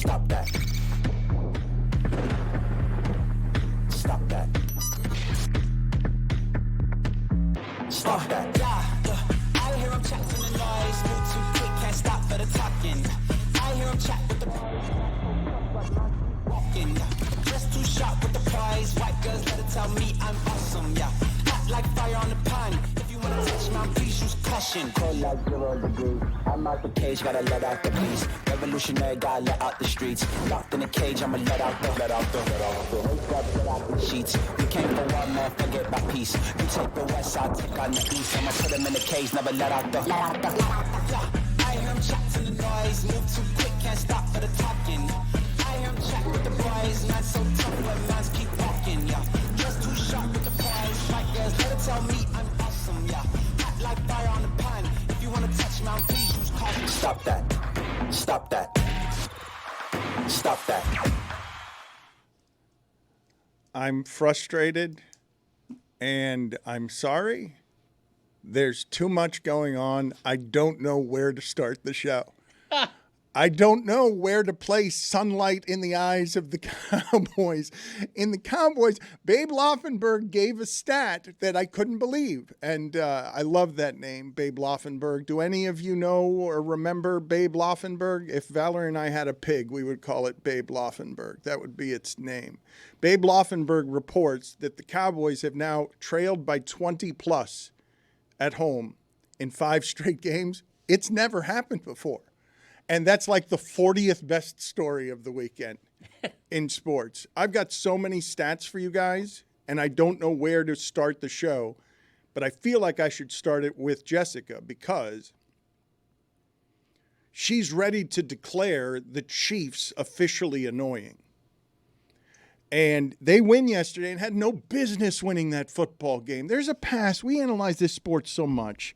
Stop that. Stop that. Stop that. I hear him chatting the noise. Move too quick, can't stop for the talking. I hear him chat with the walking. Just too sharp with the prize. White girls let it tell me I'm awesome, yeah. Hot like fire on the pan. If you wanna touch my please use caution. Cold like 0 degrees. I'm out the cage, gotta let out the beast. Revolutionary, gotta let out the streets. Locked in a cage, I'ma let out the sheets. We came for one man, forget my peace. You take the west, I'll take on the east. I'ma put him in the cage, never let out the. I hear him chat to the noise. Move too quick, can't stop for the talking. I hear him chat with the boys. Man so tough when mans keep walking, yeah. Just too sharp with the prize. White girls, let it tell me I'm awesome, yeah. Hot like fire on the pan. If you wanna touch my please use caution. Stop that. Stop that. Stop that. I'm frustrated and I'm sorry. There's too much going on. I don't know where to start the show. I don't know where to place sunlight in the eyes of the Cowboys. In the Cowboys, Babe Laufenberg gave a stat that I couldn't believe. And I love that name, Babe Laufenberg. Do any of you know or remember Babe Laufenberg? If Valerie and I had a pig, we would call it Babe Laufenberg. That would be its name. Babe Laufenberg reports that the Cowboys have now trailed by 20 plus at home in 5 straight games. It's never happened before. And that's like the 40th best story of the weekend in sports. I've got so many stats for you guys, and I don't know where to start the show, but I feel like I should start it with Jessica because she's ready to declare the Chiefs officially annoying. And they win yesterday and had no business winning that football game. There's a pass. We analyze this sport so much.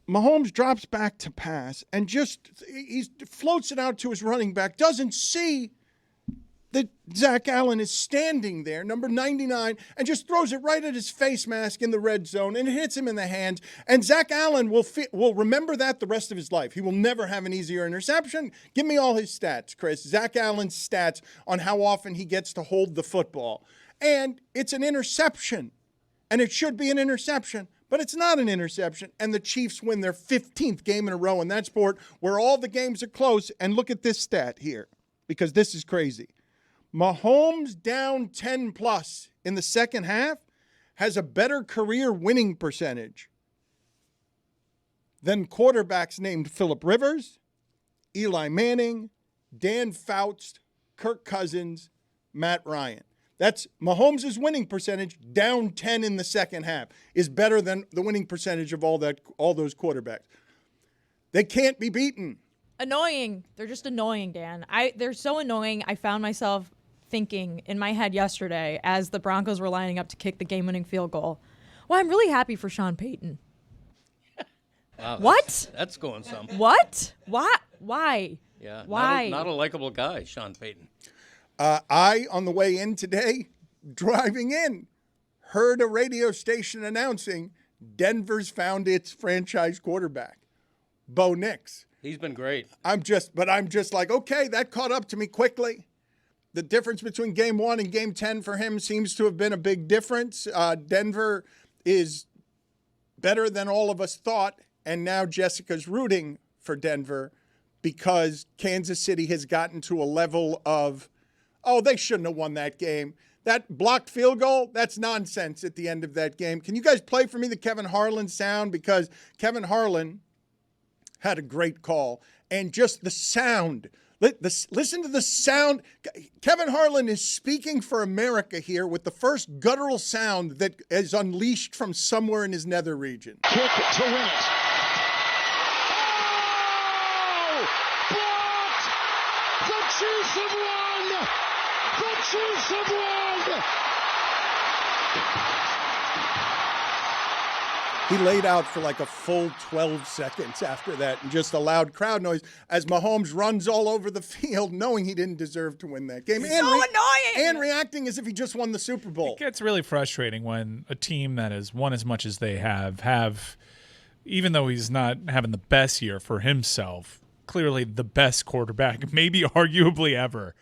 Mahomes drops back to pass and just he floats it out to his running back, doesn't see that Zach Allen is standing there, number 99, and just throws it right at his face mask in the red zone, and it hits him in the hands. And Zach Allen will remember that the rest of his life. He will never have an easier interception. Give me all his stats, Chris. Zach Allen's stats on how often he gets to hold the football. And it's an interception, and it should be an interception. But it's not an interception, and the Chiefs win their 15th game in a row in that sport where all the games are close. And look at this stat here, because this is crazy. Mahomes down 10 plus in the second half has a better career winning percentage than quarterbacks named Phillip Rivers, Eli Manning, Dan Fouts, Kirk Cousins, Matt Ryan. That's Mahomes' winning percentage down 10 in the second half is better than the winning percentage of all those quarterbacks. They can't be beaten. Annoying. They're just annoying, Dan. They're so annoying. I found myself thinking in my head yesterday as the Broncos were lining up to kick the game-winning field goal, well, I'm really happy for Sean Payton. Wow, what? That's going some. What? Why? Yeah. Why? Not a likable guy, Sean Payton. I, on the way in today, driving in, heard a radio station announcing Denver's found its franchise quarterback, Bo Nix. He's been great. I'm just like, okay, that caught up to me quickly. The difference between game 1 and game 10 for him seems to have been a big difference. Denver is better than all of us thought, and now Jessica's rooting for Denver because Kansas City has gotten to a level of, oh, they shouldn't have won that game. That blocked field goal, that's nonsense at the end of that game. Can you guys play for me the Kevin Harlan sound? Because Kevin Harlan had a great call. And just the sound. Listen to the sound. Kevin Harlan is speaking for America here with the first guttural sound that is unleashed from somewhere in his nether region. Kick to win it. Oh! Blocked! The Chiefs have won! The Chiefs have won! He laid out for like a full 12 seconds after that and just a loud crowd noise as Mahomes runs all over the field knowing he didn't deserve to win that game. So annoying! And reacting as if he just won the Super Bowl. It gets really frustrating when a team that has won as much as they have, even though he's not having the best year for himself, clearly the best quarterback, maybe arguably ever.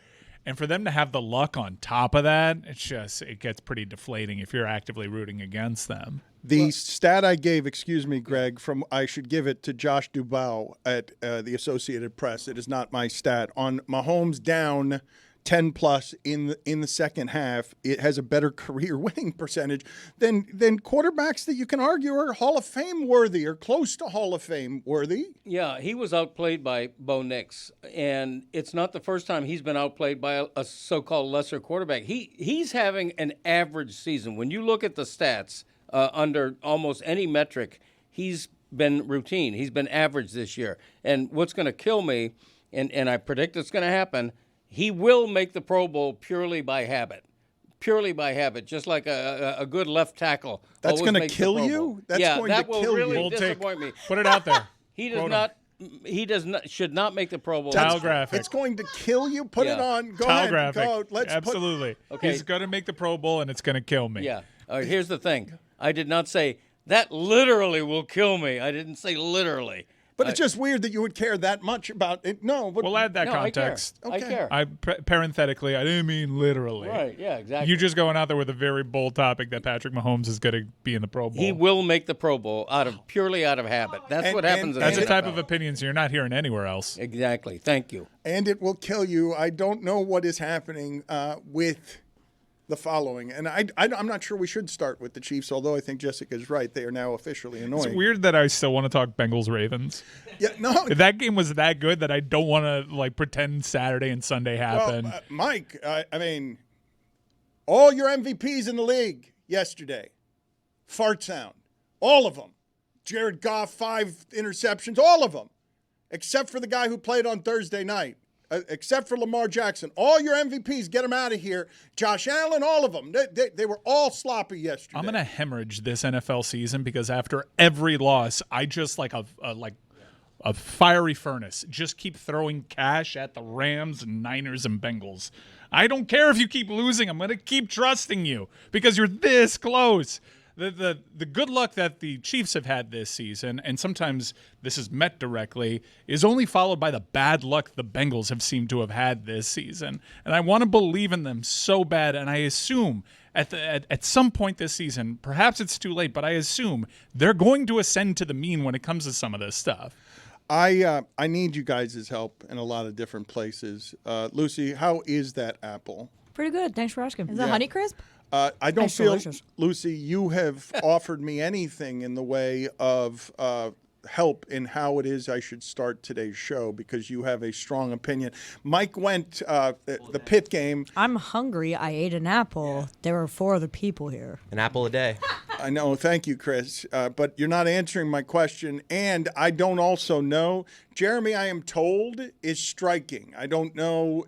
And for them to have the luck on top of that, it gets pretty deflating if you're actively rooting against them. The stat I gave, excuse me, Greg, I should give it to Josh Dubow at the Associated Press. It is not my stat. On Mahomes down 10-plus in the second half, it has a better career winning percentage than quarterbacks that you can argue are Hall of Fame worthy or close to Hall of Fame worthy. Yeah, he was outplayed by Bo Nix, and it's not the first time he's been outplayed by a so-called lesser quarterback. He's having an average season. When you look at the stats under almost any metric, he's been routine. He's been average this year. And what's going to kill me, and I predict it's going to happen, he will make the Pro Bowl purely by habit. Purely by habit, just like a good left tackle. That's going to kill you? That's going to kill really you. disappoint me. Put it out there. He does not should not make the Pro Bowl. Tile graphic. It's going to kill you. Put it on. Go Tile ahead. graphic. Go. Let's Absolutely. Okay. He's going to make the Pro Bowl, and it's going to kill me. Yeah. All right, here's the thing. I did not say that literally will kill me. I didn't say literally. But it's just weird that you would care that much about it. No. But, We'll add that No, context. I care. Parenthetically, I didn't mean literally. Right, yeah, exactly. You just going out there with a very bold topic that Patrick Mahomes is going to be in the Pro Bowl. He will make the Pro Bowl purely out of habit. That's what happens in That's the the type NFL. of opinions you're not hearing anywhere else. Exactly. Thank you. and it will kill you. I don't know what is happening with the following. And I'm not sure we should start with the Chiefs, although I think Jessica's right. They are now officially annoying. It's weird that I still want to talk Bengals-Ravens. Yeah, no. That game was that good that I don't want to pretend Saturday and Sunday happen. Well, Mike, I mean, all your MVPs in the league yesterday, fart sound, all of them. Jared Goff, 5 interceptions, all of them, except for the guy who played on Thursday night. Except for Lamar Jackson. All your MVPs, get them out of here. Josh Allen, all of them. They were all sloppy yesterday. I'm going to hemorrhage this NFL season because after every loss, I just like a fiery furnace. Just keep throwing cash at the Rams and Niners and Bengals. I don't care if you keep losing. I'm going to keep trusting you because you're this close. The good luck that the Chiefs have had this season, and sometimes this is met directly, is only followed by the bad luck the Bengals have seemed to have had this season. And I want to believe in them so bad, and I assume at some point this season, perhaps it's too late, but I assume they're going to ascend to the mean when it comes to some of this stuff. I need you guys' help in a lot of different places. Lucy, how is that apple? Pretty good. Thanks for asking. Is it Honeycrisp? I don't It's feel, delicious. Lucy, you have offered me anything in the way of help in how it is I should start today's show because you have a strong opinion. Mike went the Pitt game. I'm hungry. I ate an apple. There were 4 other people here. An apple a day. I know, thank you, Chris. But you're not answering my question, and I don't also know. Jeremy, I am told, is striking. I don't know.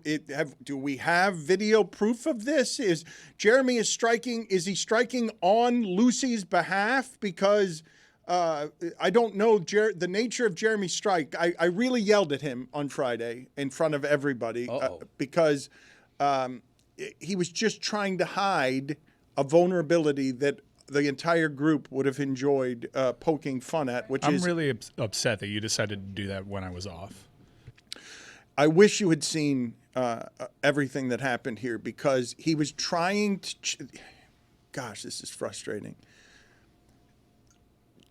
Do we have video proof of this? Is Jeremy is striking? Is he striking on Lucy's behalf? Because I don't know the nature of Jeremy's strike. I really yelled at him on Friday in front of everybody because he was just trying to hide a vulnerability that the entire group would have enjoyed poking fun at, I'm really upset that you decided to do that when I was off. I wish you had seen everything that happened here because he was trying to gosh, this is frustrating.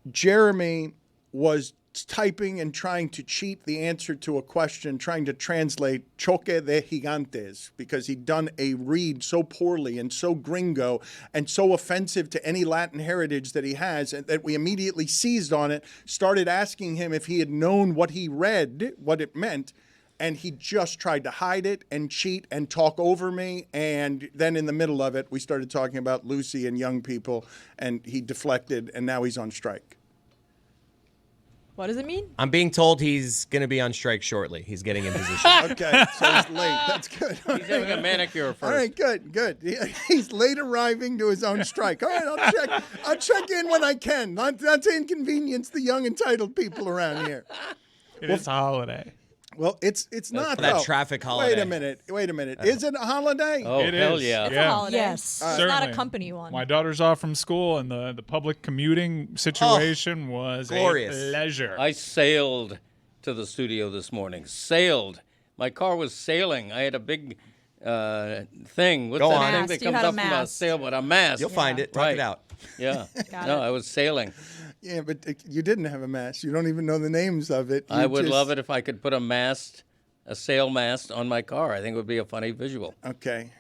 Jeremy was typing and trying to cheat the answer to a question, trying to translate choque de gigantes, because he'd done a read so poorly and so gringo and so offensive to any Latin heritage that he has, and that we immediately seized on it, started asking him if he had known what he read, what it meant, and he just tried to hide it and cheat and talk over me. And then in the middle of it, we started talking about Lucy and young people, and he deflected, and now he's on strike. What does it mean? I'm being told he's going to be on strike shortly. He's getting in position. Okay, so he's late. That's good. He's having a manicure first. All right, good. He's late arriving to his own strike. All right, I'll check in when I can. Not to inconvenience the young entitled people around here. It's a holiday. Well, it's not that though. traffic holiday. Wait a minute. Is it a holiday? Oh, It hell is. yeah. It's Yeah. a holiday. Yes. It's not a Certainly. company one. My daughter's off from school, and the public commuting situation was glorious. a pleasure. I sailed to the studio this morning. Sailed. My car was sailing. I had a big thing. What's Go that on. thing Mast. that You comes had a up from a mast. sailboat? A mast. You'll find it. Talk Right. it out. Yeah. Got No, it. I was sailing. Yeah, but you didn't have a mast. You don't even know the names of it. I You would just- love it if I could put a sail mast on my car. I think it would be a funny visual. Okay.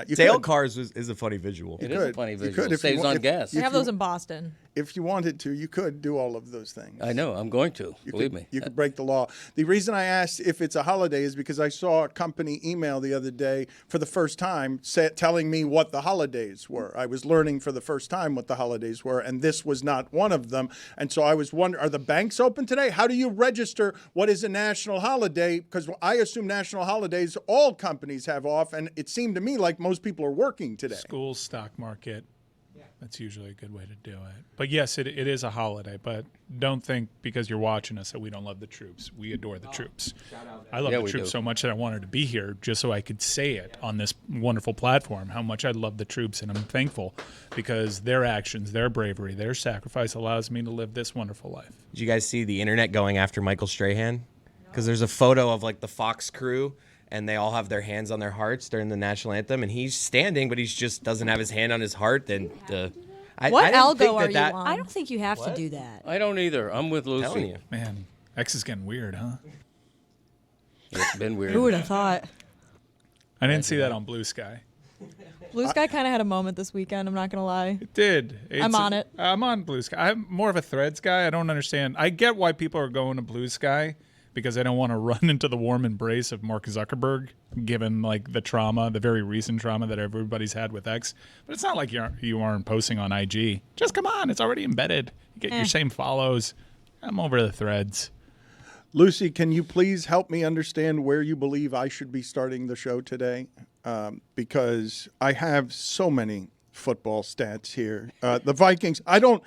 You Sail could. cars is a funny visual. It is a could. funny You visual. could if you Saves wa- on if- gas. They have you- those in Boston. If you wanted to, you could do all of those things. I know. I'm going to. Believe me. You could break the law. The reason I asked if it's a holiday is because I saw a company email the other day for the first time telling me what the holidays were. I was learning for the first time what the holidays were, and this was not one of them. And so I was wondering, are the banks open today? How do you register what is a national holiday? Because I assume national holidays, all companies have off, and it seemed to me like most people are working today. School, stock market. That's usually a good way to do it. But yes, it is a holiday. But don't think because you're watching us that we don't love the troops. We adore the troops. I love Yeah, the we troops do. so much that I wanted to be here just so I could say it on this wonderful platform, how much I love the troops. And I'm thankful because their actions, their bravery, their sacrifice allows me to live this wonderful life. Did you guys see the internet going after Michael Strahan? Because there's a photo of like the Fox crew, and they all have their hands on their hearts during the national anthem, and he's standing, but he's just doesn't have his hand on his heart. And I What didn't algo think are you that on? I don't think you have to do that. I don't either. I'm with Lucy. Telling you. Man, X is getting weird, huh? It's been weird. Who would have thought? I didn't see that on Blue Sky. Blue Sky kind of had a moment this weekend. I'm not gonna lie. It did. I'm on it. I'm on Blue Sky. I'm more of a Threads guy. I don't understand. I get why people are going to Blue Sky because they don't want to run into the warm embrace of Mark Zuckerberg, given like the trauma, the very recent trauma that everybody's had with X. But it's not like you aren't posting on IG. Just come on, it's already embedded. You get your same follows. I'm over the Threads. Lucy, can you please help me understand where you believe I should be starting the show today? Because I have so many football stats here. The Vikings, I don't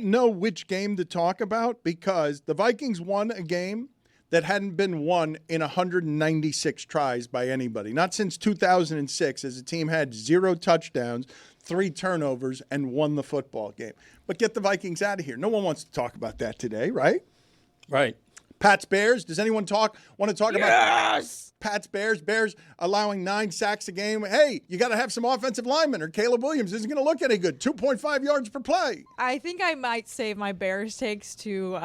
know which game to talk about because the Vikings won a game that hadn't been won in 196 tries by anybody. Not since 2006, as a team had 0 touchdowns, 3 turnovers, and won the football game. But get the Vikings out of here. No one wants to talk about that today, right? Right. Pats Bears. Does anyone want to talk about Pats Bears? Bears allowing 9 sacks a game. Hey, you got to have some offensive linemen or Caleb Williams isn't going to look any good. 2.5 yards per play. I think I might save my Bears takes to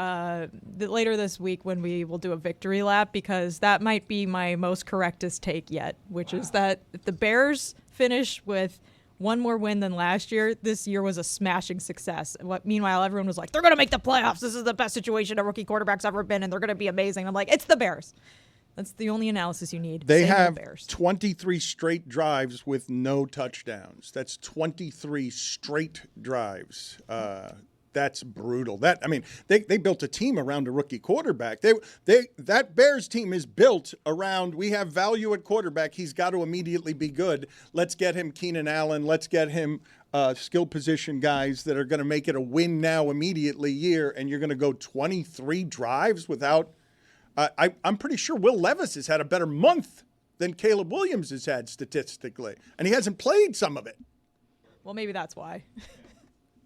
later this week when we will do a victory lap because that might be my most correctest take yet, which is that if the Bears finish with one more win than last year, this year was a smashing success. Meanwhile, everyone was like, they're going to make the playoffs. This is the best situation a rookie quarterback's ever been, and they're going to be amazing. I'm like, it's the Bears. That's the only analysis you need. They Save the have Bears. 23 straight drives with no touchdowns. That's 23 straight drives. That's brutal. They built a team around a rookie quarterback. That Bears team is built around, we have value at quarterback. He's got to immediately be good. Let's get him Keenan Allen. Let's get him skill position guys that are going to make it a win now immediately year. And you're going to go 23 drives without. I'm pretty sure Will Levis has had a better month than Caleb Williams has had statistically, and he hasn't played some of it. Well, maybe that's why.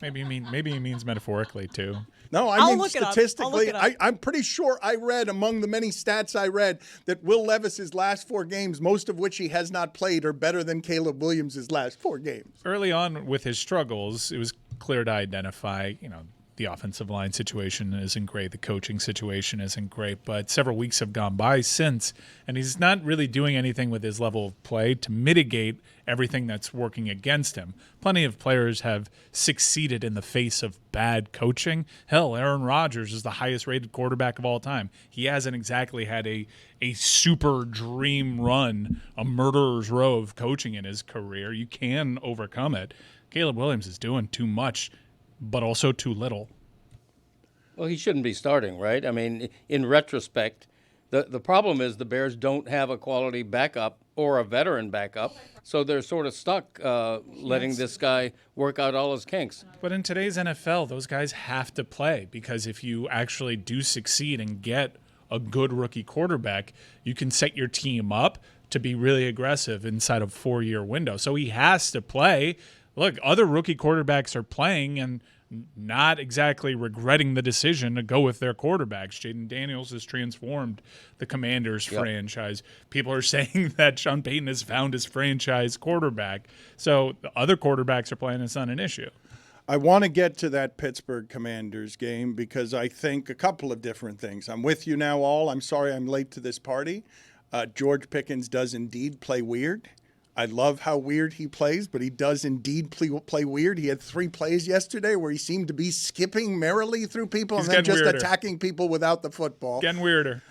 Maybe he means metaphorically too. I'll No, I mean look it up. I'll statistically. look it up. I'm pretty sure I read among the many stats I read that Will Levis's last 4 games, most of which he has not played, are better than Caleb Williams's last 4 games. Early on with his struggles, it was clear to identify, the offensive line situation isn't great. The coaching situation isn't great. But several weeks have gone by since, and he's not really doing anything with his level of play to mitigate everything that's working against him. Plenty of players have succeeded in the face of bad coaching. Hell, Aaron Rodgers is the highest-rated quarterback of all time. He hasn't exactly had a super dream run, a murderer's row of coaching in his career. You can overcome it. Caleb Williams is doing too much, but also too little. Well, he shouldn't be starting, right? I mean, in retrospect, the problem is the Bears don't have a quality backup or a veteran backup, so they're sort of stuck letting this guy work out all his kinks. But in today's NFL, those guys have to play because if you actually do succeed and get a good rookie quarterback, you can set your team up to be really aggressive inside of a 4-year window. So he has to play. Look, other rookie quarterbacks are playing, and not exactly regretting the decision to go with their quarterbacks. Jaden Daniels has transformed the Commanders franchise. People are saying that Sean Payton has found his franchise quarterback. So the other quarterbacks are playing. It's not an issue. I want to get to that Pittsburgh Commanders game because I think a couple of different things. I'm with you now, all. I'm sorry I'm late to this party. George Pickens does indeed play weird. I love how weird he plays, but he does indeed play weird. He had 3 plays yesterday where he seemed to be skipping merrily through people and then just attacking people without the football. Getting weirder.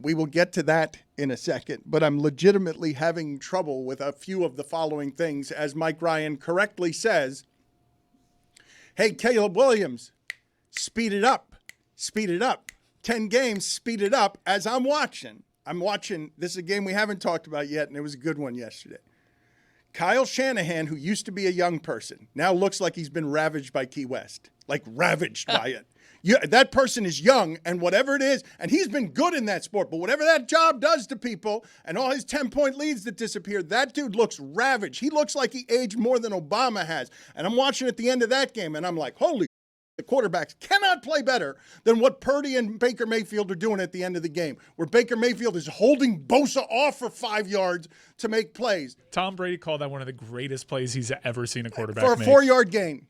We will get to that in a second, but I'm legitimately having trouble with a few of the following things. As Mike Ryan correctly says, hey, Caleb Williams, speed it up. Speed it up. 10 games, speed it up. As I'm watching, this is a game we haven't talked about yet, and it was a good one yesterday. Kyle Shanahan, who used to be a young person, now looks like he's been ravaged by Key West, like ravaged by it. Yeah, that person is young, and whatever it is, and he's been good in that sport, but whatever that job does to people and all his 10-point leads that disappeared, that dude looks ravaged. He looks like he aged more than Obama has. And I'm watching at the end of that game, and I'm like, holy, the quarterbacks cannot play better than what Purdy and Baker Mayfield are doing at the end of the game, where Baker Mayfield is holding Bosa off for 5 yards to make plays. Tom Brady called that one of the greatest plays he's ever seen a quarterback for a make. 4-yard gain.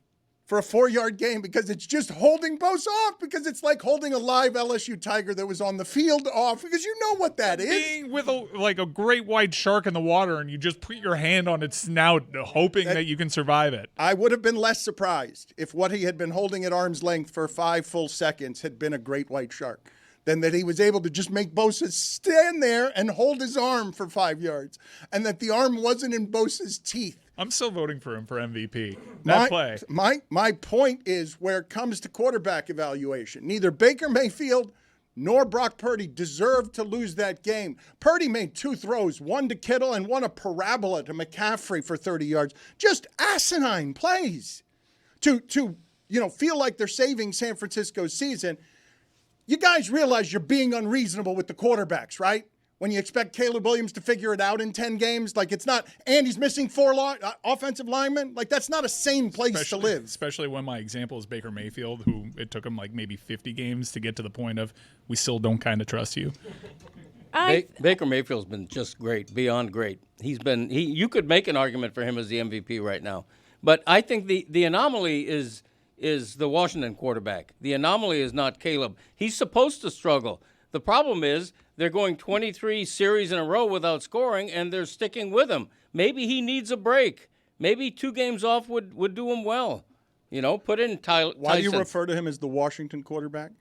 For a 4-yard game, because it's just holding Bosa off, because it's like holding a live LSU Tiger that was on the field off, because you know what that is. Being with a great white shark in the water, and you just put your hand on its snout, hoping that you can survive it. I would have been less surprised if what he had been holding at arm's length for 5 full seconds had been a great white shark, than that he was able to just make Bosa stand there and hold his arm for 5 yards, and that the arm wasn't in Bosa's teeth. I'm still voting for him for MVP. My point is, where it comes to quarterback evaluation, neither Baker Mayfield nor Brock Purdy deserved to lose that game. Purdy made 2 throws, one to Kittle and one a parabola to McCaffrey for 30 yards. Just asinine plays to feel like they're saving San Francisco's season. You guys realize you're being unreasonable with the quarterbacks, right? When you expect Caleb Williams to figure it out in 10 games, like it's not, and he's missing 4 offensive linemen, like that's not a sane place to live. Especially when my example is Baker Mayfield, who it took him like maybe 50 games to get to the point of we still don't kind of trust you. Baker Mayfield's been just great, beyond great. You could make an argument for him as the MVP right now. But I think the anomaly is the Washington quarterback. The anomaly is not Caleb. He's supposed to struggle. The problem is they're going 23 series in a row without scoring, and they're sticking with him. Maybe he needs a break. Maybe 2 games off would do him well. Put in Tyson. Why do you refer to him as the Washington quarterback?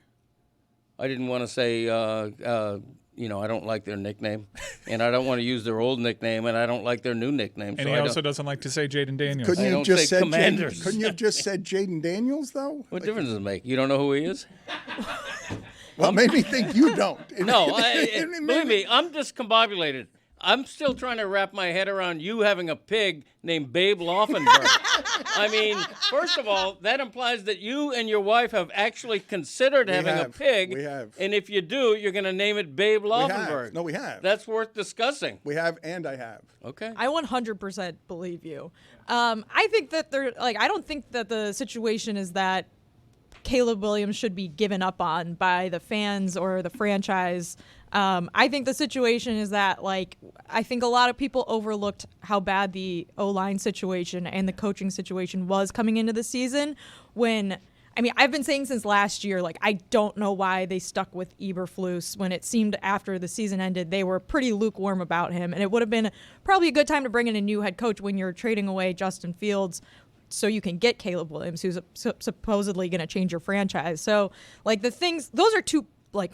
I didn't want to say, I don't like their nickname, and I don't want to use their old nickname, and I don't like their new nickname. And he also doesn't like to say Jaden Daniels. Couldn't you have just said Jaden Daniels, though? What difference does it make? You don't know who he is? Well, made me think you don't. No, believe me, I'm discombobulated. I'm still trying to wrap my head around you having a pig named Babe Laufenberg. I mean, first of all, that implies that you and your wife have actually considered having a pig. We have. And if you do, you're going to name it Babe Laufenberg. No, we have. That's worth discussing. We have, and I have. Okay. I 100% believe you. I think that I don't think that the situation is that Caleb Williams should be given up on by the fans or the franchise. I think the situation is that, I think a lot of people overlooked how bad the O-line situation and the coaching situation was coming into the season I've been saying since last year, I don't know why they stuck with Eberflus when it seemed after the season ended they were pretty lukewarm about him. And it would have been probably a good time to bring in a new head coach when you're trading away Justin Fields so you can get Caleb Williams, who's supposedly going to change your franchise. So, those are 2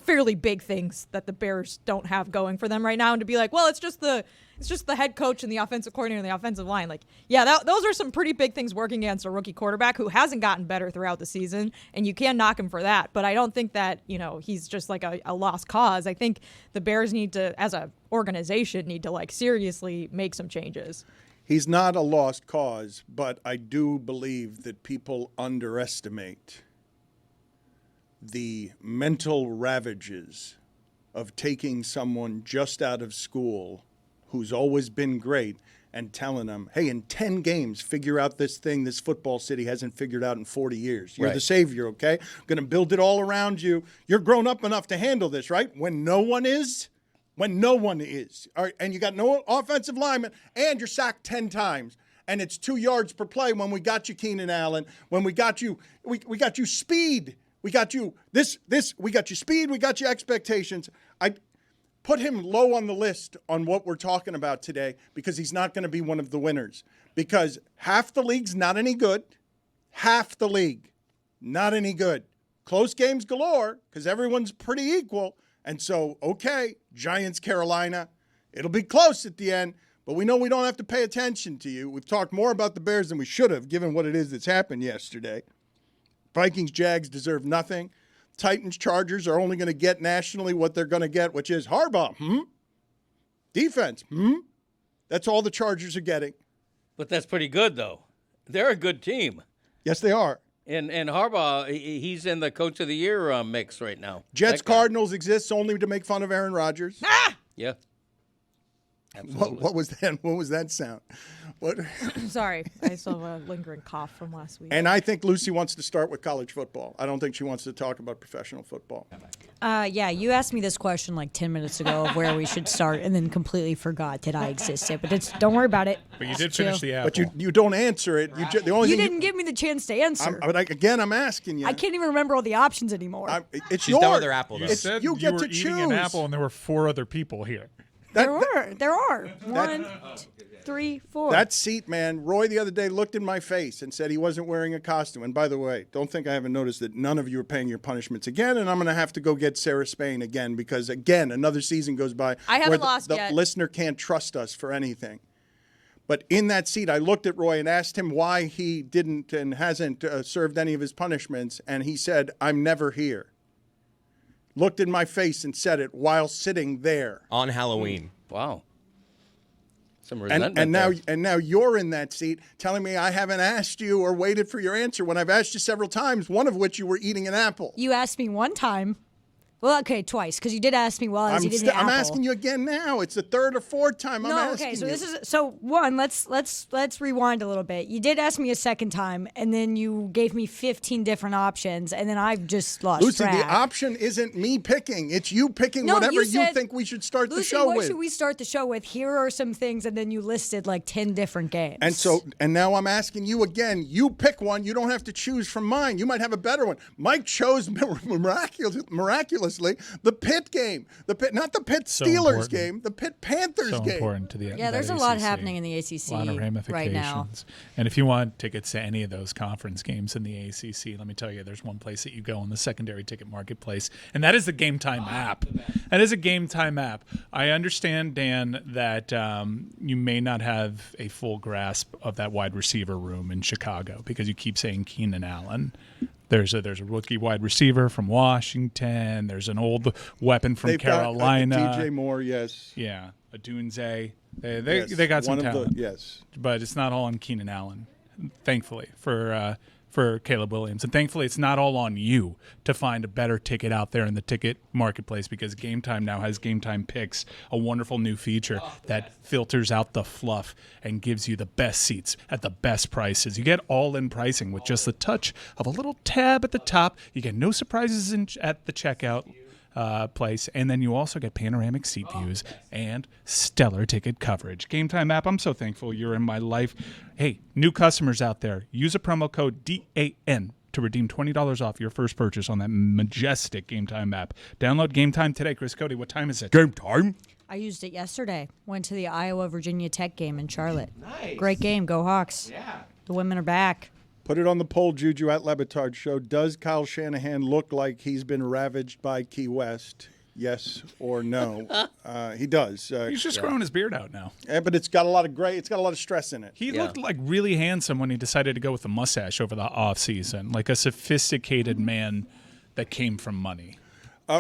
fairly big things that the Bears don't have going for them right now. And to be it's just the head coach and the offensive coordinator and the offensive line. Those are some pretty big things working against a rookie quarterback who hasn't gotten better throughout the season, and you can knock him for that. But I don't think that, he's just a lost cause. I think the Bears need to, as an organization, seriously make some changes. He's not a lost cause, but I do believe that people underestimate the mental ravages of taking someone just out of school who's always been great and telling them, hey, in 10 games, figure out this thing this football city hasn't figured out in 40 years. You're the savior, okay? Going to build it all around you. You're grown up enough to handle this, right? When no one is. When no one is. All right, and you got no offensive lineman, and you're sacked 10 times. And it's 2 yards per play when we got you Keenan Allen, when we got you, we got you speed. We got you we got you speed, we got you expectations. I put him low on the list on what we're talking about today because he's not going to be one of the winners. Because half the league's not any good. Half the league, not any good. Close games galore because everyone's pretty equal. And so, okay, Giants, Carolina, it'll be close at the end, but we know we don't have to pay attention to you. We've talked more about the Bears than we should have, given what it is that's happened yesterday. Vikings, Jags deserve nothing. Titans, Chargers are only going to get nationally what they're going to get, which is Harbaugh. Defense. That's all the Chargers are getting. But that's pretty good, though. They're a good team. Yes, they are. And Harbaugh, he's in the Coach of the Year mix right now. Jets, Cardinals exists only to make fun of Aaron Rodgers. Yeah. Absolutely. What was that? What was that sound? What? Sorry, I still have a lingering cough from last week. And I think Lucy wants to start with college football. I don't think she wants to talk about professional football. Yeah, you asked me this question like 10 minutes ago of where we should start and then completely forgot that I existed. But don't worry about it. But you did finish the apple. But you don't answer it. The only You thing didn't give me the chance to answer. I'm asking you. I can't even remember all the options anymore. It's She's yours. done with her apple, though. You said you get were to eating choose. an apple and there were 4 other people here. There are. 1, 2, 3, 4. That seat, man. Roy the other day looked in my face and said he wasn't wearing a costume. And by the way, don't think I haven't noticed that none of you are paying your punishments again. And I'm going to have to go get Sarah Spain again because, again, another season goes by. I haven't where lost the yet. listener can't trust us for anything. But in that seat, I looked at Roy and asked him why he didn't and hasn't served any of his punishments. And he said, I'm never here. Looked in my face and said it while sitting there. On Halloween. Wow. Some resentment And now you're in that seat telling me I haven't asked you or waited for your answer when I've asked you several times, one of which you were eating an apple. You asked me one time. Well, okay, twice, because you did ask me while I was eating the apple. I'm asking you again now. It's the third or fourth time I'm asking okay, so you. this is one. Let's rewind a little bit. You did ask me a second time, and then you gave me 15 different options, and then I've just lost Lucy, track. the option isn't me picking. It's you picking No, whatever you you said, think we should start Lucy, the show what with. should we start the show with? Here are some things, and then you listed like 10 different games. And now I'm asking you again. You pick one. You don't have to choose from mine. You might have a better one. Mike chose miraculously the Pitt game. Not the Pitt Steelers important. game. The Pitt Panthers So game. important to the Yeah, there's a that lot ACC. happening in the ACC A lot of ramifications. right now. And if you want tickets to any of those conference games in the ACC, let me tell you, there's one place that you go in the secondary ticket marketplace, and that is the Game Time app. That is a Game Time app. I understand, Dan, that you may not have a full grasp of that wide receiver room in Chicago because you keep saying Keenan Allen. There's a rookie wide receiver from Washington. There's an old weapon from They've Carolina. got DJ Moore, yes. Yeah, a Dunze. They Yes, got some one of talent. yes. But it's not all on Keenan Allen, thankfully, for Caleb Williams. And thankfully, it's not all on you to find a better ticket out there in the ticket marketplace because Game Time now has Game Time Picks, a wonderful new feature that filters out the fluff and gives you the best seats at the best prices. You get all-in pricing with just the touch of a little tab at the top. You get no surprises at the checkout place, and then you also get panoramic seat views and stellar ticket coverage. Game Time app, I'm so thankful you're in my life. Hey, new customers out there, use a promo code DAN to redeem $20 off your first purchase on that majestic Game Time app. Download Game Time today. Chris Cote, what time is it? Game time. I used it yesterday. Went to the Iowa-Virginia Tech game in Charlotte. Nice. Great game. Go Hawks. Yeah. The women are back. Put it on the poll, Juju, at Le Batard Show. Does Kyle Shanahan look like he's been ravaged by Key West? Yes or no? He does. He's just growing his beard out now. But it's got a lot of gray. It's got a lot of stress in it. He looked like really handsome when he decided to go with a mustache over the offseason, like a sophisticated man that came from money.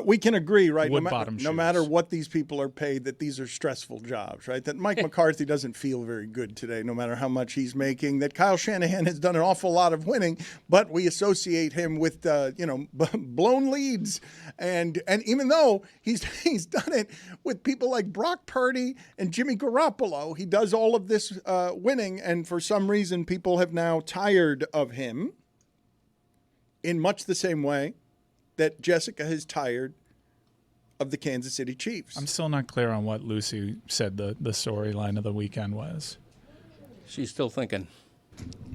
We can agree, right? Wood-bottom No matter shoes. what these people are paid, that these are stressful jobs, right? That Mike McCarthy doesn't feel very good today, no matter how much he's making. That Kyle Shanahan has done an awful lot of winning, but we associate him with, blown leads. And even though he's done it with people like Brock Purdy and Jimmy Garoppolo, he does all of this winning, and for some reason, people have now tired of him in much the same way that Jessica is tired of the Kansas City Chiefs. I'm still not clear on what Lucy said the storyline of the weekend was. She's still thinking.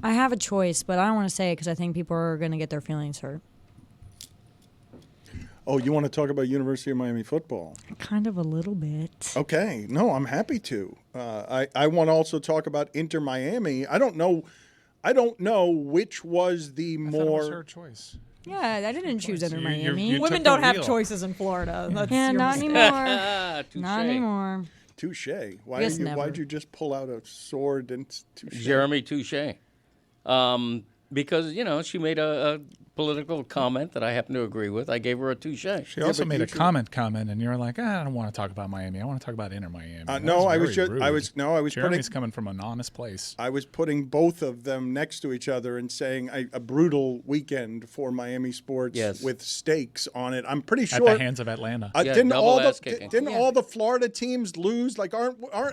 I have a choice, but I don't want to say it because I think people are going to get their feelings hurt. Oh, you want to talk about University of Miami football? Kind of a little bit. Okay. No, I'm happy to. I want to also talk about Inter Miami. I don't know which was the I thought it was her more. choice. Yeah, I didn't choose Inter You- Miami. you Women took don't the have wheel. choices in Florida. That's Yeah, your not mistake. anymore. Touche. Not anymore. Touche. Guess never. Why'd you just pull out a sword and touche? Jeremy Touche. Because, she made a political comment that I happen to agree with. I gave her a touche. She also but made you a should- comment, and you're like, I don't want to talk about Miami. I want to talk about Inter Miami. That No, I was very just- rude. I was Jeremy's putting- coming from an honest place. I was putting both of them next to each other and saying a brutal weekend for Miami sports Yes. with stakes on it. I'm pretty At sure. the hands of Atlanta. Yeah, didn't double all ass kicking. all the Florida teams lose? Like,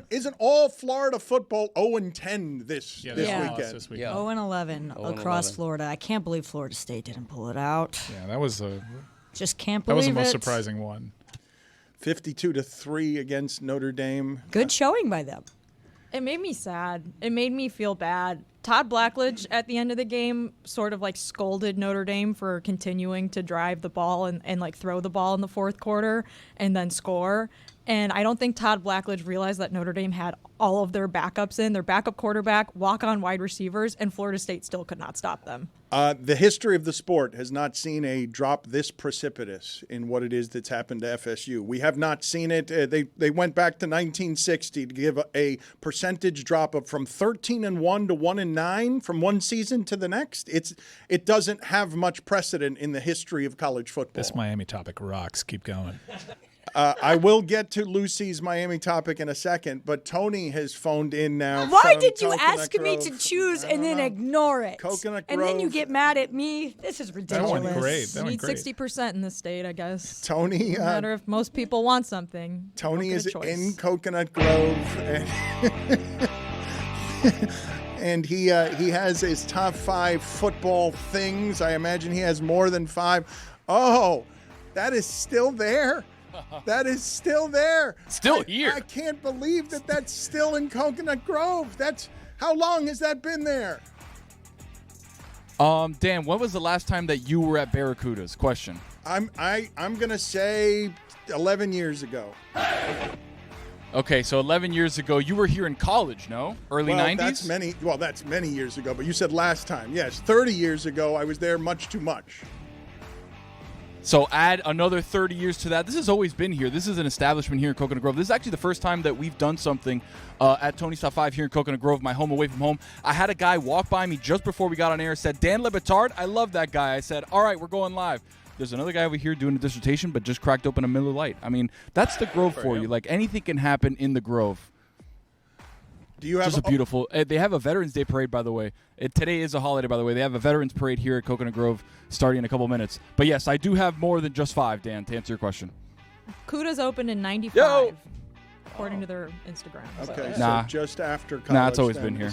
isn't all Florida football 0-10 this Yeah, this they Yeah. lost weekend? this weekend. Yeah. 0-11 across 11. Florida. I can't believe Florida State didn't pull it out. Yeah, that was the Just can't believe most it. surprising one. 52-3 against Notre Dame. Good showing by them. It made me sad. It made me feel bad. Todd Blackledge at the end of the game sort of like scolded Notre Dame for continuing to drive the ball and like throw the ball in the fourth quarter and then score. And I don't think Todd Blackledge realized that Notre Dame had all of their backups in, their backup quarterback, walk-on wide receivers, and Florida State still could not stop them. The history of the sport has not seen a drop this precipitous in what it is that's happened to FSU. We have not seen it. They went back to 1960 to give a percentage drop of from 13-1 to 1-9 from one season to the next. It doesn't have much precedent in the history of college football. This Miami topic rocks. Keep going. I will get to Lucy's Miami topic in a second, but Tony has phoned in now. Why from did you Coconut ask me to Grove. choose I and don't then know. ignore it? Coconut And then you Grove. get mad at me? This is That ridiculous. went great. That You went need great. 60% in this state, I guess. Tony, No matter if most people want something. Tony don't is get a choice. in Coconut Grove, and, and he has his top 5 football things. I imagine he has more than 5. Oh, that is still there. That is still there. Still here. I can't believe that that's still in Coconut Grove. How long has that been there? Dan, when was the last time that you were at Barracudas? Question. I'm gonna say 11 years ago. Okay, so 11 years ago, you were here in college, no? Early Well, 90s? that's many years ago, but you said last time. Yes, 30 years ago, I was there much too much. So add another 30 years to that. This has always been here. This is an establishment here in Coconut Grove. This is actually the first time that we've done something at Tony's Top 5 here in Coconut Grove, my home away from home. I had a guy walk by me just before we got on air, said, Dan Le Batard, I love that guy. I said, all right, we're going live. There's another guy over here doing a dissertation, but just cracked open a Miller Lite. I mean, that's the Grove for you. Like, anything can happen in the Grove. Do you have Just a beautiful. They have a Veterans Day parade, by the way. Today is a holiday, by the way. They have a Veterans Parade here at Coconut Grove starting in a couple minutes. But yes, I do have more than just 5, Dan, to answer your question. Kuda's opened in 95, Yo! according to their Instagram. Okay, Nah. so just after college. Nah, it's always then, been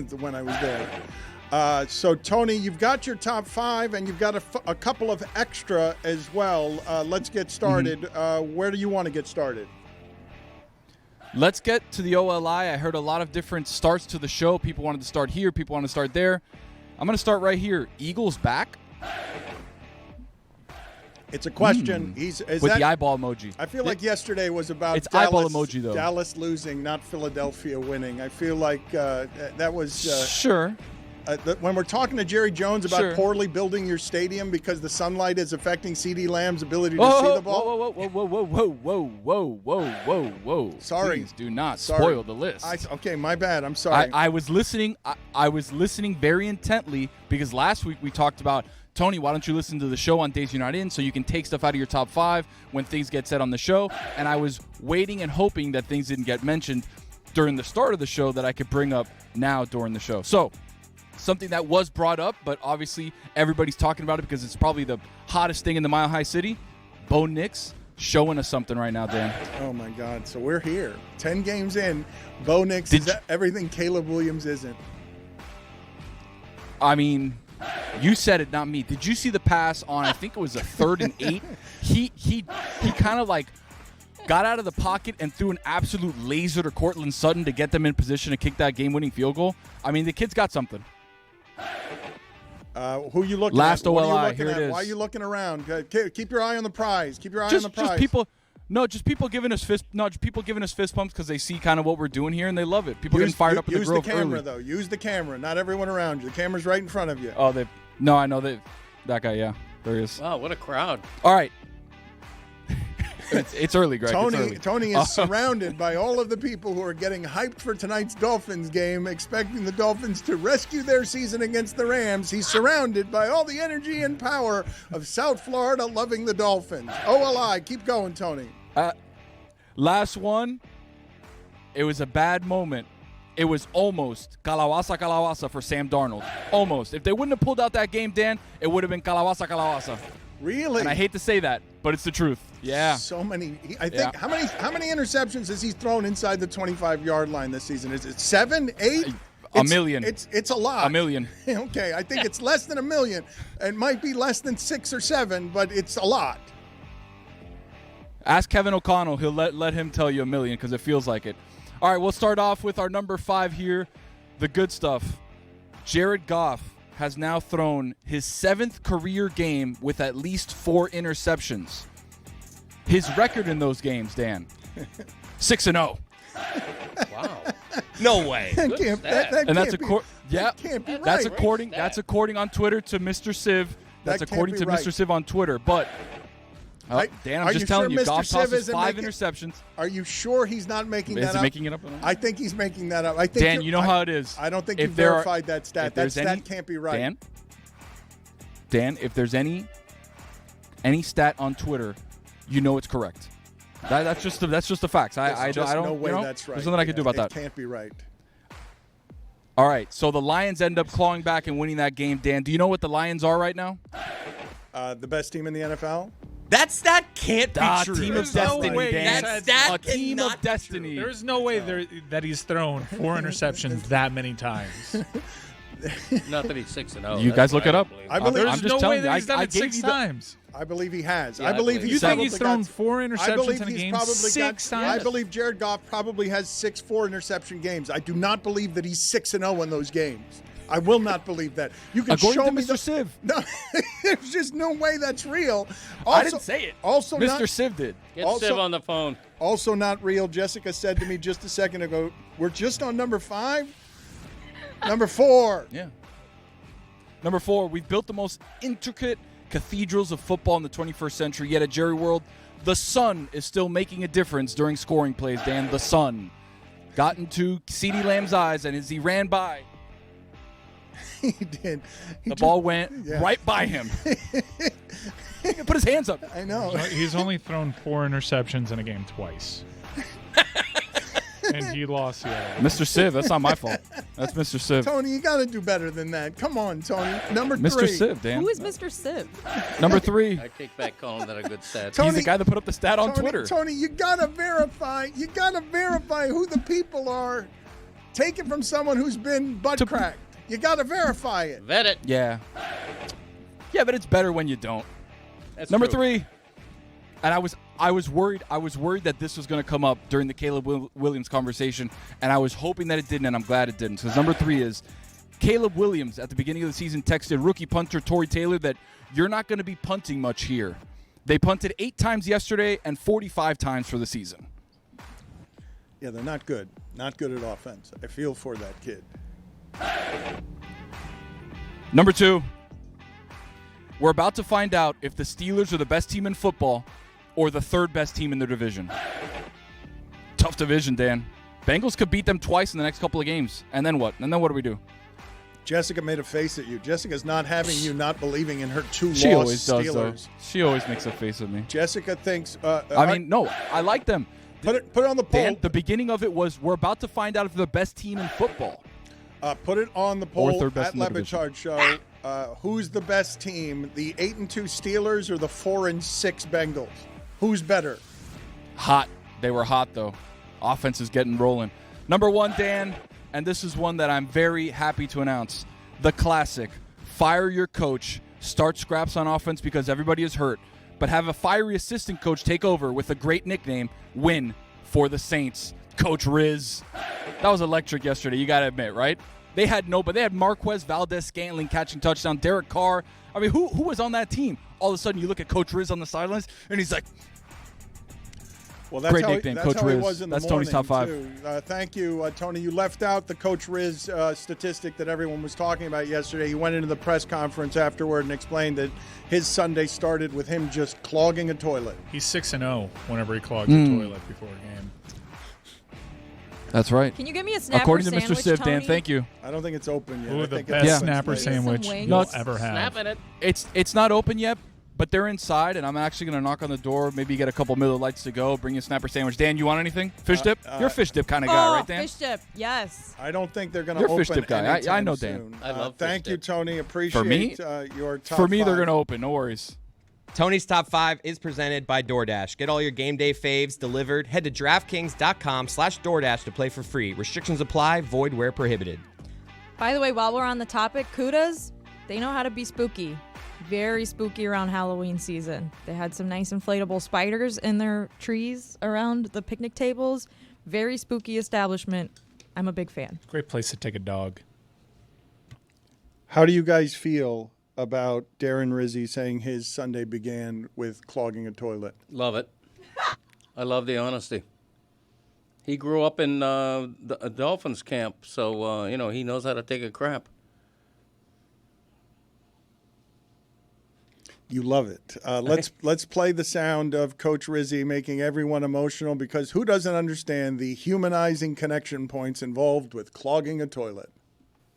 is when I was there. So, Tony, you've got your top 5, and you've got a couple of extra as well. Let's get started. Where do you want to get started? Let's get to the OLI. I heard a lot of different starts to the show. People wanted to start here. People want to start there. I'm going to start right here. Eagles back It's a question. Is with that, the eyeball emoji. I feel like yesterday was about It's Dallas, eyeball emoji, though. Dallas losing, not Philadelphia winning. I feel like that was Sure. when we're talking to Jerry Jones about Sure. poorly building your stadium because the sunlight is affecting CeeDee Lamb's ability to Whoa, see whoa, the ball. whoa, whoa, whoa, whoa, whoa, whoa, whoa, whoa, whoa. Sorry. Please do not Sorry. spoil the list. Okay, my bad. I'm sorry. I was listening. I was listening very intently because last week we talked about Tony, why don't you listen to the show on days you're not in so you can take stuff out of your top 5 when things get said on the show? And I was waiting and hoping that things didn't get mentioned during the start of the show that I could bring up now during the show. So, something that was brought up, but obviously everybody's talking about it because it's probably the hottest thing in the Mile High City. Bo Nix showing us something right now, Dan. Oh, my God. So we're here. 10 games in. Bo Nix is everything Caleb Williams isn't. I mean, you said it, not me. Did you see the pass on, I think it was a 3rd and 8? He kind of like got out of the pocket and threw an absolute laser to Cortland Sutton to get them in position to kick that game-winning field goal. I mean, the kid's got something. Who you looking Last at? What are you OLI, looking here at? it is. Why are you looking around? Keep your eye on the prize. Keep your eye on the prize. Just people giving us fist pumps because they see kind of what we're doing here and they love it. People getting fired up in the Grove Use the camera, early. though. Use the camera. Not everyone around you. The camera's right in front of you. Oh, I know that guy. Yeah, there he is. Wow, what a crowd! All right, it's early, Greg. It's early. Tony is surrounded by all of the people who are getting hyped for tonight's Dolphins game, expecting the Dolphins to rescue their season against the Rams. He's surrounded by all the energy and power of South Florida loving the Dolphins. OLI, keep going, Tony. Last one, it was a bad moment. It was almost Kalawasa for Sam Darnold. Almost. If they wouldn't have pulled out that game, Dan, it would have been Kalawasa. Really? And I hate to say that, but it's the truth. Yeah. So many. I think how many interceptions has he thrown inside the 25-yard line this season? Is it 7, 8? A million. It's a lot. A million. Okay, I think it's less than a million. It might be less than 6 or 7, but it's a lot. Ask Kevin O'Connell. He'll let him tell you a million because it feels like it. All right, we'll start off with our number 5 here, the good stuff. Jared Goff has now thrown his 7th career game with at least 4 interceptions. His record in those games, Dan, 6-0. Wow. No way. That can't be right. That's according on Twitter to Mr. Civ. That's That can't according be to right. Mr. Civ on Twitter. But Dan, I'm just telling you, Goff tosses 5 interceptions. Are you sure he's not making that up? Is he making it up? I think he's making that up. I think Dan, you know how it is. I don't think you verified that stat. That stat can't be right. Dan, if there's any stat on Twitter, you know it's correct. That's just the facts. I don't. No way that's right. There's nothing I can do about that. It can't be right. All right, so the Lions end up clawing back and winning that game. Dan, do you know what the Lions are right now? The best team in the NFL? That can't be true. Team of There's no destiny, way Dan. that A team cannot of be destiny. There's no way that he's thrown 4 interceptions that many times. Not that he's 6-0. You guys look it up. I believe. There's I'm just no telling way you, that he's done I it gave 6 you the- times. I believe he has. Yeah, I believe You think he's thrown 4 I interceptions believe in a he's game probably 6 got. I times? believe Jared Goff probably has 6 4-interception games. I do not believe that he's 6-0 in those games. I will not believe that. You can According show to me Mr. Civ. No, there's just no way that's real. I didn't say it. Also, Mr. Civ did. Get Civ on the phone. Also not real. Jessica said to me just a second ago, we're just on number 5? Number 4. Yeah. Number 4, we've built the most intricate cathedrals of football in the 21st century, yet at Jerry World, the sun is still making a difference during scoring plays, Dan. The sun got into CeeDee Lamb's eyes, and as he ran by, He did. the ball went right by him. He put his hands up. I know. He's only thrown 4 interceptions in a game twice. And he lost the other one. Mr. Civ, that's not my fault. That's Mr. Civ. Tony, you got to do better than that. Come on, Tony. Number 3. Mr. Civ, Dan. Who is Mr. Civ? Number 3. I take back calling that a good stat. Tony- He's the guy that put up the stat on Twitter. Tony, you got to verify. You got to verify who the people are. Take it from someone who's been butt cracked. You got to verify it. Vet it. Yeah. Yeah, but it's better when you don't. That's Number true. 3. And I was worried that this was going to come up during the Caleb Williams conversation, and I was hoping that it didn't, and I'm glad it didn't. Because number 3 is Caleb Williams at the beginning of the season texted rookie punter Torrey Taylor that you're not going to be punting much here. They punted 8 times yesterday and 45 times for the season. Yeah, they're not good. Not good at offense. I feel for that kid. Number 2, we're about to find out if the Steelers are the best team in football or the 3rd best team in their division. Tough division, Dan. Bengals could beat them twice in the next couple of games. And then what? And then what do we do? Jessica made a face at you. Jessica's not having you not believing in her two She lost always does, though. Steelers. She always makes a face at me. Jessica thinks. I mean, no, I like them. put it on the poll. Dan, the beginning of it was we're about to find out if they're the best team in football. Put it on the poll third best at in the Le Batard Show. Who's the best team, the 8-2 Steelers or the 4-6 Bengals? Who's better? Hot. They were hot, though. Offense is getting rolling. Number one, Dan, and this is one that I'm very happy to announce. The classic. Fire your coach. Start scraps on offense because everybody is hurt. But have a fiery assistant coach take over with a great nickname. Win for the Saints. Coach Riz. That was electric yesterday, you got to admit, right? They had Marquez Valdez-Scantling catching touchdown. Derek Carr. I mean, who was on that team? All of a sudden, you look at Coach Riz on the sidelines, and he's like, Well, that's Great how nickname, that's Coach how he Riz. was in the That's Tony's top morning, five. too. Thank you, Tony. You left out the Coach Riz statistic that everyone was talking about yesterday. He went into the press conference afterward and explained that his Sunday started with him just clogging a toilet. He's 6-0 whenever he clogs a toilet before a game. that's right. Can you give me a snapper According to sandwich, Mr. Siv, Tony? Dan, thank you. I don't think it's open yet. Ooh, I the think best it's snapper later. sandwich Some wings. you'll Nuts. ever have. Snapping it. It's not open yet, but they're inside, and I'm actually going to knock on the door, maybe get a couple Miller Lights to go, bring you a snapper sandwich. Dan, you want anything? Fish dip? You're a fish dip kind of guy, Oh, right, Dan? fish dip. Yes. I don't think they're going to You're a open fish dip guy. I anytime know Dan. soon. I love fish Thank you, dip. Tony. Appreciate me? Your top For me, they're five. going to open. No worries. Tony's Top 5 is presented by DoorDash. Get all your game day faves delivered. Head to DraftKings.com/DoorDash to play for free. Restrictions apply. Void where prohibited. By the way, while we're on the topic, Kudas, they know how to be spooky. Very spooky around Halloween season. They had some nice inflatable spiders in their trees around the picnic tables. Very spooky establishment. I'm a big fan. Great place to take a dog. How do you guys feel about Darren Rizzi saying his Sunday began with clogging a toilet? Love it. I love the honesty. He grew up in the Dolphins camp, so he knows how to take a crap. You love it. Let's play the sound of Coach Rizzi making everyone emotional, because who doesn't understand the humanizing connection points involved with clogging a toilet?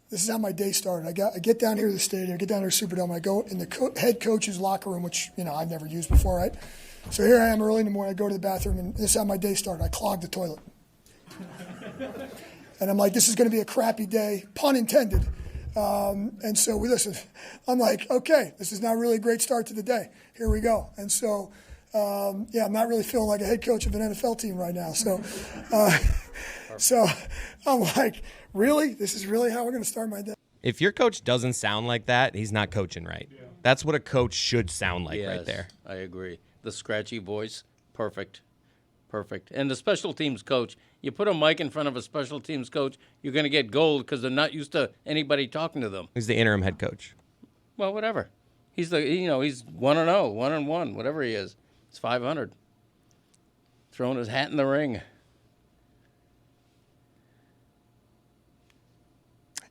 This is how my day started. I get down here to the stadium, I get down to the Superdome, I go in the head coach's locker room, which I've never used before, right? So here I am early in the morning, I go to the bathroom, and this is how my day started. I clogged the toilet. And I'm like, this is going to be a crappy day, pun intended. And so listen, I'm like, okay, this is not really a great start to the day. Here we go. And so, I'm not really feeling like a head coach of an NFL team right now. So, so I'm like, really? This is really how we're going to start my day? If your coach doesn't sound like that, he's not coaching right. Yeah. That's what a coach should sound like right there. I agree. The scratchy voice, perfect. And the special teams coach, you put a mic in front of a special teams coach, you're going to get gold because they're not used to anybody talking to them. He's the interim head coach. Well, whatever. He's he's 1-0, 1-1, whatever he is. It's 500. Throwing his hat in the ring.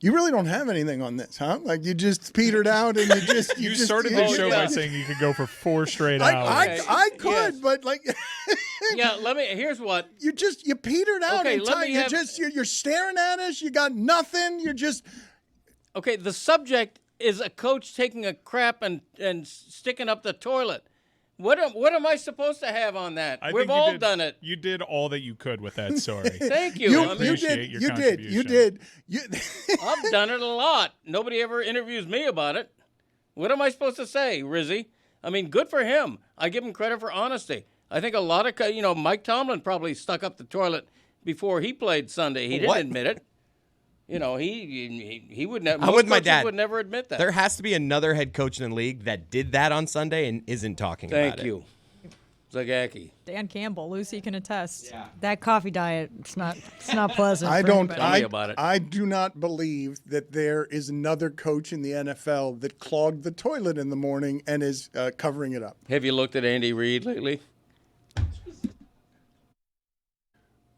You really don't have anything on this, huh? Like you just petered out and You started the show by saying you could go for 4 straight hours. I could, Yes. but like Yeah, here's what. you petered out Okay, in let time. me have- You're staring at us. You got nothing. You're just Okay, the subject is a coach taking a crap and sticking up the toilet. What am I supposed to have on that? I We've think you all did- done it. You did all that you could with that story. Thank you. you, I mean, you appreciate did. your You did. You contribution. did. I've done it a lot. Nobody ever interviews me about it. What am I supposed to say, Rizzi? I mean, good for him. I give him credit for honesty. I think a lot of, Mike Tomlin probably stuck up the toilet before he played Sunday. He didn't What? admit it. He would never. I'm with my coaches dad. would never admit that. There has to be another head coach in the league that did that on Sunday and isn't talking about it. Thank you, Zagacki. Dan Campbell, Lucy can attest. That coffee diet, it's not pleasant. I for don't. anybody. Tell me about it. I do not believe that there is another coach in the NFL that clogged the toilet in the morning and is covering it up. Have you looked at Andy Reid lately?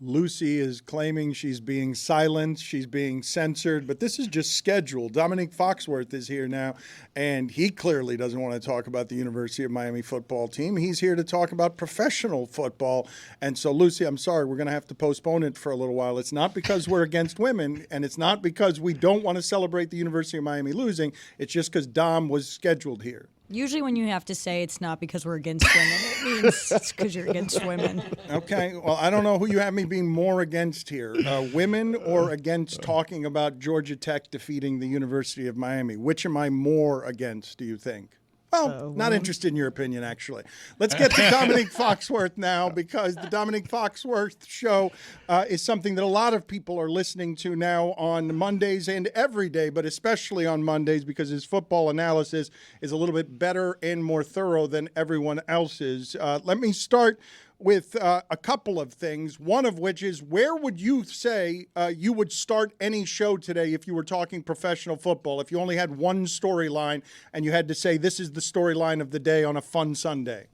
Lucy is claiming she's being silenced, she's being censored, but this is just scheduled. Domonique Foxworth is here now, and he clearly doesn't want to talk about the University of Miami football team. He's here to talk about professional football. And so, Lucy, I'm sorry, we're going to have to postpone it for a little while. It's not because we're against women, and it's not because we don't want to celebrate the University of Miami losing. It's just because Dom was scheduled here. Usually when you have to say it's not because we're against women, it means it's because you're against women. Okay, well, I don't know who you have me being more against here, women or against talking about Georgia Tech defeating the University of Miami. Which am I more against, do you think? Well, not interested in your opinion, actually. Let's get to Domonique Foxworth now, because the Domonique Foxworth Show is something that a lot of people are listening to now on Mondays and every day, but especially on Mondays because his football analysis is a little bit better and more thorough than everyone else's. Let me start with a couple of things, one of which is, where would you say you would start any show today if you were talking professional football, if you only had one storyline and you had to say this is the storyline of the day on a fun Sunday?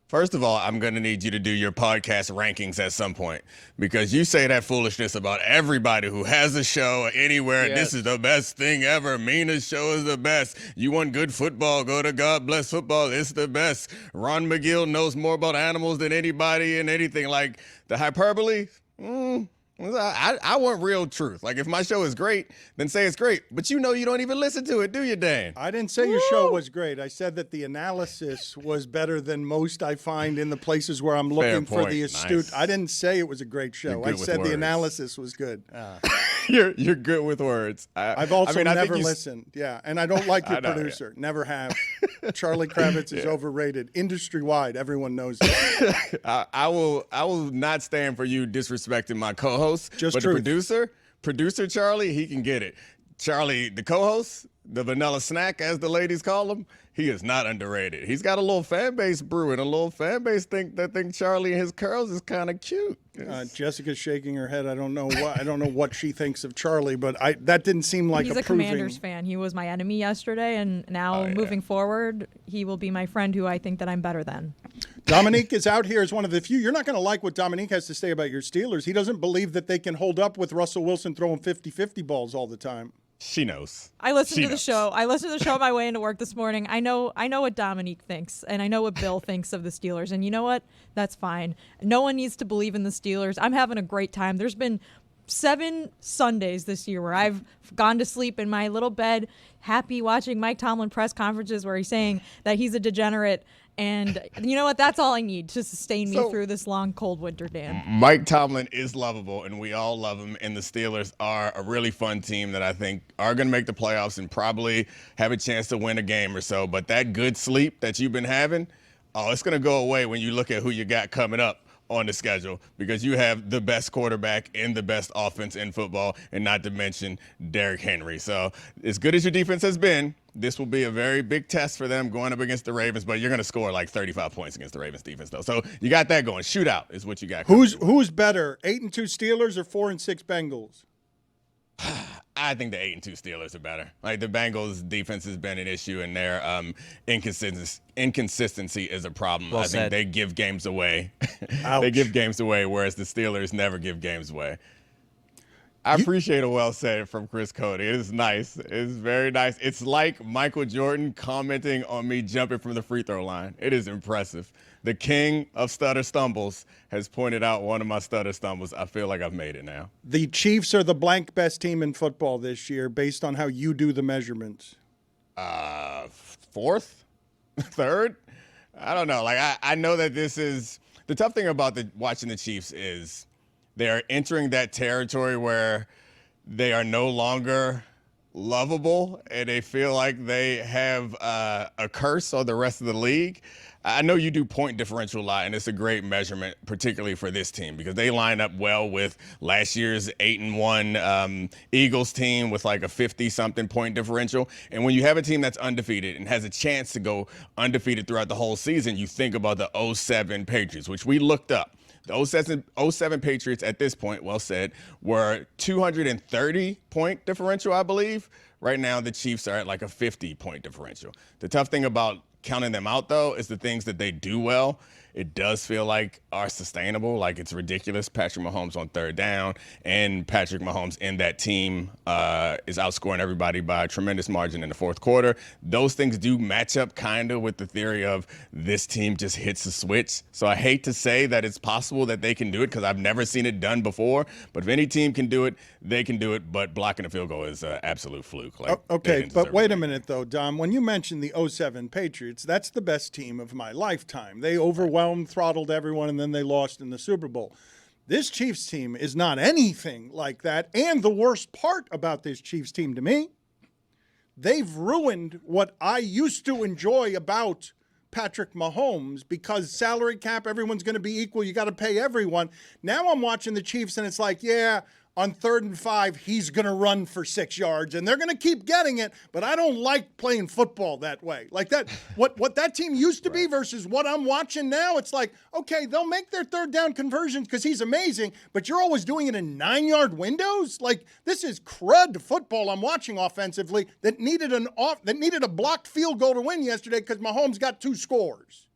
First of all, I'm going to need you to do your podcast rankings at some point, because you say that foolishness about everybody who has a show anywhere. Yes. This is the best thing ever. Mina's show is the best. You want good football? Go to God Bless Football. It's the best. Ron McGill knows more about animals than anybody and anything. Like, the hyperbole? I want real truth. Like, if my show is great, then say it's great. But you know you don't even listen to it, do you, Dan? I didn't say your show was great. I said that the analysis was better than most I find in the places where I'm looking for the astute. Nice. I didn't say it was a great show. I said the analysis was good. You're good with words. I've also never think listened. Yeah, and I don't like your producer. Yeah. Never have. Charlie Kravitz is overrated. Industry-wide, everyone knows that. I will not stand for you disrespecting my co-host. Just but truth. the producer Charlie, he can get it. Charlie, the co-host, the vanilla snack, as the ladies call him, he is not underrated. He's got a little fan base brewing, a little fan base think Charlie and his curls is kind of cute. Jessica's shaking her head. I don't know what she thinks of Charlie, but that didn't seem like He's a Commanders fan. He was my enemy yesterday, and now moving forward, he will be my friend who I think that I'm better than. Domonique is out here as one of the few. You're not going to like what Domonique has to say about your Steelers. He doesn't believe that they can hold up with Russell Wilson throwing 50-50 balls all the time. She knows. I listened to the show. I listened to the show on my way into work this morning. I know what Domonique thinks, and I know what Bill thinks of the Steelers. And you know what? That's fine. No one needs to believe in the Steelers. I'm having a great time. There's been 7 Sundays this year where I've gone to sleep in my little bed, happy watching Mike Tomlin press conferences where he's saying that he's a degenerate. And you know what? That's all I need to sustain me through this long, cold winter, Dan. Mike Tomlin is lovable, and we all love him. And the Steelers are a really fun team that I think are going to make the playoffs and probably have a chance to win a game or so. But that good sleep that you've been having, it's going to go away when you look at who you got coming up on the schedule, because you have the best quarterback and the best offense in football, and not to mention Derrick Henry. So as good as your defense has been, this will be a very big test for them going up against the Ravens, but you're going to score like 35 points against the Ravens defense, though. So you got that going. Shootout is what you got. Who's better, 8-2 Steelers or 4-6 Bengals? I think the 8-2 Steelers are better. Like, the Bengals' defense has been an issue, and their inconsistency is a problem. Well I think said. they give games away. Ouch. They give games away, whereas the Steelers never give games away. I appreciate a well said from Chris Cote. It is nice. It's very nice. It's like Michael Jordan commenting on me jumping from the free throw line. It is impressive. The king of stutter stumbles has pointed out one of my stutter stumbles. I feel like I've made it now. The Chiefs are the blank best team in football this year based on how you do the measurements. 4th? 3rd? I don't know. Like, I know that this is – the tough thing about watching the Chiefs is they are entering that territory where they are no longer lovable, and they feel like they have a curse on the rest of the league. I know you do point differential a lot, and it's a great measurement, particularly for this team, because they line up well with last year's 8-1 Eagles team with like a 50-something point differential. And when you have a team that's undefeated and has a chance to go undefeated throughout the whole season, you think about the 07 Patriots, which we looked up. The 07 Patriots at this point, well said, were 230-point differential, I believe. Right now, the Chiefs are at like a 50-point differential. The tough thing about counting them out, though, is the things that they do well. it does feel like are sustainable. Like, it's ridiculous. Patrick Mahomes on third down, and Patrick Mahomes in that team is outscoring everybody by a tremendous margin in the fourth quarter. Those things do match up kind of with the theory of this team just hits a switch. So I hate to say that it's possible that they can do it because I've never seen it done before. But if any team can do it, they can do it. But blocking a field goal is an absolute fluke. Like, okay, but wait a minute, though, Dom. When you mentioned the 07 Patriots, that's the best team of my lifetime. They overwhelmed, throttled everyone, and then they lost in the Super Bowl. This Chiefs team is not anything like that. And the worst part about this Chiefs team to me, they've ruined what I used to enjoy about Patrick Mahomes, because salary cap, everyone's going to be equal. You got to pay everyone. Now I'm watching the Chiefs, and it's like, yeah, on 3rd and 5, he's going to run for 6 yards, and they're going to keep getting it, but I don't like playing football that way. Like that, what that team used to be versus what I'm watching now, it's like, okay, they'll make their third down conversions because he's amazing, but you're always doing it in 9-yard windows? Like, this is crud football I'm watching offensively that needed a blocked field goal to win yesterday because Mahomes got 2 scores.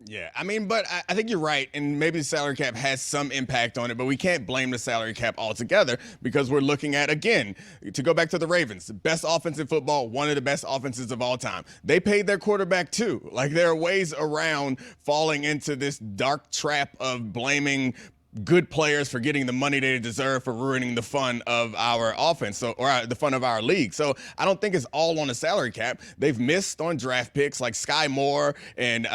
Yeah, I mean, but I think you're right, and maybe the salary cap has some impact on it, but we can't blame the salary cap altogether because we're looking at, again, to go back to the Ravens, the best offense in football, one of the best offenses of all time. They paid their quarterback too. Like, there are ways around falling into this dark trap of blaming good players for getting the money they deserve for ruining the fun of our offense, or the fun of our league. So I don't think it's all on the salary cap. They've missed on draft picks like Sky Moore and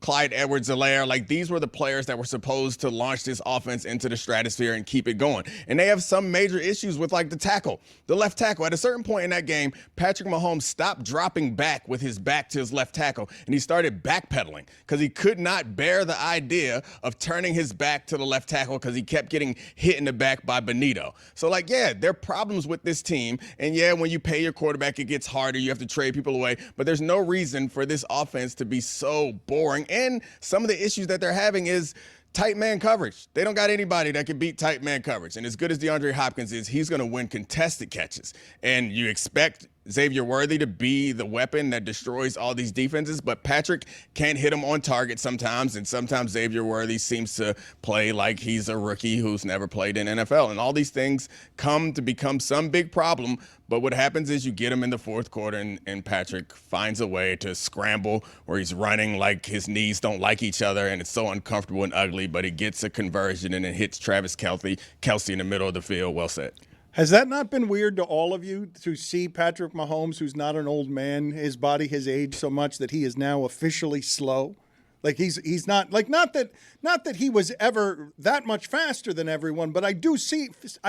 Clyde Edwards-Helaire. Like, these were the players that were supposed to launch this offense into the stratosphere and keep it going. And they have some major issues with, like, the left tackle. At a certain point in that game, Patrick Mahomes stopped dropping back with his back to his left tackle, and he started backpedaling because he could not bear the idea of turning his back to the left tackle because he kept getting hit in the back by Benito. So, like, yeah, there are problems with this team. And, yeah, when you pay your quarterback, it gets harder. You have to trade people away. But there's no reason for this offense to be so boring. And some of the issues that they're having is tight man coverage. They don't got anybody that can beat tight man coverage. And as good as DeAndre Hopkins is, he's going to win contested catches. And you expect Xavier Worthy to be the weapon that destroys all these defenses, but Patrick can't hit him on target sometimes, and sometimes Xavier Worthy seems to play like he's a rookie who's never played in NFL. And all these things come to become some big problem, but what happens is you get him in the fourth quarter, and Patrick finds a way to scramble where he's running like his knees don't like each other, and it's so uncomfortable and ugly, but he gets a conversion and it hits Travis Kelce in the middle of the field. Well said. Has that not been weird to all of you to see Patrick Mahomes, who's not an old man, his body has aged so much that he is now officially slow? Like, he's not, like, not that he was ever that much faster than everyone, but I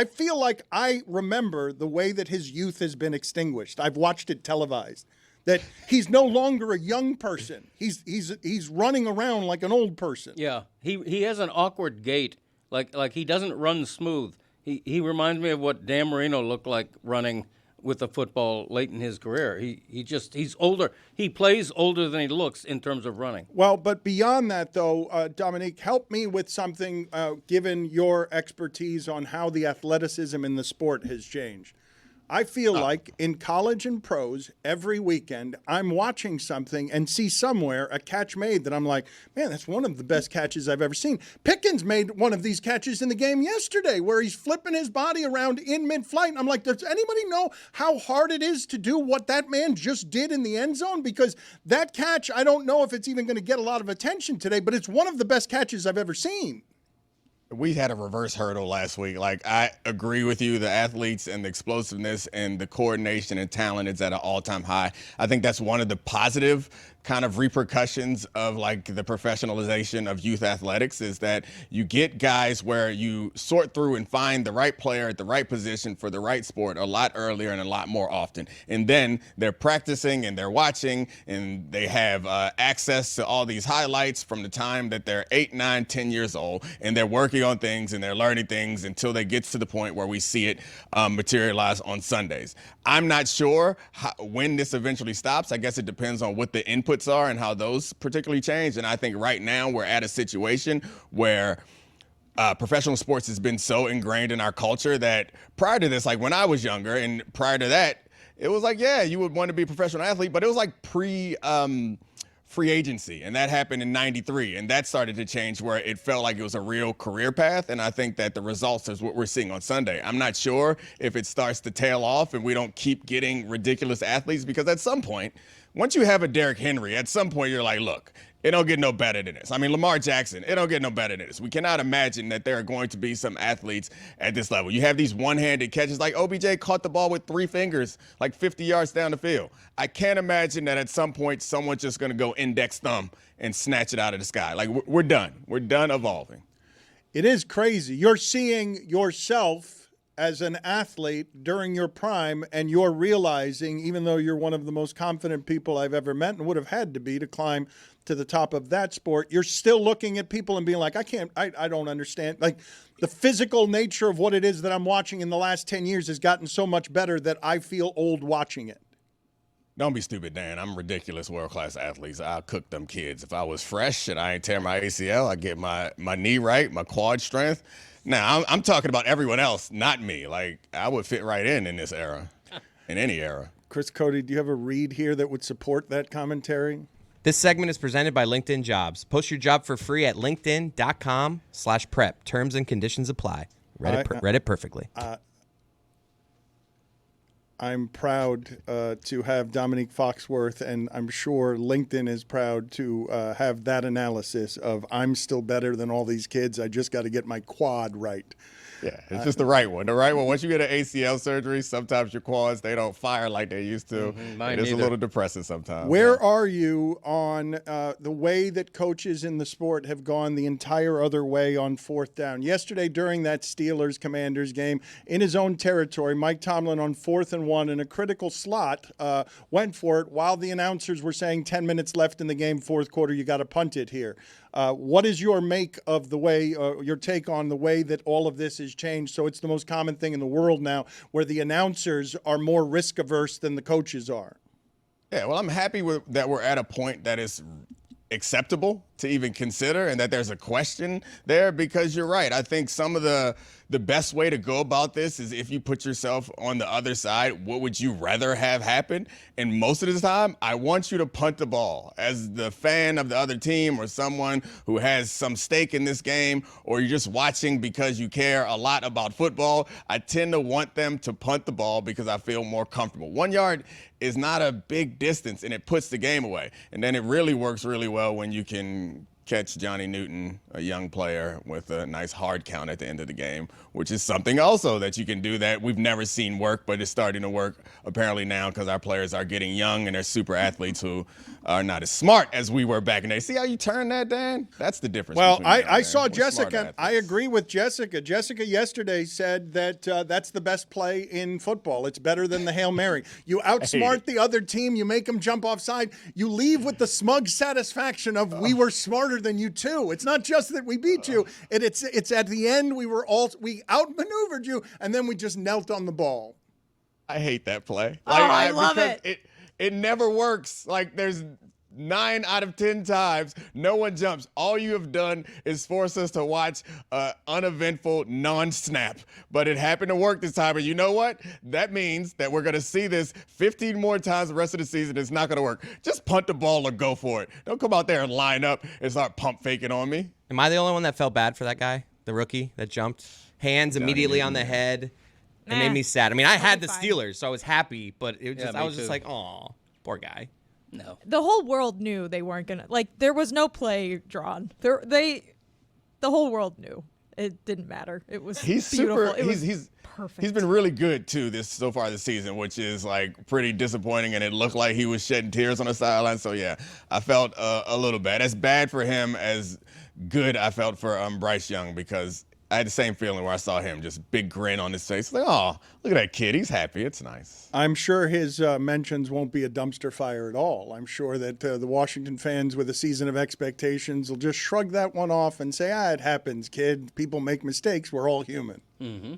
feel like I remember the way that his youth has been extinguished. I've watched it televised. That he's no longer a young person. He's running around like an old person. Yeah, he has an awkward gait. Like he doesn't run smooth. He reminds me of what Dan Marino looked like running with the football late in his career. He's older. He plays older than he looks in terms of running. Well, but beyond that, though, Dominique, help me with something, given your expertise on how the athleticism in the sport has changed. I feel like in college and pros, every weekend, I'm watching something and see somewhere a catch made that I'm like, man, that's one of the best catches I've ever seen. Pickens made one of these catches in the game yesterday where he's flipping his body around in mid-flight. And I'm like, does anybody know how hard it is to do what that man just did in the end zone? Because that catch, I don't know if it's even going to get a lot of attention today, but it's one of the best catches I've ever seen. We had a reverse hurdle last week. Like, I agree with you. The athletes and the explosiveness and the coordination and talent is at an all-time high. I think that's one of the positive kind of repercussions of, like, the professionalization of youth athletics is that you get guys where you sort through and find the right player at the right position for the right sport a lot earlier and a lot more often. And then they're practicing and they're watching and they have access to all these highlights from the time that they're 8, 9, 10 years old, and they're working on things and they're learning things until they get to the point where we see it materialize on Sundays. I'm not sure when this eventually stops. I guess it depends on what the inputs are and how those particularly change. And I think right now we're at a situation where professional sports has been so ingrained in our culture that prior to this, like when I was younger and prior to that, it was like, yeah, you would want to be a professional athlete, but it was like free agency, and that happened in '93, and that started to change where it felt like it was a real career path, and I think that the results is what we're seeing on Sunday. I'm not sure if it starts to tail off and we don't keep getting ridiculous athletes, because at some point, once you have a Derrick Henry, at some point you're like, look, it don't get no better than this. I mean, Lamar Jackson, it don't get no better than this. We cannot imagine that there are going to be some athletes at this level. You have these one-handed catches, like OBJ caught the ball with 3 fingers, like 50 yards down the field. I can't imagine that at some point someone's just going to go index thumb and snatch it out of the sky. Like, we're done. We're done evolving. It is crazy. You're seeing yourself as an athlete during your prime, and you're realizing, even though you're one of the most confident people I've ever met and would have had to be to climb to the top of that sport, you're still looking at people and being like, I don't understand. Like, the physical nature of what it is that I'm watching in the last 10 years has gotten so much better that I feel old watching it. Don't be stupid, Dan. I'm ridiculous world-class athletes. I'll cook them kids. If I was fresh and I ain't tear my ACL, I get my knee right, my quad strength. Now, I'm talking about everyone else, not me. Like, I would fit right in this era, in any era. Chris Cote, do you have a read here that would support that commentary? This segment is presented by LinkedIn Jobs. Post your job for free at linkedin.com/prep. Terms and conditions apply. Read it perfectly. I'm proud to have Domonique Foxworth, and I'm sure LinkedIn is proud to have that analysis of I'm still better than all these kids. I just got to get my quad right. Yeah, it's just the right one. The right one. Once you get an ACL surgery, sometimes your quads, they don't fire like they used to. Mine It's a neither. little depressing sometimes. Where are you on the way that coaches in the sport have gone the entire other way on 4th down? Yesterday, during that Steelers-Commanders game, in his own territory, Mike Tomlin on 4th and 1 in a critical slot went for it while the announcers were saying 10 minutes left in the game, 4th quarter, you got to punt it here. What is your make of the way, your take on the way that all of this has changed? So it's the most common thing in the world now where the announcers are more risk averse than the coaches are. Yeah, well, I'm happy that we're at a point that is acceptable to even consider and that there's a question there, because you're right. I think some of the best way to go about this is if you put yourself on the other side, what would you rather have happen? And most of the time, I want you to punt the ball. As the fan of the other team or someone who has some stake in this game, or you're just watching because you care a lot about football, I tend to want them to punt the ball because I feel more comfortable. 1 yard is not a big distance, and it puts the game away. And then it really works really well when you can catch Johnny Newton, a young player, with a nice hard count at the end of the game, which is something also that you can do that we've never seen work, but it's starting to work apparently now because our players are getting young and they're super athletes who are not as smart as we were back in the day. See how you turn that, Dan? That's the difference. Well, between now I and saw then. We're smart Jessica. athletes. I agree with Jessica. Jessica yesterday said that that's the best play in football. It's better than the Hail Mary. You outsmart the other team. You make them jump offside. You leave with the smug satisfaction of we were smarter than you too. It's not just that we beat you. It's at the end we outmaneuvered you, and then we just knelt on the ball. I hate that play. I love because it never works. Like, there's 9 out of 10 times, no one jumps. All you have done is force us to watch uneventful non-snap. But it happened to work this time. And you know what? That means that we're going to see this 15 more times the rest of the season. It's not going to work. Just punt the ball or go for it. Don't come out there and line up and start pump faking on me. Am I the only one that felt bad for that guy, the rookie that jumped? Hands immediately on the head. It made me sad. I mean, I had the Steelers, so I was happy, but it was I was just like, oh, poor guy. No. The whole world knew they weren't gonna there was no play drawn. The whole world knew. It didn't matter. It was beautiful. He's perfect. He's been really good too so far this season, which is like pretty disappointing, and it looked like he was shedding tears on the sideline. So yeah, I felt a little bad. As bad for him as good I felt for Bryce Young, because I had the same feeling where I saw him, just big grin on his face. Like, oh, look at that kid. He's happy. It's nice. I'm sure his mentions won't be a dumpster fire at all. I'm sure that the Washington fans with a season of expectations will just shrug that one off and say, it happens, kid. People make mistakes. We're all human. Mm-hmm.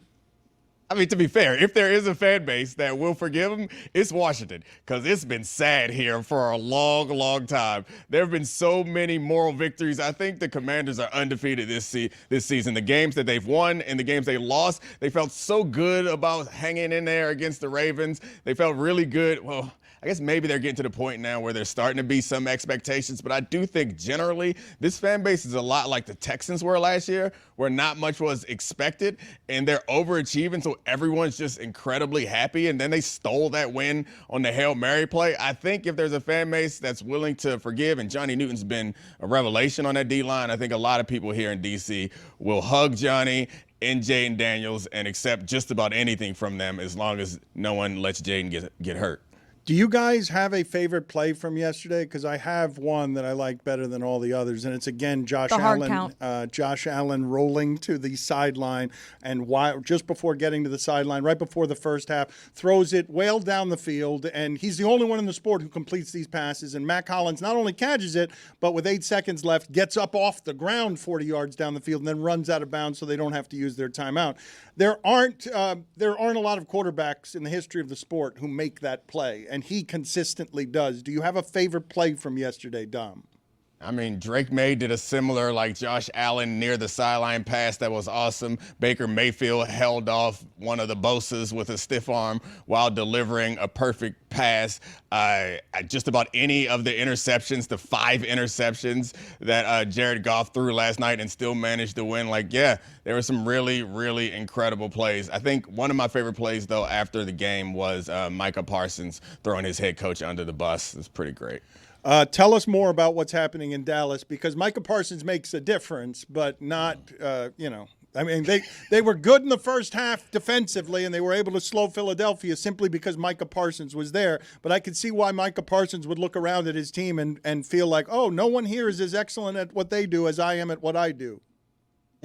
I mean, to be fair, if there is a fan base that will forgive him, it's Washington, because it's been sad here for a long, long time. There have been so many moral victories. I think the Commanders are undefeated this season. The games that they've won and the games they lost, they felt so good about hanging in there against the Ravens. They felt really good. Well, I guess maybe they're getting to the point now where there's starting to be some expectations, but I do think generally this fan base is a lot like the Texans were last year, where not much was expected, and they're overachieving, so everyone's just incredibly happy, and then they stole that win on the Hail Mary play. I think if there's a fan base that's willing to forgive, and Johnny Newton's been a revelation on that D-line, I think a lot of people here in D.C. will hug Johnny and Jaden Daniels and accept just about anything from them as long as no one lets Jaden get hurt. Do you guys have a favorite play from yesterday? Because I have one that I like better than all the others, and it's again Josh Allen rolling to the sideline, and just before getting to the sideline, right before the first half, throws it well down the field, and he's the only one in the sport who completes these passes. And Matt Collins not only catches it, but with 8 seconds left, gets up off the ground 40 yards down the field, and then runs out of bounds so they don't have to use their timeout. There aren't a lot of quarterbacks in the history of the sport who make that play, and he consistently does. Do you have a favorite play from yesterday, Dom? I mean, Drake May did a similar, like Josh Allen near the sideline pass that was awesome. Baker Mayfield held off one of the Bosa's with a stiff arm while delivering a perfect pass. Just about any of the interceptions, the 5 interceptions that Jared Goff threw last night and still managed to win. Like, yeah, there were some really, really incredible plays. I think one of my favorite plays, though, after the game was Micah Parsons throwing his head coach under the bus. It's pretty great. Tell us more about what's happening in Dallas, because Micah Parsons makes a difference, but not, I mean, they were good in the first half defensively, and they were able to slow Philadelphia simply because Micah Parsons was there. But I could see why Micah Parsons would look around at his team and feel like, oh, no one here is as excellent at what they do as I am at what I do.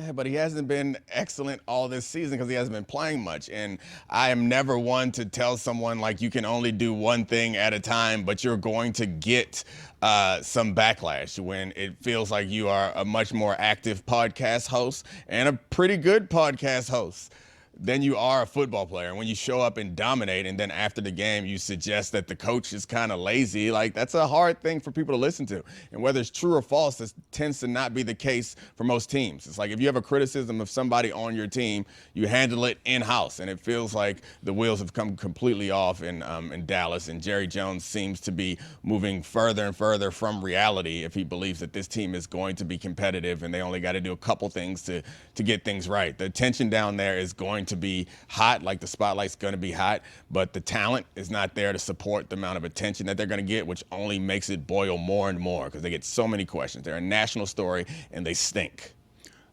Yeah, but he hasn't been excellent all this season because he hasn't been playing much. And I am never one to tell someone, like, you can only do one thing at a time, but you're going to get some backlash when it feels like you are a much more active podcast host and a pretty good podcast host than you are a football player. And when you show up and dominate, and then after the game you suggest that the coach is kind of lazy, like, that's a hard thing for people to listen to. And whether it's true or false, this tends to not be the case for most teams. It's like if you have a criticism of somebody on your team, you handle it in-house. And it feels like the wheels have come completely off in Dallas. And Jerry Jones seems to be moving further and further from reality if he believes that this team is going to be competitive and they only got to do a couple things to get things right. The attention down there is going to be hot, like the spotlight's going to be hot, but the talent is not there to support the amount of attention that they're going to get, which only makes it boil more and more because they get so many questions. They're a national story, and they stink.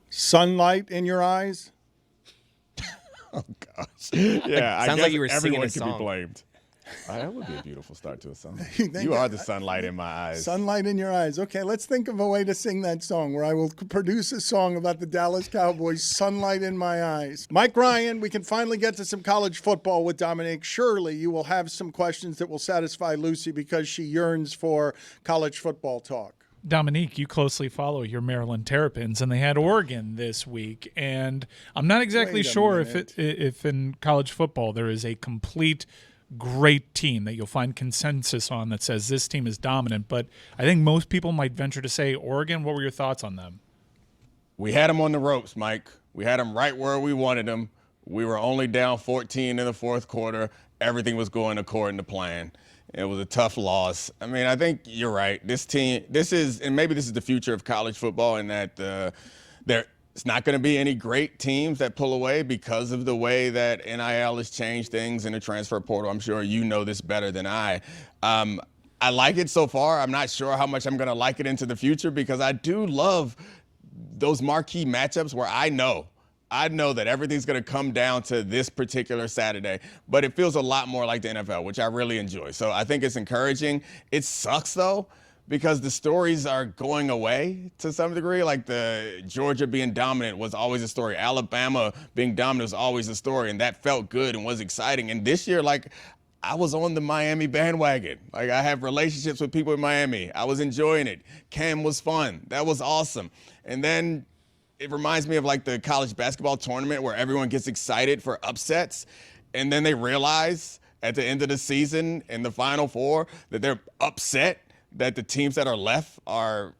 Sunlight in your eyes? Oh, gosh. Yeah, I Sounds guess like you were singing everyone a could song. be blamed. That would be a beautiful start to a song. You are the sunlight in my eyes. Sunlight in your eyes. Okay, let's think of a way to sing that song where I will produce a song about the Dallas Cowboys, Sunlight in My Eyes. Mike Ryan, we can finally get to some college football with Domonique. Surely you will have some questions that will satisfy Lucy because she yearns for college football talk. Domonique, you closely follow your Maryland Terrapins, and they had Oregon this week. And I'm not exactly sure if in college football there is a complete great team that you'll find consensus on that says this team is dominant. But I think most people might venture to say Oregon. What were your thoughts on them? We had them on the ropes, Mike. We had them right where we wanted them. We were only down 14 in the fourth quarter. Everything was going according to plan. It was a tough loss. I mean, I think you're right. This team, and maybe this is the future of college football in that it's not going to be any great teams that pull away because of the way that NIL has changed things in the transfer portal. I'm sure you know this better than I. I like it so far. I'm not sure how much I'm going to like it into the future because I do love those marquee matchups where I know that everything's going to come down to this particular Saturday, but it feels a lot more like the NFL, which I really enjoy. So I think it's encouraging. It sucks, though, because the stories are going away to some degree. Like the Georgia being dominant was always a story. Alabama being dominant was always a story, and that felt good and was exciting. And this year, like, I was on the Miami bandwagon. Like, I have relationships with people in Miami. I was enjoying it. Cam was fun. That was awesome. And then it reminds me of like the college basketball tournament where everyone gets excited for upsets, and then they realize at the end of the season in the Final Four that they're upset that the teams that are left are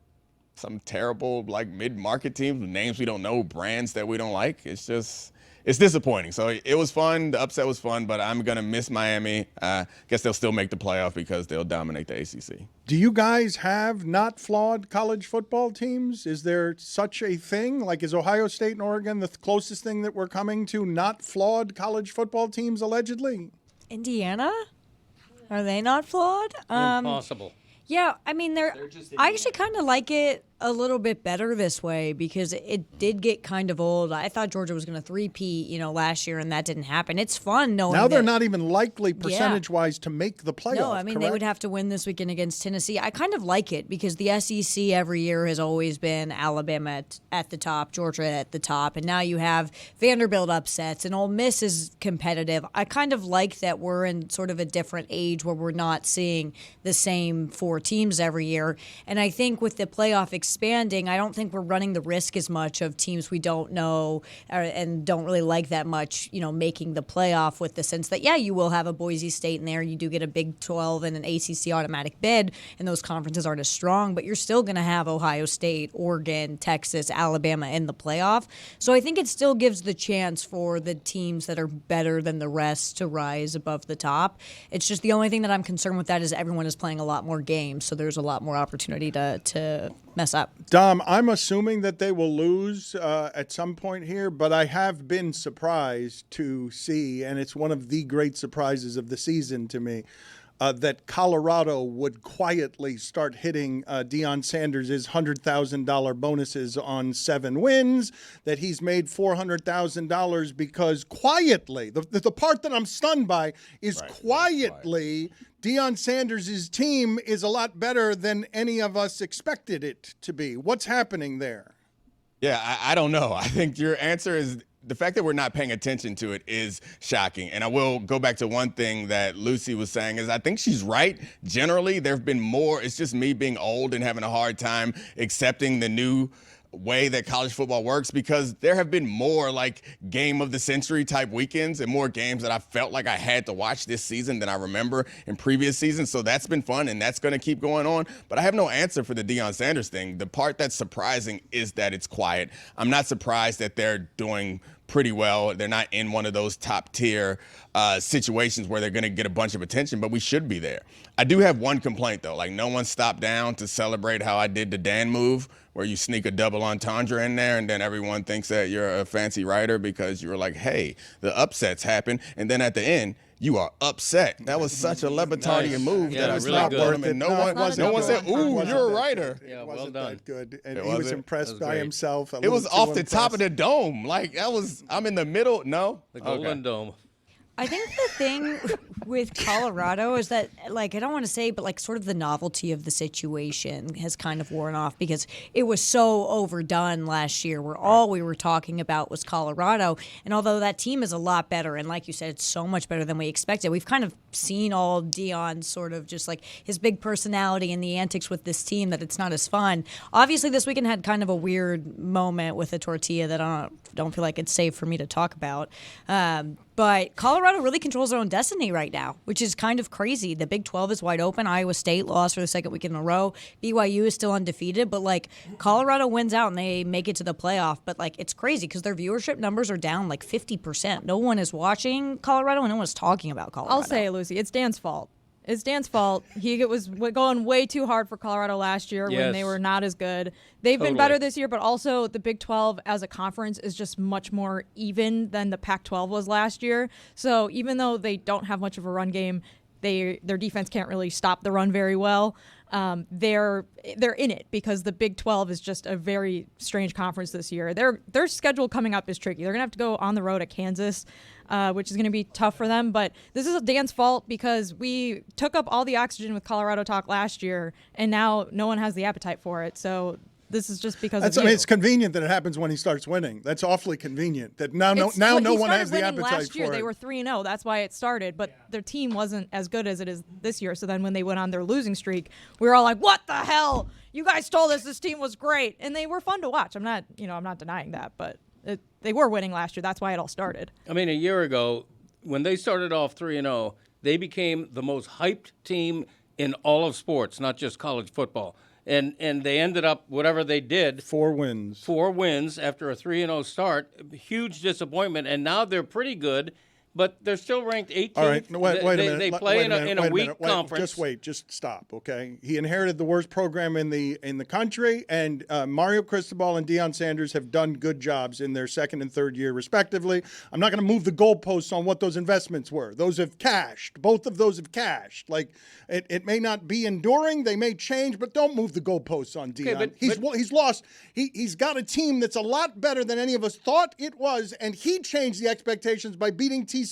some terrible, like, mid-market teams with names we don't know, brands that we don't like. It's it's disappointing. So it was fun. The upset was fun, but I'm going to miss Miami. Guess they'll still make the playoff because they'll dominate the ACC. Do you guys have not flawed college football teams? Is there such a thing? Like, is Ohio State and Oregon the closest thing that we're coming to not flawed college football teams, allegedly? Indiana? Are they not flawed? Impossible. Yeah, I mean, I actually kind of like it a little bit better this way because it did get kind of old. I thought Georgia was going to three-peat, last year, and that didn't happen. It's fun knowing now they're not even likely percentage-wise to make the playoff. No, I mean, they would have to win this weekend against Tennessee. I kind of like it because the SEC every year has always been Alabama at the top, Georgia at the top, and now you have Vanderbilt upsets, and Ole Miss is competitive. I kind of like that we're in sort of a different age where we're not seeing the same four teams every year, and I think with the playoff expanding, I don't think we're running the risk as much of teams we don't know and don't really like that much, making the playoff, with the sense that, you will have a Boise State in there. You do get a Big 12 and an ACC automatic bid, and those conferences aren't as strong, but you're still going to have Ohio State, Oregon, Texas, Alabama in the playoff. So I think it still gives the chance for the teams that are better than the rest to rise above the top. It's just the only thing that I'm concerned with that is everyone is playing a lot more games, so there's a lot more opportunity to mess up. Dom, I'm assuming that they will lose at some point here, but I have been surprised to see, and it's one of the great surprises of the season to me, that Colorado would quietly start hitting Deion Sanders' $100,000 bonuses on 7 wins, that he's made $400,000 because quietly, the part that I'm stunned by is quietly Deion Sanders' team is a lot better than any of us expected it to be. What's happening there? Yeah, I don't know. I think your answer is the fact that we're not paying attention to it is shocking. And I will go back to one thing that Lucy was saying is I think she's right. Generally, there have been more. It's just me being old and having a hard time accepting the new way that college football works, because there have been more like game of the century type weekends and more games that I felt like I had to watch this season than I remember in previous seasons. So that's been fun, and that's going to keep going on. But I have no answer for the Deion Sanders thing. The part that's surprising is that it's quiet. I'm not surprised that they're doing pretty well. They're not in one of those top tier situations where they're going to get a bunch of attention, but we should be there. I do have one complaint though. Like, no one stopped down to celebrate how I did the Dan move, where you sneak a double entendre in there and then everyone thinks that you're a fancy writer because you were like, hey, the upsets happen. And then at the end, you are upset. That was such a Le Batardian move that it was really not good. worth it. No one said, ooh, you're a writer. Yeah, It well wasn't done. that good. And It he was wasn't? impressed That was by great. himself. It was off the top of the dome. Like, I'm in the middle. No? The Golden Okay. Dome. I think the thing with Colorado is that, like, I don't want to say, but like sort of the novelty of the situation has kind of worn off because it was so overdone last year where all we were talking about was Colorado. And although that team is a lot better, and like you said, it's so much better than we expected, we've kind of seen all Deion's sort of just like his big personality and the antics with this team that it's not as fun. Obviously, this weekend had kind of a weird moment with a tortilla that I don't feel like it's safe for me to talk about. But Colorado really controls their own destiny right now, which is kind of crazy. The Big 12 is wide open. Iowa State lost for the second week in a row. BYU is still undefeated. But, like, Colorado wins out and they make it to the playoff. But, like, it's crazy because their viewership numbers are down, like, 50%. No one is watching Colorado and no one's talking about Colorado. I'll say it, Lucy. It's Dan's fault. It's Dan's fault. He was going way too hard for Colorado last year when they were not as good. They've been better this year, but also the Big 12 as a conference is just much more even than the Pac-12 was last year. So even though they don't have much of a run game, their defense can't really stop the run very well. They're in it because the Big 12 is just a very strange conference this year. Their schedule coming up is tricky. They're going to have to go on the road at Kansas, which is going to be tough for them. But this is Dan's fault because we took up all the oxygen with Colorado talk last year, and now no one has the appetite for it. So this is just because of you. I mean, it's convenient that it happens when he starts winning. That's awfully convenient. That now no one has the appetite last year, for it. They were 3-0. That's why it started. But their team wasn't as good as it is this year. So then when they went on their losing streak, we were all like, "What the hell? You guys told us this team was great," and they were fun to watch. I'm not denying that, but they were winning last year. That's why it all started. I mean, a year ago, when they started off 3-0, they became the most hyped team in all of sports, not just college football. and they ended up whatever they did. 4 wins. 4 wins after a 3-0 start. Huge disappointment, and now they're pretty good. But they're still ranked 18th. All right, wait a minute. They play in a weak conference. Just stop, okay? He inherited the worst program in the country, and Mario Cristobal and Deion Sanders have done good jobs in their second and third year, respectively. I'm not going to move the goalposts on what those investments were. Those have cashed. Both of those have cashed. Like, it may not be enduring. They may change, but don't move the goalposts on Deion. Okay, he's lost. He's got a team that's a lot better than any of us thought it was, and he changed the expectations by beating TCU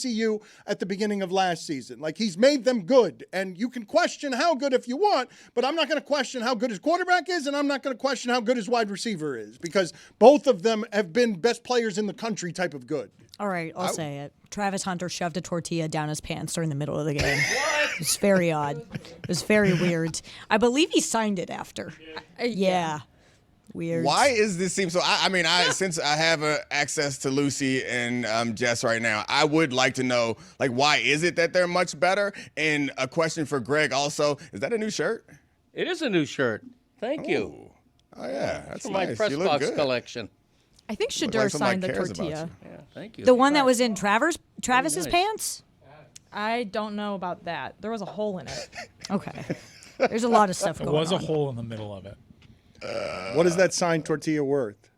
at the beginning of last season. Like, he's made them good, and you can question how good if you want, but I'm not going to question how good his quarterback is, and I'm not going to question how good his wide receiver is, because both of them have been best players in the country type of good. All right, I'll say it. Travis Hunter shoved a tortilla down his pants during the middle of the game. It was very odd. It was very weird. I believe he signed it after. Yeah. Weird. Why is this team so? I mean, since I have access to Lucy and Jess right now, I would like to know, like, why is it that they're much better? And a question for Greg also: is that a new shirt? It is a new shirt. Thank you. Oh yeah, that's For nice. my press You look box good. collection. I think Look Shador like somebody signed the cares about tortilla. you. Yeah, thank you. The one that was in Travis's nice. pants? I don't know about that. There was a hole in it. Okay. There's a lot of stuff There going on. was a hole in the middle of it. What is that signed tortilla worth?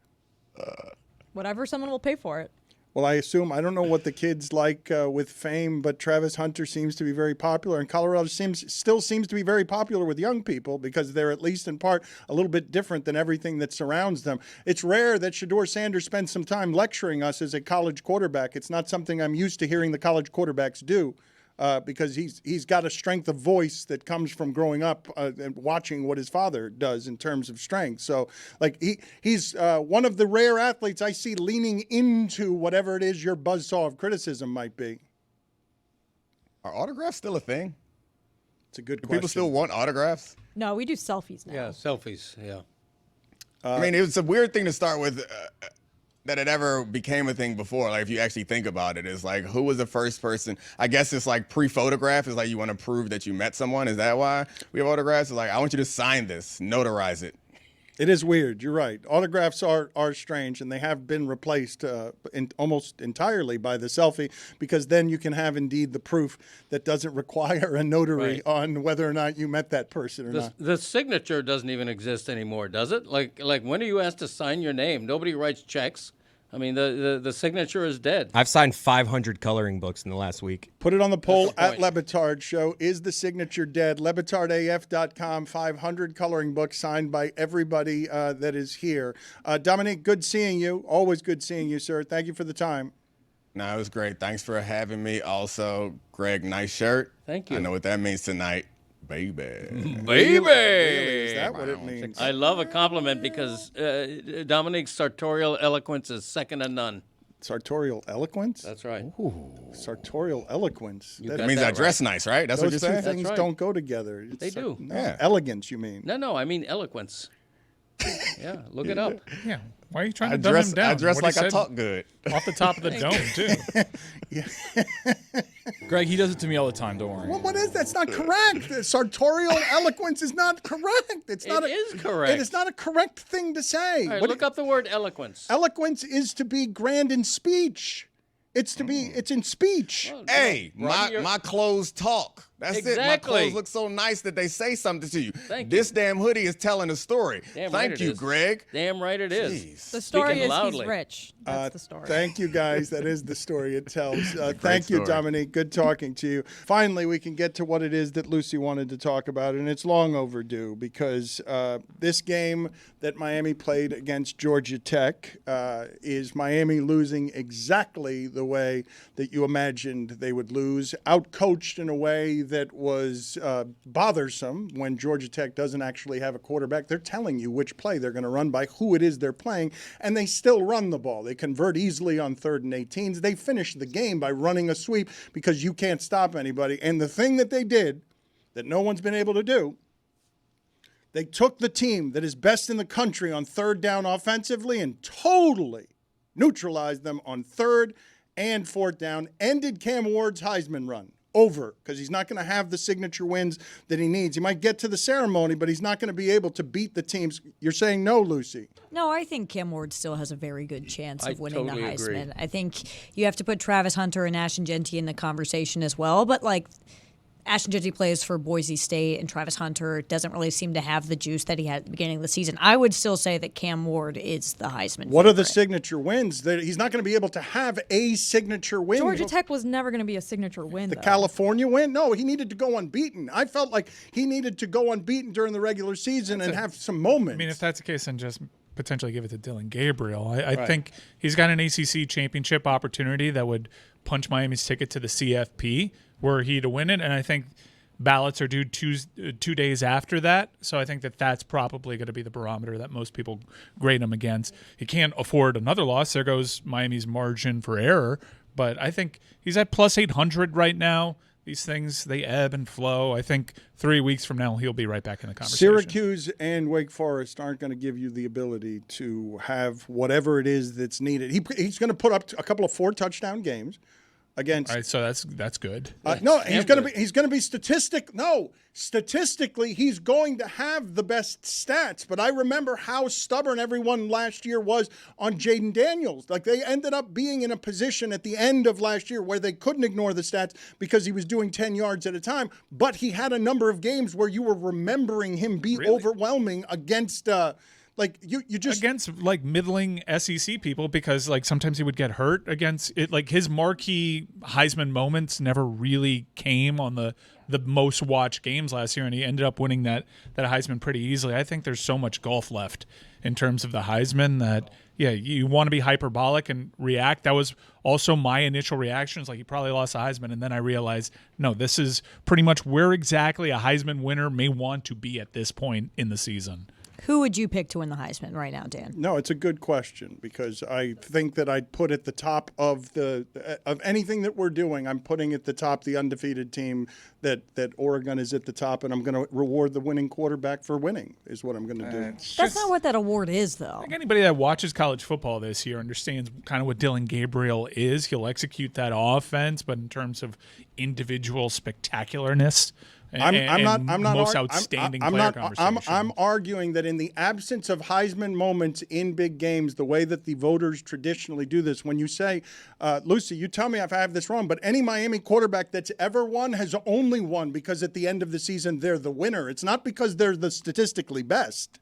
Whatever, someone will pay for it. Well, I assume, I don't know what the kids like with fame, but Travis Hunter seems to be very popular, and Colorado still seems to be very popular with young people because they're at least in part a little bit different than everything that surrounds them. It's rare that Shador Sanders spends some time lecturing us as a college quarterback. It's not something I'm used to hearing the college quarterbacks do. Because he's got a strength of voice that comes from growing up and watching what his father does in terms of strength. So, like, he's one of the rare athletes I see leaning into whatever it is your buzzsaw of criticism might be. Are autographs still a thing? It's a good Do question. people still want autographs? No, we do selfies now. Yeah, selfies. Yeah. I mean, it's a weird thing to start with. That it ever became a thing before. Like, if you actually think about it, it's like, who was the first person? I guess it's like pre-photograph. It's like you want to prove that you met someone. Is that why we have autographs? It's like, I want you to sign this, notarize it. It is weird. You're right. Autographs are strange, and they have been replaced almost entirely by the selfie, because then you can have indeed the proof that doesn't require a notary on whether or not you met that person or not. The signature doesn't even exist anymore, does it? Like when are you asked to sign your name? Nobody writes checks. I mean, the signature is dead. I've signed 500 coloring books in the last week. Put it on the poll That's at the Le Batard Show. Is the signature dead? LeBatardAF.com, 500 coloring books signed by everybody that is here. Domonique, good seeing you. Always good seeing you, sir. Thank you for the time. No, it was great. Thanks for having me. Also, Greg, nice shirt. Thank you. I know what that means tonight. Baby. Baby! Is that what it means? I love a compliment because Dominique's sartorial eloquence is second to none. Sartorial eloquence? That's right. Sartorial eloquence. You That- got means that I dress nice, right? That's what those you're two saying? things right. don't go together. It's They do. No, Yeah. elegance, you mean? No, I mean eloquence. Yeah, look it up. Yeah. Why are you trying I to dumb dress, him down? I dress What like he I said talk good. off the top of the dome, too. Greg, he does it to me all the time. Don't worry. Well, what is that? That's not correct. Sartorial eloquence is not correct. It's not. It is correct. It is not a correct thing to say. All right, What- look up the word eloquence. Eloquence is to be grand in speech. It's to be. It's in speech. Hey, Run your- my clothes talk. That's it. My Exactly. clothes look so nice that they say something to you. Thank you. This damn hoodie is telling a story. Damn right Thank it you, is. Greg. Damn right it is. Jeez. The story Speaking is loudly. he's rich. That's the story. Thank you, guys. That is the story it tells. Thank you, story. Dominique. Good talking to you. Finally, we can get to what it is that Lucy wanted to talk about, and it's long overdue because this game that Miami played against Georgia Tech is Miami losing exactly the way that you imagined they would lose, outcoached in a way that was bothersome when Georgia Tech doesn't actually have a quarterback. They're telling you which play they're going to run by who it is they're playing, and they still run the ball. They convert easily on 3rd and 18s. They finish the game by running a sweep because you can't stop anybody. And the thing that they did that no one's been able to do, they took the team that is best in the country on 3rd down offensively and totally neutralized them on 3rd and 4th down, ended Cam Ward's Heisman run. over because he's not going to have the signature wins that he needs. He might get to the ceremony, but he's not going to be able to beat the teams. You're saying no, Lucy? No, I think Cam Ward still has a very good chance of winning totally the Heisman. agree. I think you have to put Travis Hunter and Ashton Genty in the conversation as well, but like Ashton Genty plays for Boise State, and Travis Hunter doesn't really seem to have the juice that he had at the beginning of the season. I would still say that Cam Ward is the Heisman What are the favorite. signature wins? That he's not going to be able to have a signature win. Georgia Tech was never going to be a signature win, The though. California win? No, he needed to go unbeaten. I felt like he needed to go unbeaten during the regular season and have some moments. I mean, if that's the case, then just potentially give it to Dylan Gabriel. I think he's got an ACC championship opportunity that would punch Miami's ticket to the CFP were he to win it, and I think ballots are due 2 days after that, so I think that that's probably going to be the barometer that most people grade him against. He can't afford another loss. There goes Miami's margin for error, but I think he's at plus 800 right now. These things, they ebb and flow. I think 3 weeks from now, he'll be right back in the conversation. Syracuse and Wake Forest aren't going to give you the ability to have whatever it is that's needed. He's going to put up a couple of 4-touchdown games against. All right, so that's good. No, he's going to be statistically he's going to have the best stats. But I remember how stubborn everyone last year was on Jaden Daniels. Like they ended up being in a position at the end of last year where they couldn't ignore the stats because he was doing 10 yards at a time. But he had a number of games where you were remembering him be overwhelming against. Like you just against like middling SEC people because like sometimes he would get hurt against it. Like his marquee Heisman moments never really came on the most watched games last year, and he ended up winning that Heisman pretty easily. I think there's so much golf left in terms of the Heisman that you want to be hyperbolic and react. That was also my initial reaction. It's like he probably lost the Heisman, and then I realized no, this is pretty much where exactly a Heisman winner may want to be at this point in the season. Who would you pick to win the Heisman right now, Dan? No, it's a good question because I think that I'd put at the top of anything that we're doing. I'm putting at the top the undefeated team that Oregon is at the top, and I'm going to reward the winning quarterback for winning is what I'm going to do. That's not what that award is, though. I think anybody that watches college football this year understands kind of what Dylan Gabriel is. He'll execute that offense, but in terms of individual spectacularness. I'm arguing that in the absence of Heisman moments in big games, the way that the voters traditionally do this, when you say, Lucy, you tell me if I have this wrong, but any Miami quarterback that's ever won has only won because at the end of the season they're the winner. It's not because they're the statistically best.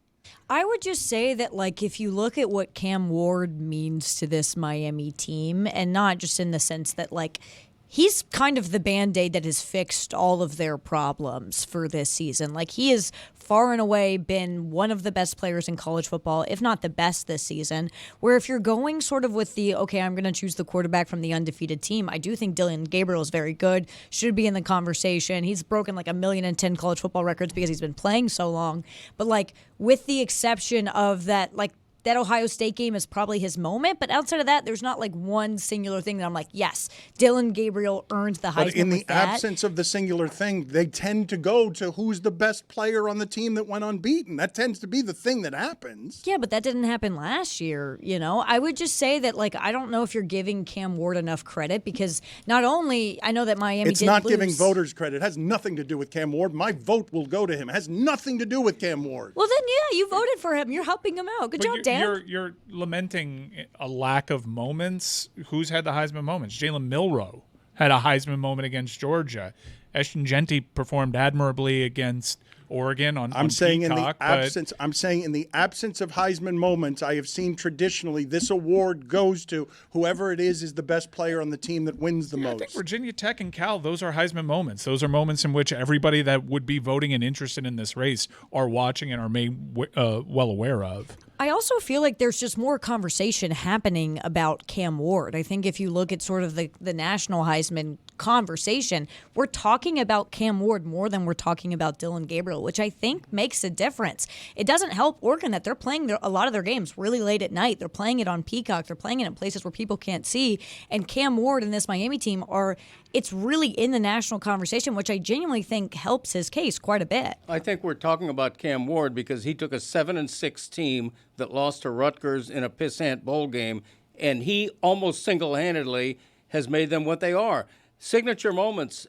I would just say that, like, if you look at what Cam Ward means to this Miami team, and not just in the sense that, like, he's kind of the Band-Aid that has fixed all of their problems for this season. Like, he has far and away been one of the best players in college football, if not the best this season, where if you're going sort of with the, okay, I'm going to choose the quarterback from the undefeated team, I do think Dylan Gabriel is very good, should be in the conversation. He's broken like 1,010,000 college football records because he's been playing so long. But, like, with the exception of that, like, that Ohio State game is probably his moment, but outside of that, there's not like one singular thing that I'm like, yes, Dylan Gabriel earned the Heisman. But in the absence of the singular thing, they tend to go to who's the best player on the team that went unbeaten. That tends to be the thing that happens. Yeah, but that didn't happen last year, you know? I would just say that, like, I don't know if you're giving Cam Ward enough credit because not only, I know that Miami It's did not lose. giving voters credit. It has nothing to do with Cam Ward. My vote will go to him. It has nothing to do with Cam Ward. Well, then, yeah, you voted for him. You're helping him out. Good job, Dan. You're lamenting a lack of moments. Who's had the Heisman moments? Jalen Milroe had a Heisman moment against Georgia. Ashton Genty performed admirably against Oregon on Peacock, I'm saying in the absence of Heisman moments, I have seen traditionally this award goes to whoever it is the best player on the team that wins the most. I think Virginia Tech and Cal, those are Heisman moments. Those are moments in which everybody that would be voting and interested in this race are watching and are made well aware of. I also feel like there's just more conversation happening about Cam Ward. I think if you look at sort of the national Heisman conversation, we're talking about Cam Ward more than we're talking about Dylan Gabriel, which I think makes a difference. It doesn't help Oregon that they're playing a lot of their games really late at night. They're playing it on Peacock. They're playing it in places where people can't see. And Cam Ward and this Miami team it's really in the national conversation, which I genuinely think helps his case quite a bit. I think we're talking about Cam Ward because he took a 7-6 team that lost to Rutgers in a pissant bowl game, and he almost single-handedly has made them what they are. signature moments.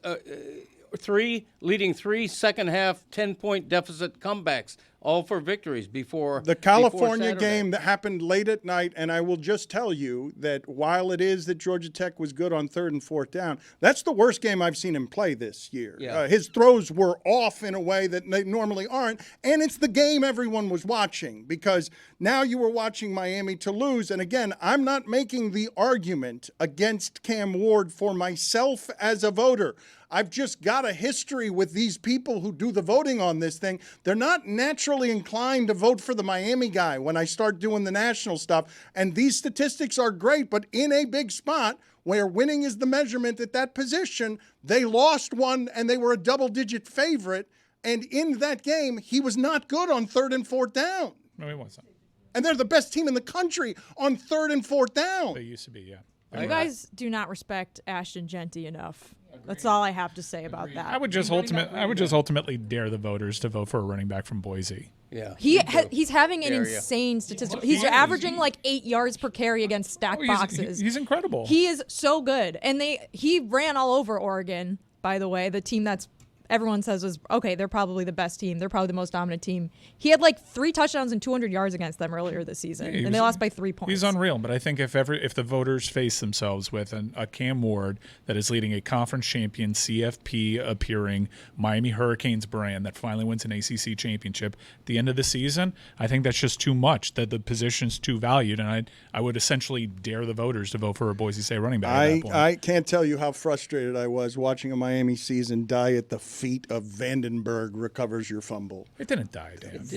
Leading three second half 10-point deficit comebacks, all for victories before the California before game that happened late at night. And I will just tell you that while it is that Georgia Tech was good on 3rd and 4th down, that's the worst game I've seen him play this year. Yeah. His throws were off in a way that they normally aren't. And it's the game everyone was watching, because now you were watching Miami to lose. And again, I'm not making the argument against Cam Ward for myself as a voter. I've just got a history with these people who do the voting on this thing. They're not naturally inclined to vote for the Miami guy when I start doing the national stuff. And these statistics are great, but in a big spot where winning is the measurement at that position, they lost one and they were a double-digit favorite. And in that game, he was not good on 3rd and 4th down. No, he wasn't. And they're the best team in the country on 3rd and 4th down. They used to be, yeah. You guys do not respect Ashton Genty enough. That's all I have to say about that. I would just ultimately dare the voters to vote for a running back from Boise. Yeah, He's having an insane statistic. He's averaging like 8 yards per carry against stacked boxes. He's incredible. He is so good, and he ran all over Oregon. By the way, the team that's everyone says was okay. They're probably the best team. They're probably the most dominant team. He had like 3 touchdowns and 200 yards against them earlier this season, and they lost by 3 points. He's unreal. But I think if the voters face themselves with a Cam Ward that is leading a conference champion, CFP appearing Miami Hurricanes brand that finally wins an ACC championship at the end of the season, I think that's just too much. That the position's too valued, and I would essentially dare the voters to vote for a Boise State running back. At that point. I can't tell you how frustrated I was watching a Miami season die at the feet of Vandenberg recovers your fumble. It didn't die, Dan.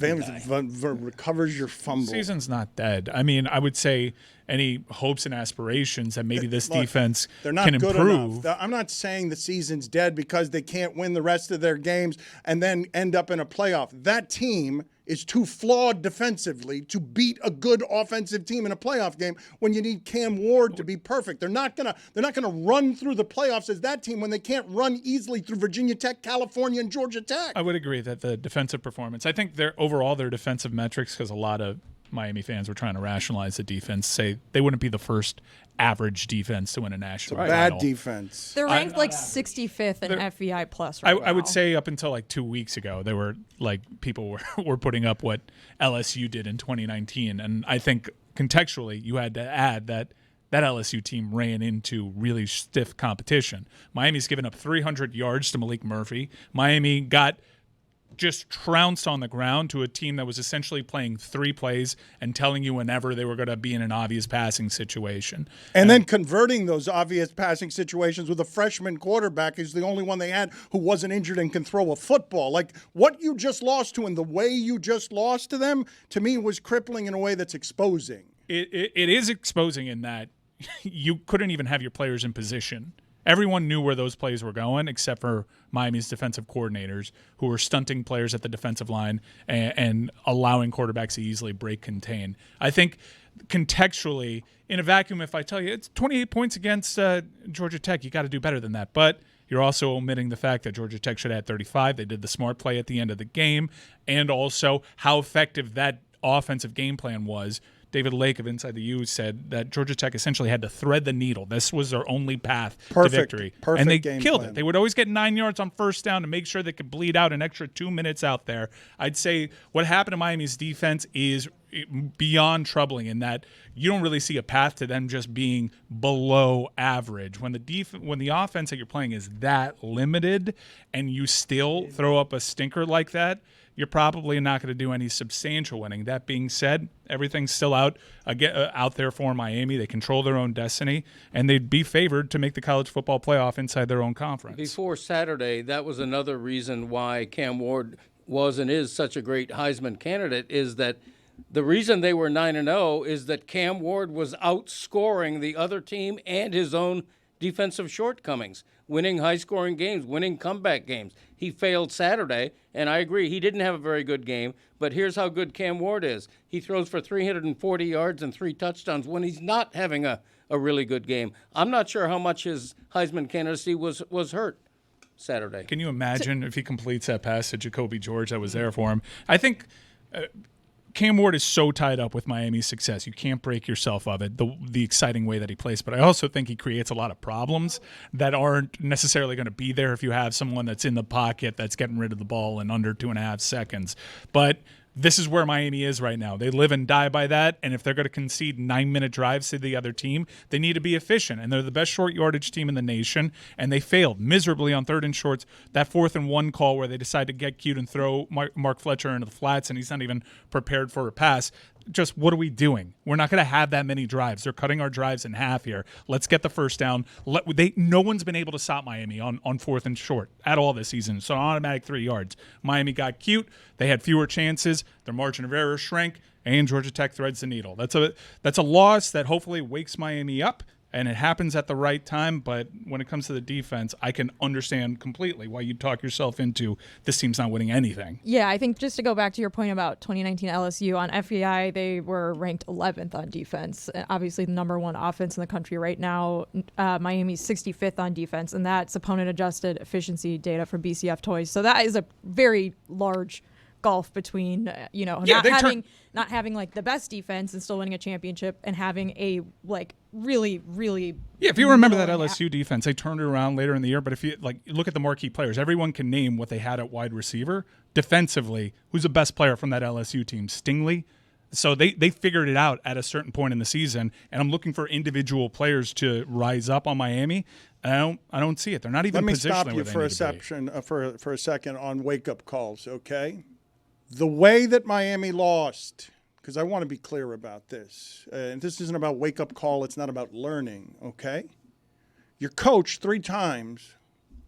Recovers your fumble. Season's not dead. I mean, I would say any hopes and aspirations that maybe this defense they're not can good improve. enough. I'm not saying the season's dead because they can't win the rest of their games and then end up in a playoff. That team is too flawed defensively to beat a good offensive team in a playoff game when you need Cam Ward to be perfect. They're not gonna run through the playoffs as that team when they can't run easily through Virginia Tech, California, and Georgia Tech. I would agree that the defensive performance, I think their defensive metrics, because a lot of Miami fans were trying to rationalize the defense, say they wouldn't be the first average defense to win a national title. Bad defense. They're ranked like 65th in FEI plus right now. I would say up until like 2 weeks ago, they were like people were putting up what LSU did in 2019, and I think contextually you had to add that LSU team ran into really stiff competition. Miami's given up 300 yards to Malik Murphy. Miami got just trounced on the ground to a team that was essentially playing 3 plays and telling you whenever they were going to be in an obvious passing situation. And then converting those obvious passing situations with a freshman quarterback who's the only one they had who wasn't injured and can throw a football. Like what you just lost to and the way you just lost to them, to me, was crippling in a way that's exposing. It is exposing in that you couldn't even have your players in position. Everyone knew where those plays were going except for Miami's defensive coordinators, who were stunting players at the defensive line and allowing quarterbacks to easily break contain. I think contextually, in a vacuum, if I tell you it's 28 points against Georgia Tech, you got to do better than that. But you're also omitting the fact that Georgia Tech should have had 35. They did the smart play at the end of the game, and also how effective that offensive game plan was. David Lake of Inside the U said that Georgia Tech essentially had to thread the needle. This was their only path to victory. Perfect and they game killed plan. it. They would always get 9 yards on first down to make sure they could bleed out an extra 2 minutes out there. I'd say what happened to Miami's defense is beyond troubling in that you don't really see a path to them just being below average. When the offense that you're playing is that limited and you still throw up a stinker like that, you're probably not going to do any substantial winning. That being said, everything's still out there for Miami. They control their own destiny, and they'd be favored to make the college football playoff inside their own conference. Before Saturday, that was another reason why Cam Ward was and is such a great Heisman candidate, is that the reason they were 9-0 is that Cam Ward was outscoring the other team and his own defensive shortcomings, winning high-scoring games, winning comeback games. He failed Saturday, and I agree, he didn't have a very good game, but here's how good Cam Ward is. He throws for 340 yards and 3 touchdowns when he's not having a really good game. I'm not sure how much his Heisman candidacy was hurt Saturday. Can you imagine if he completes that pass to Jacoby George that was there for him? I think Cam Ward is so tied up with Miami's success. You can't break yourself of it, the exciting way that he plays. But I also think he creates a lot of problems that aren't necessarily going to be there if you have someone that's in the pocket that's getting rid of the ball in under 2.5 seconds. But this is where Miami is right now. They live and die by that, and if they're going to concede 9-minute drives to the other team, they need to be efficient. And they're the best short yardage team in the nation, and they failed miserably on 3rd and shorts. That 4th and 1 call where they decide to get cute and throw Mark Fletcher into the flats, and he's not even prepared for a pass. Just what are we doing? We're not going to have that many drives. They're cutting our drives in half here. Let's get the first down. No one's been able to stop Miami on 4th and short at all this season. So an automatic 3 yards. Miami got cute. They had fewer chances. Their margin of error shrank, and Georgia Tech threads the needle. That's a loss that hopefully wakes Miami up, and it happens at the right time. But when it comes to the defense, I can understand completely why you talk yourself into this team's not winning anything. Yeah, I think just to go back to your point about 2019 LSU, on FEI, they were ranked 11th on defense. Obviously, the number 1 offense in the country right now. Miami's 65th on defense, and that's opponent-adjusted efficiency data from BCF Toys. So that is a very large gulf between not having like the best defense and still winning a championship and having a like really if you remember that LSU defense, they turned it around later in the year. But if you look at the marquee players, everyone can name what they had at wide receiver. Defensively, who's the best player from that LSU team? Stingley. So they figured it out at a certain point in the season, and I'm looking for individual players to rise up on Miami. I don't see it. They're not even positionally where they need to be. Let me stop you for a second on wake-up calls, okay? The way that Miami lost, because I want to be clear about this, and this isn't about wake-up call, it's not about learning, okay? Your coach 3 times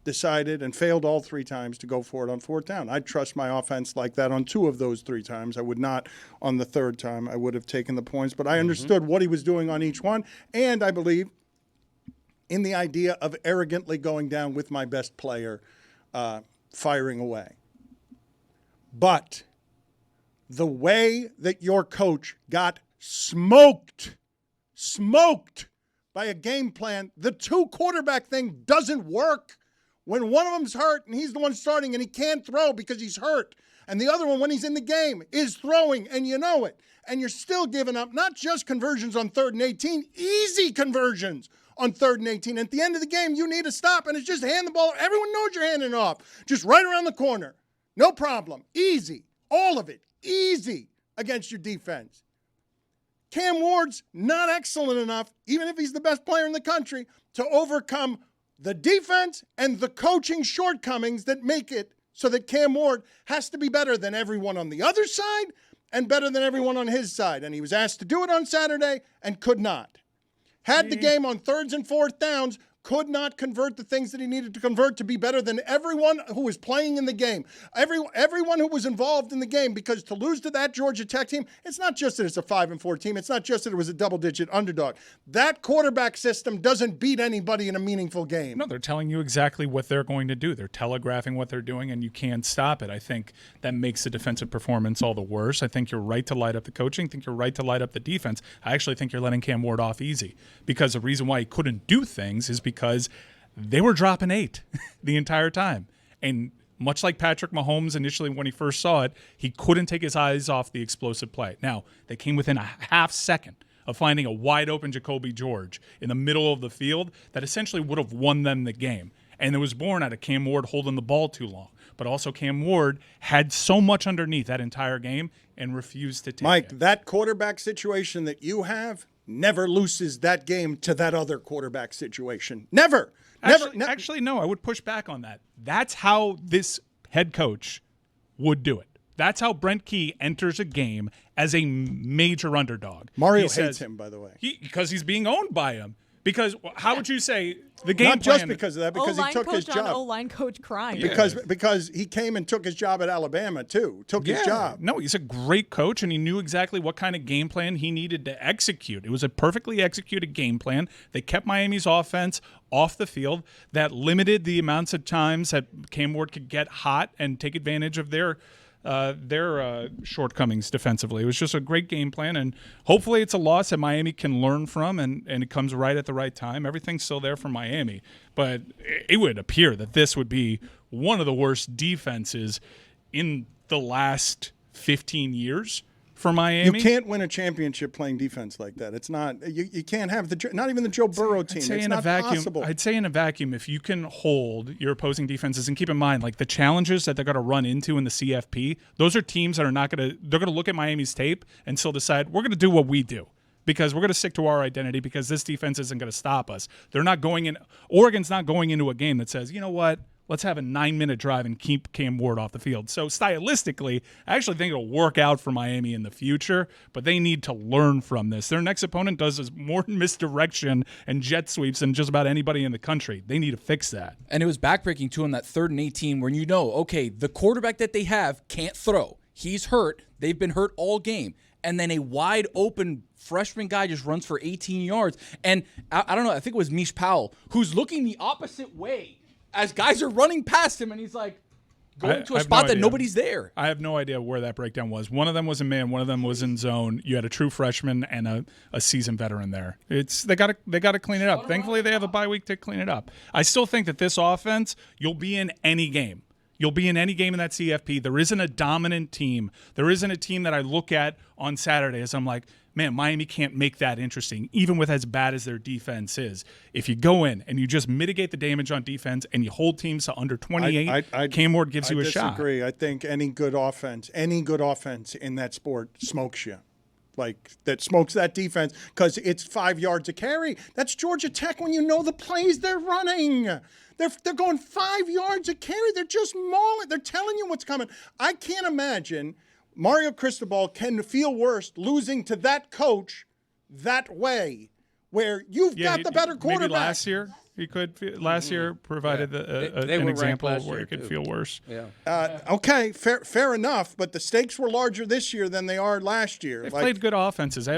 decided and failed all 3 times to go for it on 4th down. I'd trust my offense like that on 2 of those 3 times. I would not on the 3rd time. I would have taken the points, but I understood what he was doing on each one, and I believe in the idea of arrogantly going down with my best player firing away. But the way that your coach got smoked by a game plan, the 2 quarterback thing doesn't work. When one of them's hurt and he's the one starting and he can't throw because he's hurt, and the other one, when he's in the game, is throwing, and you know it, and you're still giving up not just conversions on 3rd and 18, easy conversions on 3rd and 18. At the end of the game, you need to stop, and it's just hand the ball. Everyone knows you're handing it off. Just right around the corner. No problem. Easy. All of it. Easy against your defense. Cam Ward's not excellent enough, even if he's the best player in the country, to overcome the defense and the coaching shortcomings that make it so that Cam Ward has to be better than everyone on the other side and better than everyone on his side. And he was asked to do it on Saturday and could not. Had the game on 3rds and 4th downs, could not convert the things that he needed to convert to be better than everyone who was playing in the game. Everyone who was involved in the game, because to lose to that Georgia Tech team, it's not just that it's a 5-4 team. It's not just that it was a double-digit underdog. That quarterback system doesn't beat anybody in a meaningful game. No, they're telling you exactly what they're going to do. They're telegraphing what they're doing, and you can't stop it. I think that makes the defensive performance all the worse. I think you're right to light up the coaching. I think you're right to light up the defense. I actually think you're letting Cam Ward off easy, because the reason why he couldn't do things is because they were dropping 8 the entire time. And much like Patrick Mahomes initially when he first saw it, he couldn't take his eyes off the explosive play. Now, they came within a half second of finding a wide-open Jacoby George in the middle of the field that essentially would have won them the game. And it was born out of Cam Ward holding the ball too long. But also Cam Ward had so much underneath that entire game and refused to take Mike, it. that quarterback situation that you have never loses that game to that other quarterback situation. Never. Actually, no, I would push back on that. That's how this head coach would do it. That's how Brent Key enters a game as a major underdog. Mario hates him, by the way. Because he's being owned by him. Because how would you say the game Not plan? just because of that, because he took his job. O-line coach crying. Because he came and took his job at Alabama, too. Took his job. No, he's a great coach, and he knew exactly what kind of game plan he needed to execute. It was a perfectly executed game plan. They kept Miami's offense off the field. That limited the amounts of times that Cam Ward could get hot and take advantage of their shortcomings defensively. It was just a great game plan, and hopefully it's a loss that Miami can learn from, and it comes right at the right time. Everything's still there for Miami, but it would appear that this would be one of the worst defenses in the last 15 years for Miami. You can't win a championship playing defense like that. It's not. You can't have not even the Joe Burrow team. It's not possible. I'd say in a vacuum, if you can hold your opposing defenses, and keep in mind, like the challenges that they're going to run into in the CFP, those are teams that are not going to. They're going to look at Miami's tape and still decide we're going to do what we do. Because we're going to stick to our identity because this defense isn't going to stop us. They're not going in. Oregon's not going into a game that says, you know what, let's have a 9-minute drive and keep Cam Ward off the field. So stylistically, I actually think it'll work out for Miami in the future, but they need to learn from this. Their next opponent does more misdirection and jet sweeps than just about anybody in the country. They need to fix that. And it was backbreaking, too, on that 3rd and 18 where okay, the quarterback that they have can't throw. He's hurt. They've been hurt all game. And then a wide open freshman guy just runs for 18 yards. And I don't know, I think it was Mish Powell, who's looking the opposite way as guys are running past him, and he's like going to a spot that nobody's there. I have no idea where that breakdown was. One of them was in man, one of them was in zone. You had a true freshman and a seasoned veteran there. They got to clean it up. Thankfully, they have a bye week to clean it up. I still think that this offense, you'll be in any game. You'll be in any game in that CFP. There isn't a dominant team. There isn't a team that I look at on Saturday as I'm like, man, Miami can't make that interesting, even with as bad as their defense is. If you go in and you just mitigate the damage on defense and you hold teams to under 28, Cam Ward gives you a shot. I disagree. I think any good offense in that sport smokes you. Like, that smokes that defense because it's 5 yards a carry. That's Georgia Tech when you know the plays they're running. They're going 5 yards a carry. They're just mauling. They're telling you what's coming. I can't imagine Mario Cristobal can feel worse losing to that coach that way, where you've got the better quarterback. Maybe last year he could. Last year provided an example of where it could feel worse. Yeah. Okay, fair enough. But the stakes were larger this year than they are last year. They've played good offenses.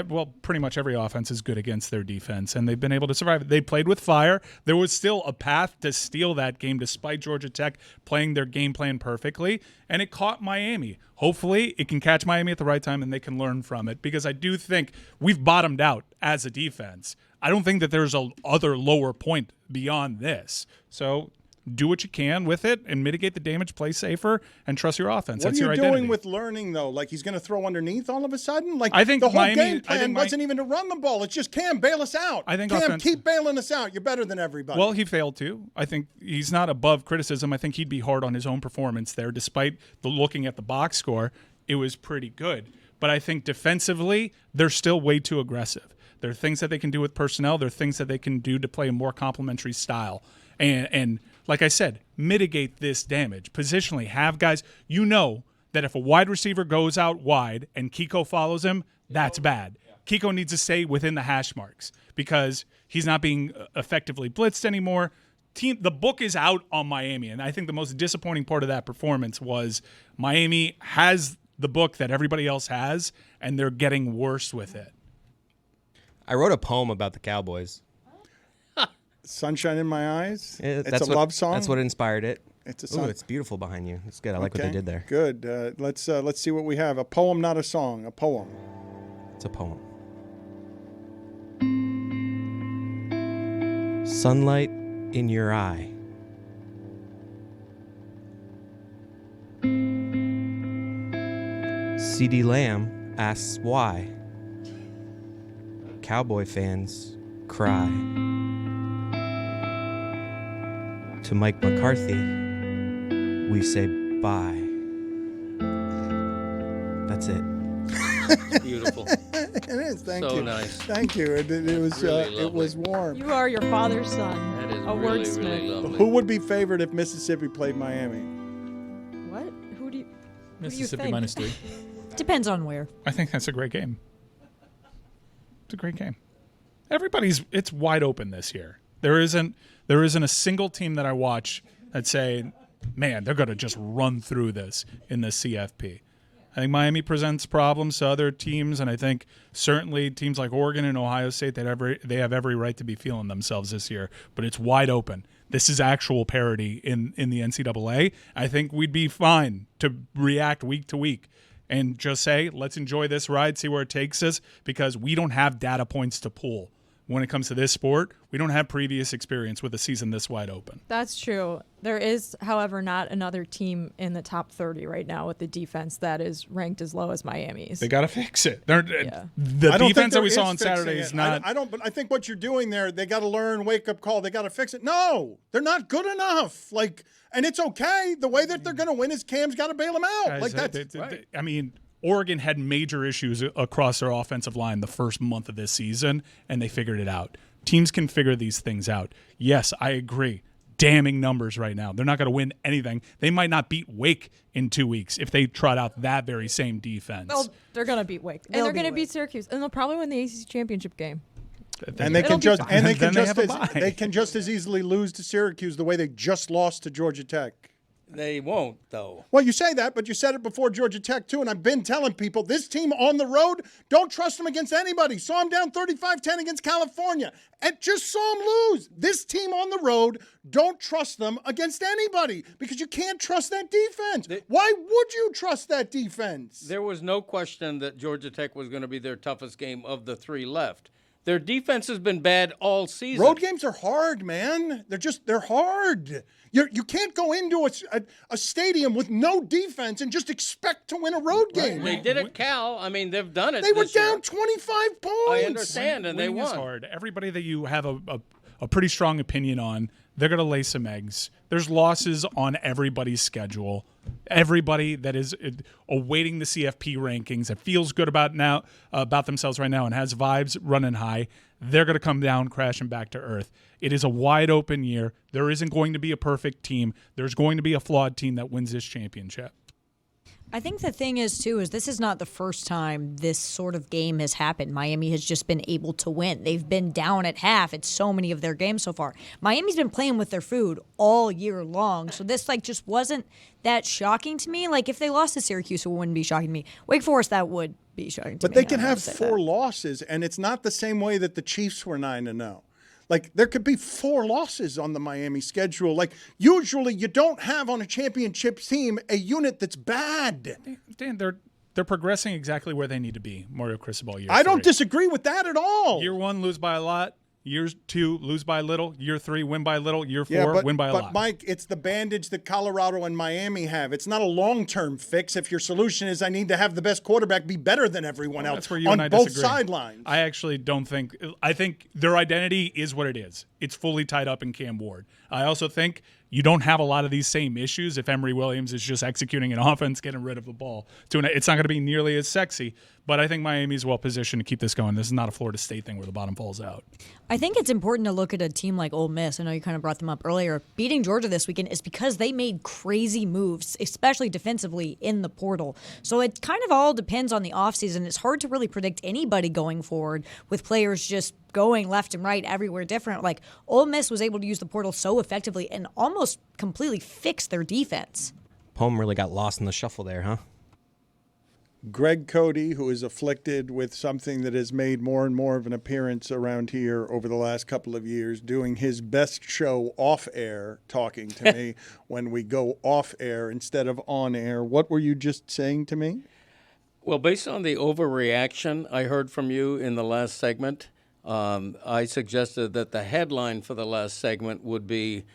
Pretty much every offense is good against their defense, and they've been able to survive. They played with fire. There was still a path to steal that game, despite Georgia Tech playing their game plan perfectly, and it caught Miami. Hopefully, it can catch Miami at the right time, and they can learn from it, because I do think we've bottomed out as a defense. I don't think that there's a other lower point beyond this. So do what you can with it and mitigate the damage, play safer, and trust your offense. That's your identity. What are you doing with learning, though? Like, he's going to throw underneath all of a sudden? Like, I think the whole Miami, game plan wasn't even to run the ball. It's just, Cam, bail us out. Cam, keep bailing us out. You're better than everybody. Well, he failed to. I think he's not above criticism. I think he'd be hard on his own performance there. Despite looking at the box score, it was pretty good. But I think defensively, they're still way too aggressive. There are things that they can do with personnel. There are things that they can do to play a more complementary style. And like I said, mitigate this damage. Positionally, have guys, you know that if a wide receiver goes out wide and Kiko follows him, that's bad. Kiko needs to stay within the hash marks because he's not being effectively blitzed anymore. The book is out on Miami, and I think the most disappointing part of that performance was Miami has the book that everybody else has, and they're getting worse with it. I wrote a poem about the Cowboys. Sunshine in My Eyes? It's a love song? That's what inspired it. It's a song. Ooh, it's beautiful behind you. It's good. I like what they did there. Good. Let's see what we have. A poem, not a song. A poem. It's a poem. Sunlight in your eye. C.D. Lamb asks why. Cowboy fans cry. To Mike McCarthy, we say bye. That's it. Beautiful. It is. Thank you. So nice. Thank you. It was Really it was warm. You are your father's son. That is a really, wordsmith. really lovely. Who would be favored if Mississippi played Miami? What? Who do you Mississippi think? -3. Depends on where. I think that's a great game. It's a great game. It's wide open this year. There isn't a single team that I watch that say, man, they're going to just run through this in the CFP. I think Miami presents problems to other teams, and I think certainly teams like Oregon and Ohio State, they have every right to be feeling themselves this year. But it's wide open. This is actual parity in the NCAA. I think we'd be fine to react week to week and just say, let's enjoy this ride, see where it takes us, because we don't have data points to pull when it comes to this sport. We don't have previous experience with a season this wide open. That's true. There is, however, not another team in the top 30 right now with the defense that is ranked as low as Miami's. They got to fix it. The I don't defense think that we there saw is on Saturday fixing is it. not. I don't. But I think what you're doing there, they got to learn. Wake up call. They got to fix it. No, they're not good enough. And it's okay. The way that they're going to win is Cam's got to bail them out. Guys, That's right. I mean, Oregon had major issues across their offensive line the first month of this season, and they figured it out. Teams can figure these things out. Yes, I agree. Damning numbers right now. They're not going to win anything. They might not beat Wake in 2 weeks if they trot out that very same defense. They're going to beat Wake. And they're going to beat Syracuse. And they'll probably win the ACC championship game. And they can just fine. they can just as easily lose to Syracuse the way they just lost to Georgia Tech. They won't, though. Well, you say that, but you said it before Georgia Tech, too, and I've been telling people, this team on the road, don't trust them against anybody. Saw them down 35-10 against California, and just saw them lose. This team on the road, don't trust them against anybody because you can't trust that defense. Why would you trust that defense? There was no question that Georgia Tech was going to be their toughest game of the three left. Their defense has been bad all season. Road games are hard, man. They're hard. You can't go into a stadium with no defense and just expect to win a road game. They did at Cal. I mean, they've done it. They were this year. down 25 points. I understand, and they Winning is won. hard. Everybody that you have a pretty strong opinion on, they're going to lay some eggs. There's losses on everybody's schedule. Everybody that is awaiting the CFP rankings that feels good about themselves right now and has vibes running high, they're going to come down crashing back to earth. It is a wide open year. There isn't going to be a perfect team. There's going to be a flawed team that wins this championship. I think the thing is, too, is this is not the first time this sort of game has happened. Miami has just been able to win. They've been down at half at so many of their games so far. Miami's been playing with their food all year long, so this just wasn't that shocking to me. If they lost to Syracuse, it wouldn't be shocking to me. Wake Forest, that would be shocking to me. But they can have 4 losses, and it's not the same way that the Chiefs were 9-0. There could be 4 losses on the Miami schedule. Usually you don't have on a championship team a unit that's bad. Dan, they're progressing exactly where they need to be. Mario Cristobal, year I don't 3. disagree with that at all. Year 1, lose by a lot. Year 2, lose by little. Year 3, win by little. Year 4, win by a lot. But, Mike, it's the bandage that Colorado and Miami have. It's not a long-term fix if your solution is I need to have the best quarterback be better than everyone else That's where you on and I both disagree. sidelines. I actually don't think – I think their identity is what it is. It's fully tied up in Cam Ward. I also think you don't have a lot of these same issues if Emory Williams is just executing an offense, getting rid of the ball. It's not going to be nearly as sexy, but I think Miami's well positioned to keep this going. This is not a Florida State thing where the bottom falls out. I think it's important to look at a team like Ole Miss. I know you kind of brought them up earlier. Beating Georgia this weekend is because they made crazy moves, especially defensively in the portal. So it kind of all depends on the offseason. It's hard to really predict anybody going forward with players just going left and right everywhere different. Ole Miss was able to use the portal so effectively and almost completely fix their defense. Poem really got lost in the shuffle there, huh? Greg Cote, who is afflicted with something that has made more and more of an appearance around here over the last couple of years, doing his best show off air, talking to me when we go off air instead of on air. What were you just saying to me? Well, based on the overreaction I heard from you in the last segment, I suggested that the headline for the last segment would be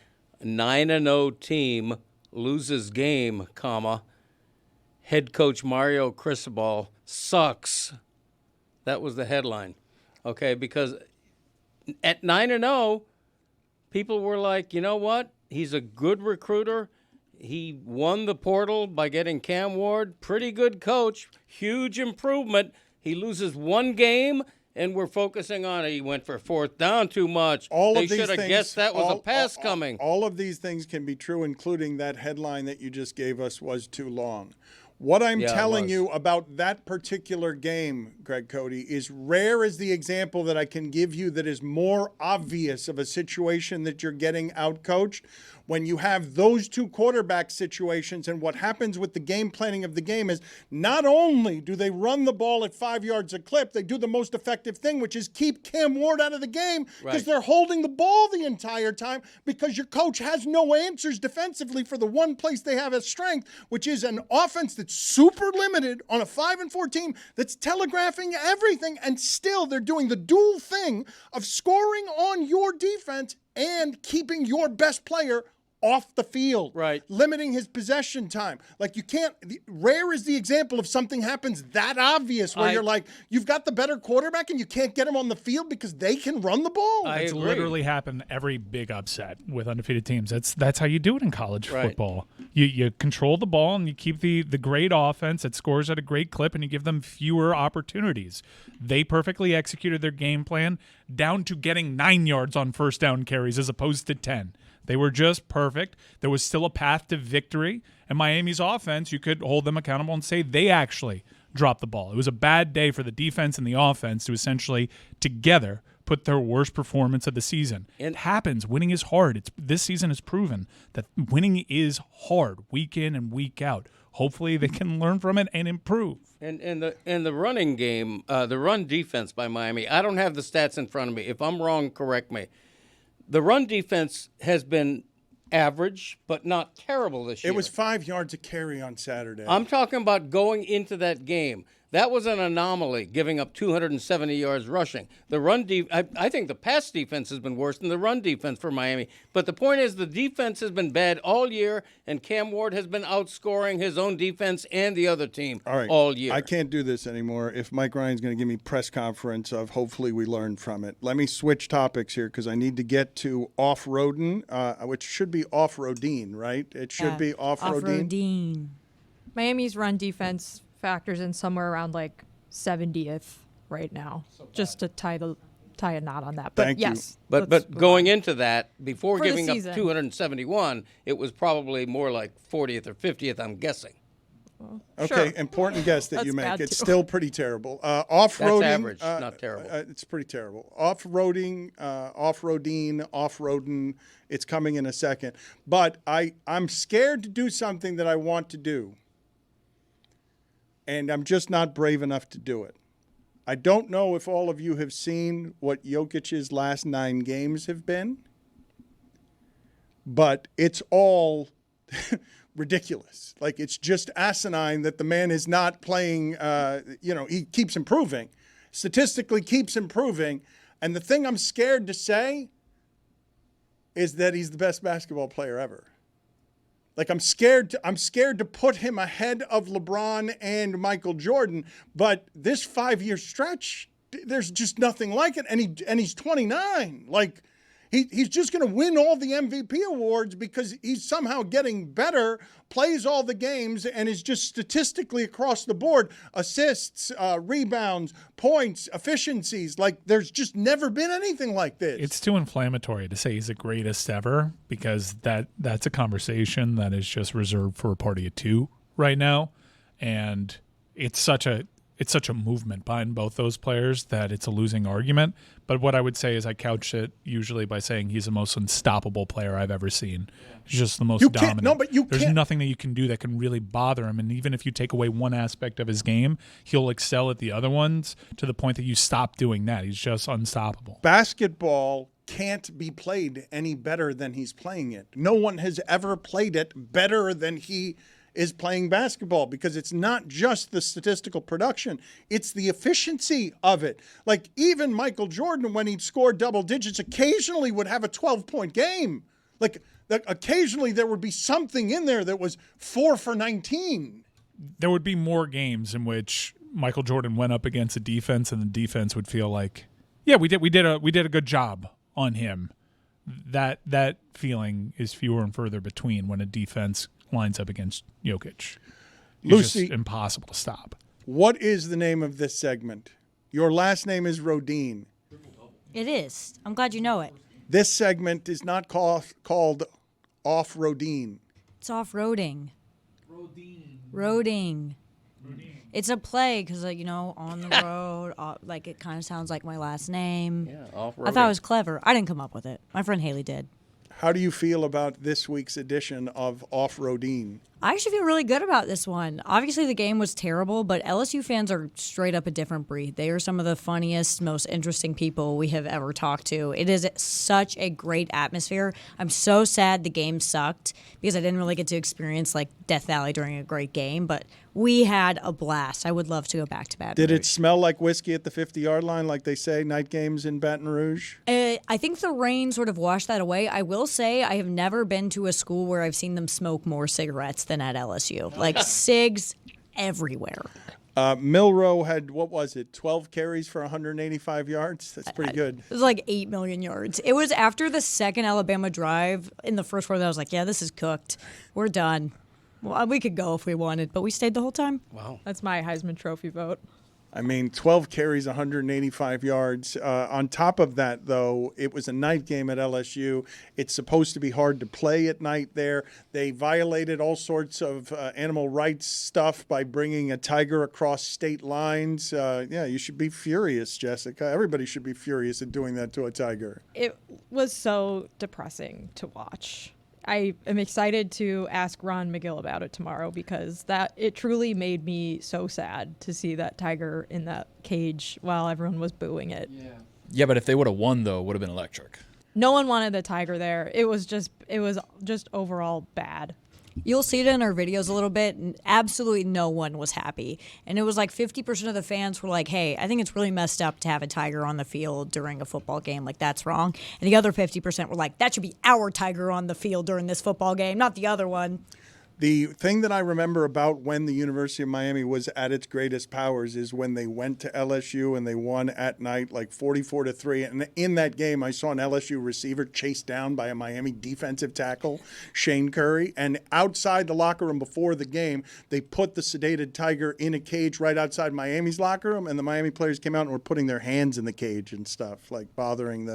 9-0 team loses game, head coach Mario Cristobal sucks. That was the headline. Okay, because at 9-0, people were like, you know what? He's a good recruiter. He won the portal by getting Cam Ward. Pretty good coach. Huge improvement. He loses one game, and we're focusing on it. He went for 4th down too much. They should have guessed that was a pass coming. All of these things can be true, including that headline that you just gave us was too long. What I'm telling you about that particular game, Greg Cote, is rare as the example that I can give you that is more obvious of a situation that you're getting outcoached. When you have those 2 quarterback situations, and what happens with the game planning of the game is not only do they run the ball at 5 yards a clip, they do the most effective thing, which is keep Cam Ward out of the game because they're holding the ball the entire time because your coach has no answers defensively for the one place they have a strength, which is an offense that's that's super limited on a 5-4 team that's telegraphing everything, and still they're doing the dual thing of scoring on your defense and keeping your best player off the field, right? Limiting his possession time. Like, you can't. Rare is the example of something happens that obvious where you're like, you've got the better quarterback and you can't get him on the field because they can run the ball. It's literally happened every big upset with undefeated teams. That's how you do it in college football. You control the ball and you keep the great offense that scores at a great clip, and you give them fewer opportunities. They perfectly executed their game plan down to getting 9 yards on first down carries as opposed to 10. They were just perfect. There was still a path to victory. And Miami's offense, you could hold them accountable and say they actually dropped the ball. It was a bad day for the defense and the offense to essentially together put their worst performance of the season. It happens. Winning is hard. This season has proven that winning is hard week in and week out. Hopefully they can learn from it and improve. And the running game, the run defense by Miami, I don't have the stats in front of me. If I'm wrong, correct me. The run defense has been average, but not terrible this year. It was 5 yards a carry on Saturday. I'm talking about going into that game. That was an anomaly, giving up 270 yards rushing. The run I think the pass defense has been worse than the run defense for Miami. But the point is, the defense has been bad all year, and Cam Ward has been outscoring his own defense and the other team all year. I can't do this anymore. If Mike Ryan's going to give me press conference of hopefully we learn from it. Let me switch topics here because I need to get to Off-Rohding, which should be Off-Rohding, right? It should be Off-Rohding. Off-Rohding. Miami's run defense factors in somewhere around like 70th right now, just to tie a knot on that. But Thank you. yes, But going into that, before For the giving up season. 271, it was probably more like 40th or 50th, I'm guessing. Okay, Sure. important guess that you That's make. bad, It's too. still pretty terrible. Off-Roading. That's average, not terrible. It's pretty terrible. Off-Roading, Off-Rohding. It's coming in a second. But I'm scared to do something that I want to do. And I'm just not brave enough to do it. I don't know if all of you have seen what Jokic's last 9 games have been, but it's all ridiculous. Like, it's just asinine that the man is not playing, he keeps improving, statistically keeps improving. And the thing I'm scared to say is that he's the best basketball player ever. Like, I'm scared to put him ahead of LeBron and Michael Jordan, but this 5-year stretch, there's just nothing like it. And he's 29. Like, he's just going to win all the MVP awards because he's somehow getting better, plays all the games, and is just statistically across the board, assists, rebounds, points, efficiencies. Like, there's just never been anything like this. It's too inflammatory to say he's the greatest ever because that's a conversation that is just reserved for a party of two right now. And it's such a movement behind both those players that it's a losing argument. But what I would say is I couch it usually by saying he's the most unstoppable player I've ever seen. He's just the most dominant. There's nothing that you can do that can really bother him. And even if you take away one aspect of his game, he'll excel at the other ones to the point that you stop doing that. He's just unstoppable. Basketball can't be played any better than he's playing it. No one has ever played it better than he is playing basketball, because it's not just the statistical production, it's the efficiency of it. Like, even Michael Jordan, when he'd score double digits, occasionally would have a 12-point game. Like, occasionally there would be something in there that was 4 for 19. There would be more games in which Michael Jordan went up against a defense and the defense would feel like, yeah, we did a good job on him. That feeling is fewer and further between when a defense lines up against Jokic. It's Lucy, just impossible to stop. What is the name of this segment? Your last name is Rodin. It is. I'm glad you know it. This segment is not called Off-Rohding. It's off-roading. Roading. It's a play because, on the road, like, it kind of sounds like my last name. Yeah, off-roading. I thought it was clever. I didn't come up with it. My friend Haley did. How do you feel about this week's edition of Off-Rohding? I actually feel really good about this one. Obviously, the game was terrible, but LSU fans are straight up a different breed. They are some of the funniest, most interesting people we have ever talked to. It is such a great atmosphere. I'm so sad the game sucked because I didn't really get to experience like Death Valley during a great game, but we had a blast. I would love to go back to Baton Rouge. Did it smell like whiskey at the 50-yard line, like they say, night games in Baton Rouge? I think the rain sort of washed that away. I will say I have never been to a school where I've seen them smoke more cigarettes than at LSU. Like cigs everywhere. Milroe had, 12 carries for 185 yards? That's pretty good. It was like 8 million yards. It was after the second Alabama drive in the first quarter that I was like, yeah, this is cooked. We're done. Well, we could go if we wanted, but we stayed the whole time. Wow. That's my Heisman Trophy vote. I mean, 12 carries, 185 yards. On top of that, though, it was a night game at LSU. It's supposed to be hard to play at night there. They violated all sorts of animal rights stuff by bringing a tiger across state lines. Yeah, you should be furious, Jessica. Everybody should be furious at doing that to a tiger. It was so depressing to watch. I am excited to ask Ron McGill about it tomorrow because it truly made me so sad to see that tiger in that cage while everyone was booing it. Yeah, but if they would have won, though, it would have been electric. No one wanted the tiger there. It was just overall bad. You'll see it in our videos a little bit, and absolutely no one was happy. And it was like 50% of the fans were like, hey, I think it's really messed up to have a tiger on the field during a football game. Like, that's wrong. And the other 50% were like, that should be our tiger on the field during this football game, not the other one. The thing that I remember about when the University of Miami was at its greatest powers is when they went to LSU and they won at night like 44-3. And in that game, I saw an LSU receiver chased down by a Miami defensive tackle, Shane Curry. And outside the locker room before the game, they put the sedated tiger in a cage right outside Miami's locker room. And the Miami players came out and were putting their hands in the cage and stuff, like taunting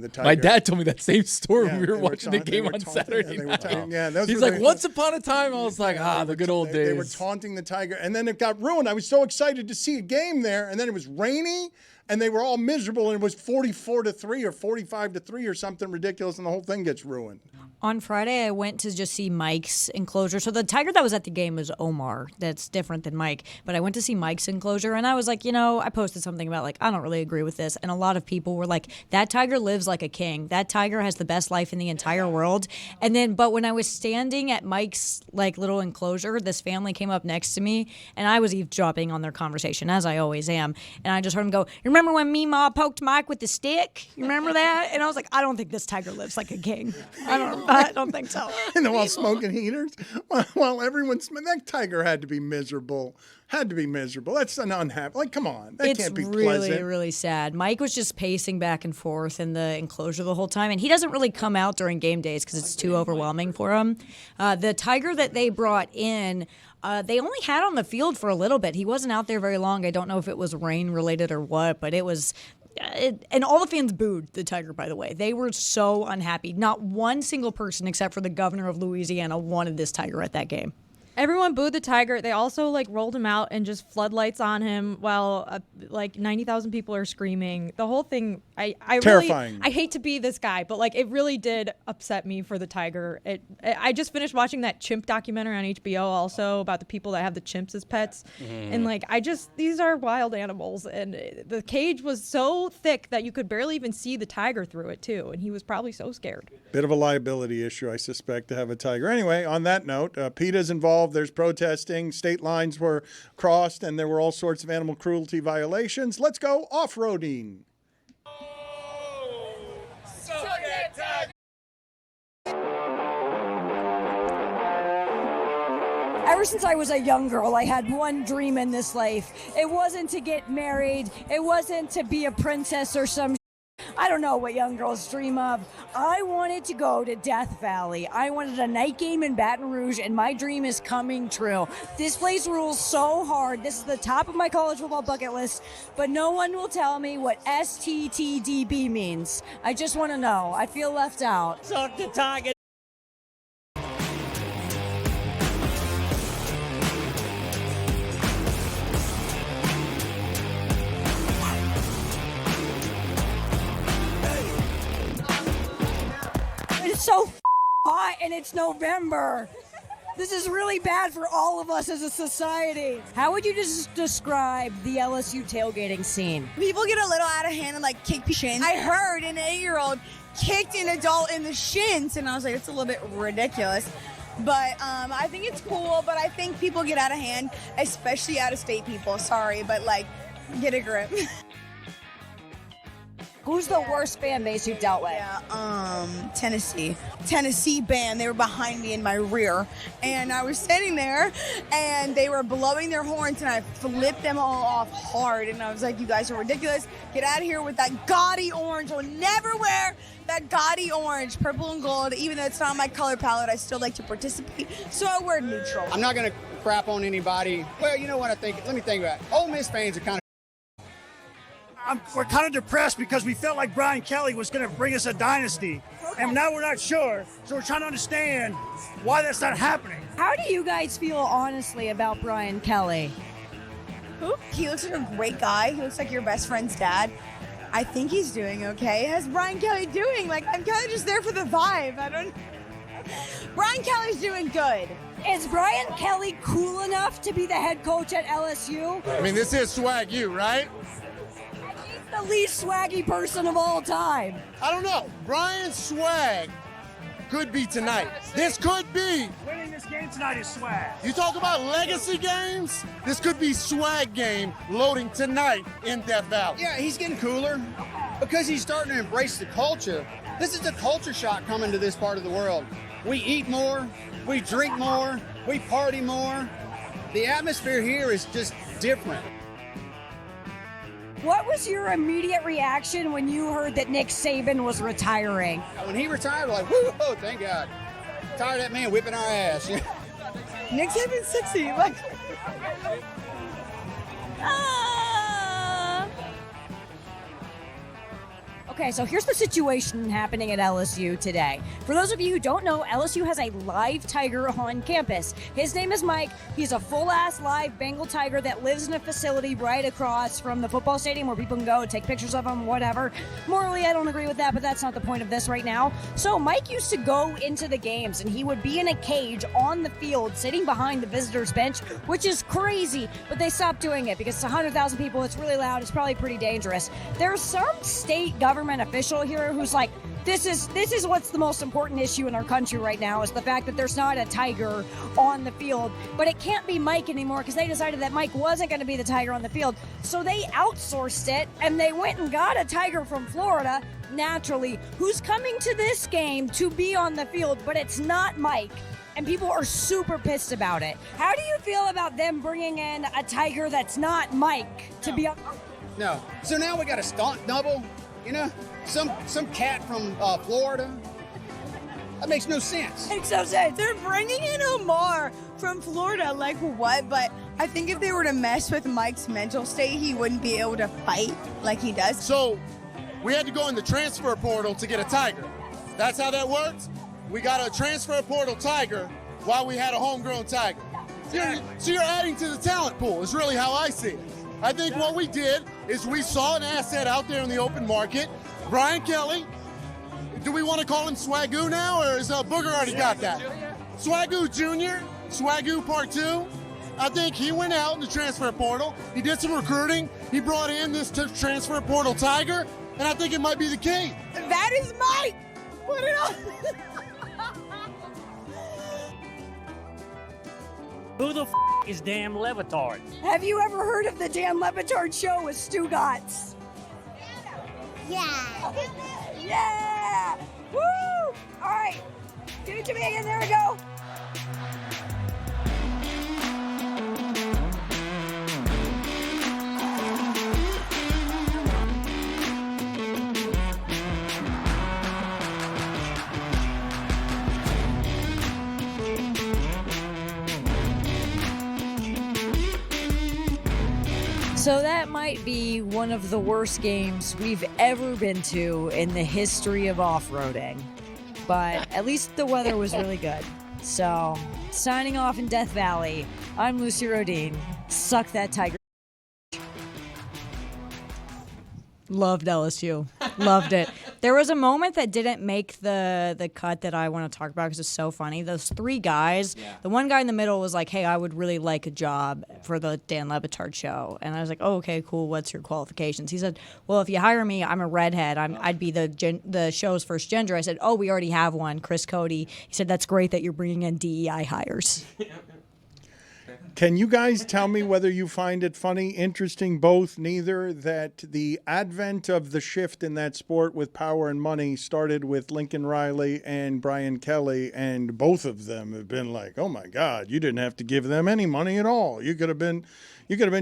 the tiger. My dad told me that same story when we were they were watching the game on Saturday night. He's like, once upon a time, I was like, the good old days. They were taunting the tiger, and then it got ruined. I was so excited to see a game there, and then it was rainy, and they were all miserable, and it was 44-3 or 45-3 or something ridiculous, and the whole thing gets ruined. On Friday, I went to just see Mike's enclosure. So the tiger that was at the game was Omar. That's different than Mike. But I went to see Mike's enclosure, and I was like, I posted something about, like, I don't really agree with this. And a lot of people were like, that tiger lives like a king. That tiger has the best life in the entire world. But when I was standing at Mike's, like, little enclosure, this family came up next to me, and I was eavesdropping on their conversation, as I always am. And I just heard him go, you remember when Meemaw poked Mike with the stick? You remember that? And I was like, I don't think this tiger lives like a king. I don't think so. And while smoking heaters, while everyone's that tiger had to be miserable. That's an unhappy. Like, come on, that can't be pleasant. It's really sad. Mike was just pacing back and forth in the enclosure the whole time, and he doesn't really come out during game days because it's too overwhelming for him. The tiger that they brought in. They only had on the field for a little bit. He wasn't out there very long. I don't know if it was rain related or what, but it was. And all the fans booed the tiger, by the way. They were so unhappy. Not one single person except for the governor of Louisiana wanted this tiger at that game. Everyone booed the tiger. They also rolled him out and just floodlights on him while 90,000 people are screaming. The whole thing, I terrifying. Really, I hate to be this guy, but it really did upset me for the tiger. I just finished watching that chimp documentary on HBO also about the people that have the chimps as pets, and these are wild animals, and the cage was so thick that you could barely even see the tiger through it too, and he was probably so scared. Bit of a liability issue, I suspect, to have a tiger. Anyway, on that note, PETA's involved. There's protesting. State lines were crossed, and there were all sorts of animal cruelty violations. Let's go off-roading. Ever since I was a young girl, I had one dream in this life. It wasn't to get married. It wasn't to be a princess or some I don't know what young girls dream of. I wanted to go to Death Valley. I wanted a night game in Baton Rouge, and my dream is coming true. This place rules so hard. This is the top of my college football bucket list, but no one will tell me what STTDB means. I just want to know. I feel left out. Suck the target. It's so hot and it's November. This is really bad for all of us as a society. How would you just describe the LSU tailgating scene? People get a little out of hand and like kick shins. I heard an 8-year-old kicked an adult in the shins, and I was like, it's a little bit ridiculous. But I think it's cool, but I think people get out of hand, especially out-of-state people. Sorry, but like, get a grip. Who's the worst fan base you've dealt with? Yeah, Tennessee band. They were behind me in my rear, and I was sitting there, and they were blowing their horns, and I flipped them all off hard, and I was like, you guys are ridiculous. Get out of here with that gaudy orange. I'll never wear that gaudy orange, purple and gold. Even though it's not my color palette, I still like to participate, so I wear neutral. I'm not going to crap on anybody. Well, you know what I think? Let me think about it. Ole Miss fans are kind of we're kind of depressed because we felt like Brian Kelly was going to bring us a dynasty, and now we're not sure. So we're trying to understand why that's not happening. How do you guys feel honestly about Brian Kelly? Who? He looks like a great guy. He looks like your best friend's dad. I think he's doing okay. How's Brian Kelly doing? Like, I'm kind of just there for the vibe. Brian Kelly's doing good. Is Brian Kelly cool enough to be the head coach at LSU? I mean, this is Swag U, right? The least swaggy person of all time. I don't know. Brian Swag could be tonight. This could be. Winning this game tonight is swag. You talk about legacy games? This could be Swag game loading tonight in Death Valley. Yeah, he's getting cooler because he's starting to embrace the culture. This is the culture shock coming to this part of the world. We eat more, we drink more, we party more. The atmosphere here is just different. What was your immediate reaction when you heard that Nick Saban was retiring? When he retired, we're like, whoo, thank God. Tired of that man whipping our ass. Nick Saban's sexy. Like, Okay, so here's the situation happening at LSU today. For those of you who don't know, LSU has a live tiger on campus. His name is Mike. He's a full-ass live Bengal tiger that lives in a facility right across from the football stadium where people can go take pictures of him, whatever. Morally, I don't agree with that, but that's not the point of this right now. So Mike used to go into the games, and he would be in a cage on the field sitting behind the visitors' bench, which is crazy, but they stopped doing it because it's 100,000 people. It's really loud. It's probably pretty dangerous. There's some state government official here who's like, this is what's the most important issue in our country right now is the fact that there's not a tiger on the field, but it can't be Mike anymore because they decided that Mike wasn't going to be the tiger on the field, so they outsourced it and they went and got a tiger from Florida naturally who's coming to this game to be on the field, but it's not Mike. And people are super pissed about it. How do you feel about them bringing in a tiger that's not Mike to be on? No. So now we got a stunt double. You know, some cat from Florida. That makes no sense. Makes no sense. They're bringing in Omar from Florida. Like, what? But I think if they were to mess with Mike's mental state, he wouldn't be able to fight like he does. So we had to go in the transfer portal to get a tiger. That's how that works? We got a transfer portal tiger while we had a homegrown tiger. So you're adding to the talent pool is really how I see it. I think what we did is we saw an asset out there in the open market. Brian Kelly, do we want to call him Swagoo now, or is Booger already got that? Swagoo Jr., Swagoo Part 2. I think he went out in the transfer portal. He did some recruiting. He brought in this transfer portal tiger, and I think it might be the key. That is Mike! Put it on! Who the is Dan Le Batard? Have you ever heard of the Dan Le Batard Show with Stugotz? Yeah. Yeah! Woo! All right. Give it to me again. There we go. So that might be one of the worst games we've ever been to in the history of off-roading. But at least the weather was really good. So, signing off in Death Valley, I'm Lucy Rodine. Suck that tiger. Loved LSU. Loved it. There was a moment that didn't make the cut that I want to talk about because it's so funny. Those three guys, the one guy in the middle was like, hey, I would really like a job for the Dan Le Batard Show. And I was like, oh, okay, cool. What's your qualifications? He said, well, if you hire me, I'm a redhead. I'd be the show's first gender. I said, oh, we already have one, Chris Cote. He said, that's great that you're bringing in DEI hires. Can you guys tell me whether you find it funny, interesting, both, neither, that the advent of the shift in that sport with power and money started with Lincoln Riley and Brian Kelly, and both of them have been like, oh my God, you didn't have to give them any money at all. You could have been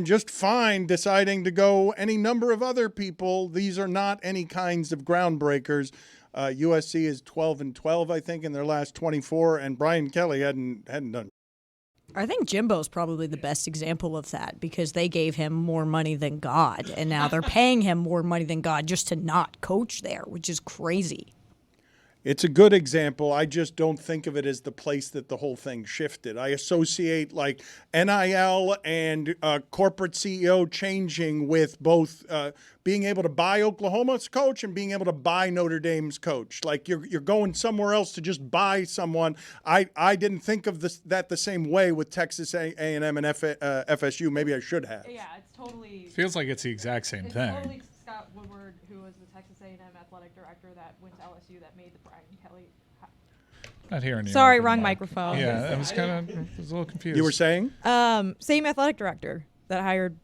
just fine deciding to go any number of other people. These are not any kinds of groundbreakers. USC is 12-12, I think, in their last 24, and Brian Kelly hadn't done. I think Jimbo's probably the best example of that because they gave him more money than God, and now they're paying him more money than God just to not coach there, which is crazy. It's a good example. I just don't think of it as the place that the whole thing shifted. I associate like NIL and corporate CEO changing with both being able to buy Oklahoma's coach and being able to buy Notre Dame's coach. Like you're going somewhere else to just buy someone. I didn't think of that the same way with Texas A&M and FSU. Maybe I should have. Yeah, it's totally. Feels like it's the exact same thing. Totally Scott Woodward, who was the Texas A&M athletic director that went to LSU, that made the Brian Kelly. Not hearing you. Sorry, wrong microphone. Yeah, I was a little confused. You were saying? Same athletic director that hired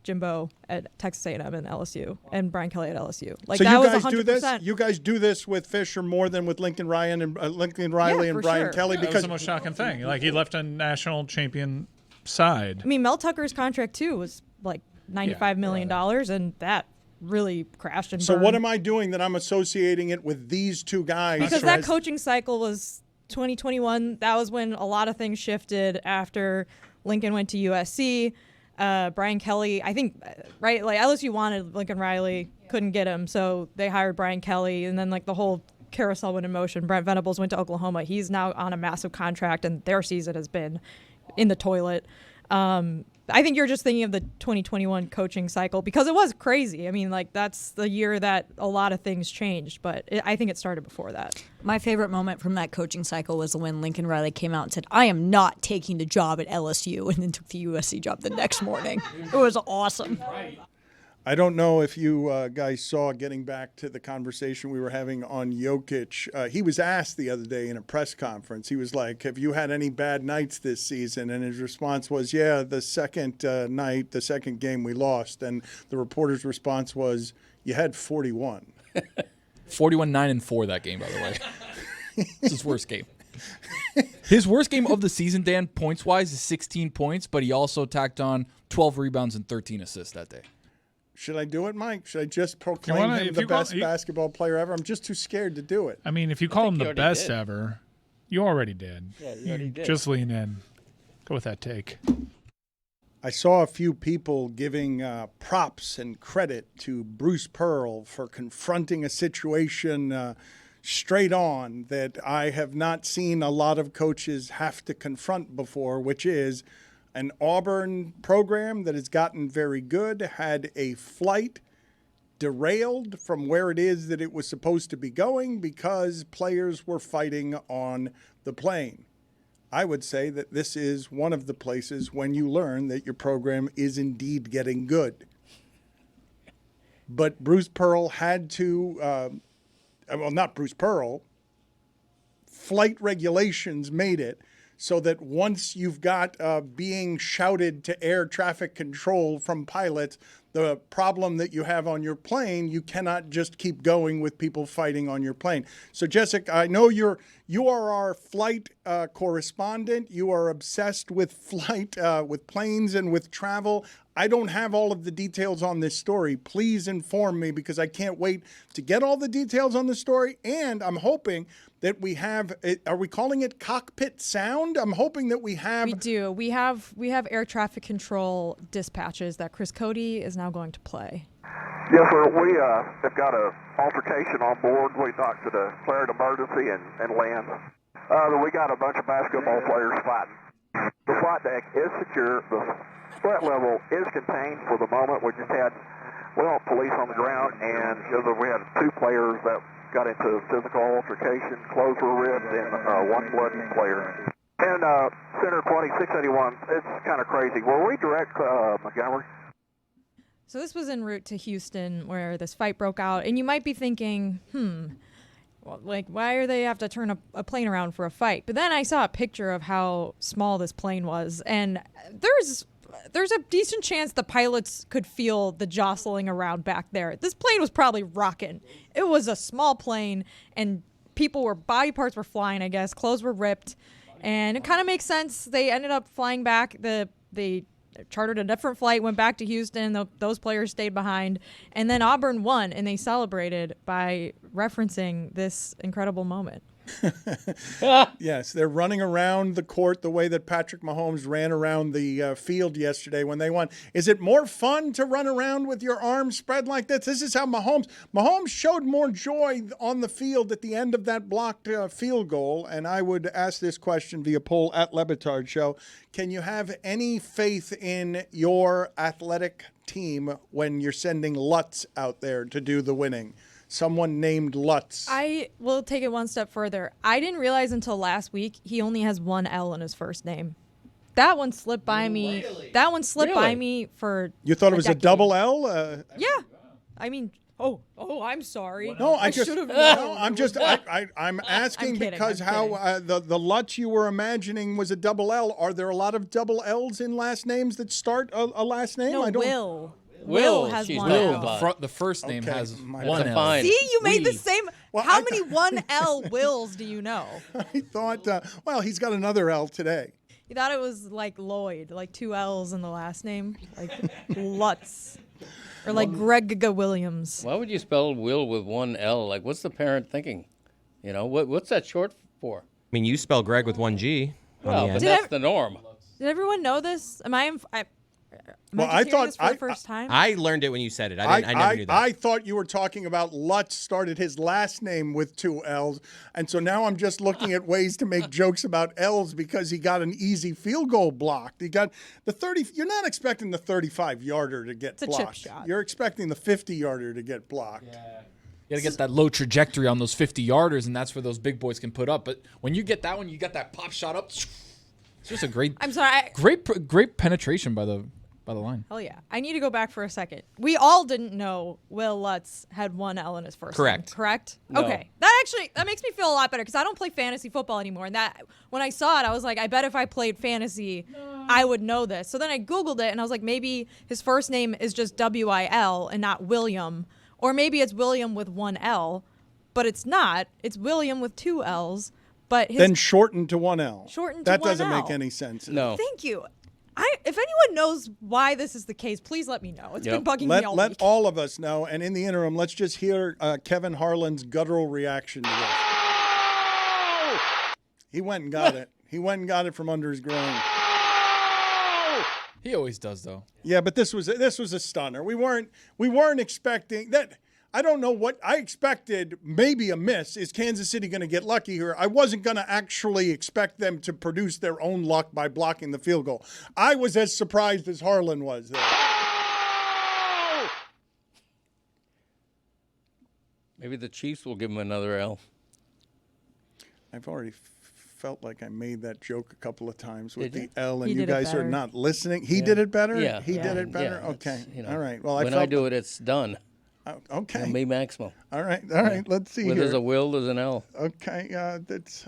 Jimbo at Texas A&M and LSU, and Brian Kelly at LSU. Like so that you was guys 100%. do this? You guys do this with Fisher more than with Lincoln Riley and Brian Kelly That was the most shocking thing. Like he left a national champion side. I mean, Mel Tucker's contract too was like $95 million, and that really crashed and So burned. what am I doing that I'm associating it with these two guys? Because that coaching cycle was 2021. That was when a lot of things shifted after Lincoln went to USC. Brian Kelly, I think, right? Like LSU wanted Lincoln Riley, couldn't get him, so they hired Brian Kelly, and then like the whole carousel went in motion. Brent Venables went to Oklahoma. He's now on a massive contract, and their season has been in the toilet. I think you're just thinking of the 2021 coaching cycle because it was crazy. I mean, like that's the year that a lot of things changed, but I think it started before that. My favorite moment from that coaching cycle was when Lincoln Riley came out and said, I am not taking the job at LSU, and then took the USC job the next morning. It was awesome. I don't know if you guys saw, getting back to the conversation we were having on Jokic, he was asked the other day in a press conference, he was like, have you had any bad nights this season? And his response was, yeah, the second night, the second game we lost. And the reporter's response was, you had 41. 41-9-4 that game, by the way. It's his worst game. His worst game of the season, Dan, points-wise, is 16 points, but he also tacked on 12 rebounds and 13 assists that day. Should I do it, Mike? Should I just proclaim him the best basketball player ever? I'm just too scared to do it. I mean, if you call him the best ever, you already did. Yeah, you already did. Just lean in. Go with that take. I saw a few people giving props and credit to Bruce Pearl for confronting a situation straight on that I have not seen a lot of coaches have to confront before, which is an Auburn program that has gotten very good, had a flight derailed from where it is that it was supposed to be going because players were fighting on the plane. I would say that this is one of the places when you learn that your program is indeed getting good. But Bruce Pearl had to, not Bruce Pearl, flight regulations made it so that once you've got being shouted to air traffic control from pilots, the problem that you have on your plane, you cannot just keep going with people fighting on your plane. So, Jessica, I know you are our flight correspondent. You are obsessed with flight, with planes and with travel. I don't have all of the details on this story. Please inform me because I can't wait to get all the details on the story. And I'm hoping that we have, are we calling it cockpit sound? I'm hoping that we have. We do. We have air traffic control dispatches that Chris Cote is now going to play. Yes, sir. We have got an altercation on board. We knocked to declared emergency and land. We got a bunch of basketball players fighting. The flight deck is secure. The threat level is contained for the moment. We just had, police on the ground, and we had two players that got into a physical altercation. Clothes were ripped, and one bloody player. And Center 2681, it's kind of crazy. Were we direct Montgomery? So this was en route to Houston where this fight broke out. And you might be thinking, well, like, why are they have to turn a plane around for a fight? But then I saw a picture of how small this plane was. And there's a decent chance the pilots could feel the jostling around back there. This plane was probably rocking. It was a small plane, and body parts were flying, I guess. Clothes were ripped. And it kind of makes sense. They ended up flying back. They chartered a different flight, went back to Houston. Those players stayed behind. And then Auburn won, and they celebrated by referencing this incredible moment. Yes, they're running around the court the way that Patrick Mahomes ran around the field yesterday when they won. Is it more fun to run around with your arms spread like this? This is how Mahomes showed more joy on the field at the end of that blocked field goal. And I would ask this question via poll at Le Batard Show. Can you have any faith in your athletic team when you're sending Lutz out there to do the winning? Someone named Lutz. I will take it one step further. I didn't realize until last week he only has one L in his first name. That one slipped by me. Really? That one slipped by me for You thought it was decade. a double L? Yeah. I mean, I'm sorry. No, I should have known. No, I'm asking kidding, because I'm how the Lutz you were imagining was a double L. Are there a lot of double L's in last names that start a last name? No, I don't. Will has she's one Will, L. The first name Okay, has my one bad. L. Fine. See, you made the We. same. Well, How I- many 1L Wills do you know? I thought, well, he's got another L today. You thought it was like Lloyd, like 2 L's in the last name, like Lutz, or like Greg Williams. Why would you spell Will with one L? Like, what's the parent thinking? You know, what's that short for? I mean, you spell Greg with one G. on Well, the but end. that's the norm. Did everyone know this? Am I Well, just I hearing thought- this for the first time? I learned it when you said it. I never knew that. I thought you were talking about Lutz started his last name with 2 L's. And so now I'm just looking at ways to make jokes about L's because he got an easy field goal blocked. He got the 30. You're not expecting the 35-yarder to get It's a chip blocked. shot. You're expecting the 50-yarder to get blocked. You got to get that low trajectory on those 50-yarders, and that's where those big boys can put up. But when you get that one, you got that pop shot up. It's just a great, I'm sorry. great penetration by the line. Hell yeah. I need to go back for a second. We all didn't know Will Lutz had 1 L in his first name. Correct? No. Okay. That makes me feel a lot better because I don't play fantasy football anymore. And that when I saw it, I was like, I bet if I played fantasy, I would know this. So then I Googled it and I was like, maybe his first name is just W-I-L and not William. Or maybe it's William with 1 L, but it's not. It's William with 2 L's. But his Then shortened to 1 L. Shortened to That 1L. doesn't make any sense. No. Thank you. If anyone knows why this is the case, please let me know. It's been bugging me all Let week. all of us know. And in the interim, let's just hear Kevin Harlan's guttural reaction to this. He went and got it. He went and got it from under his groin. He always does, though. Yeah, but this was a stunner. We weren't expecting that. I don't know what I expected. Maybe a miss. Is Kansas City going to get lucky here? I wasn't going to actually expect them to produce their own luck by blocking the field goal. I was as surprised as Harlan was there. Maybe the Chiefs will give him another L. I've already felt like I made that joke a couple of times with Did you? the L, and He you did it guys are better. not listening. He did it better? Yeah. He did it better? Yeah, Okay. it's, you know, All right. Well, when I do it, it's done. Okay. It'll be maximum. All right. All right. Let's see Where here. there's a will, there's an L. Okay. That's.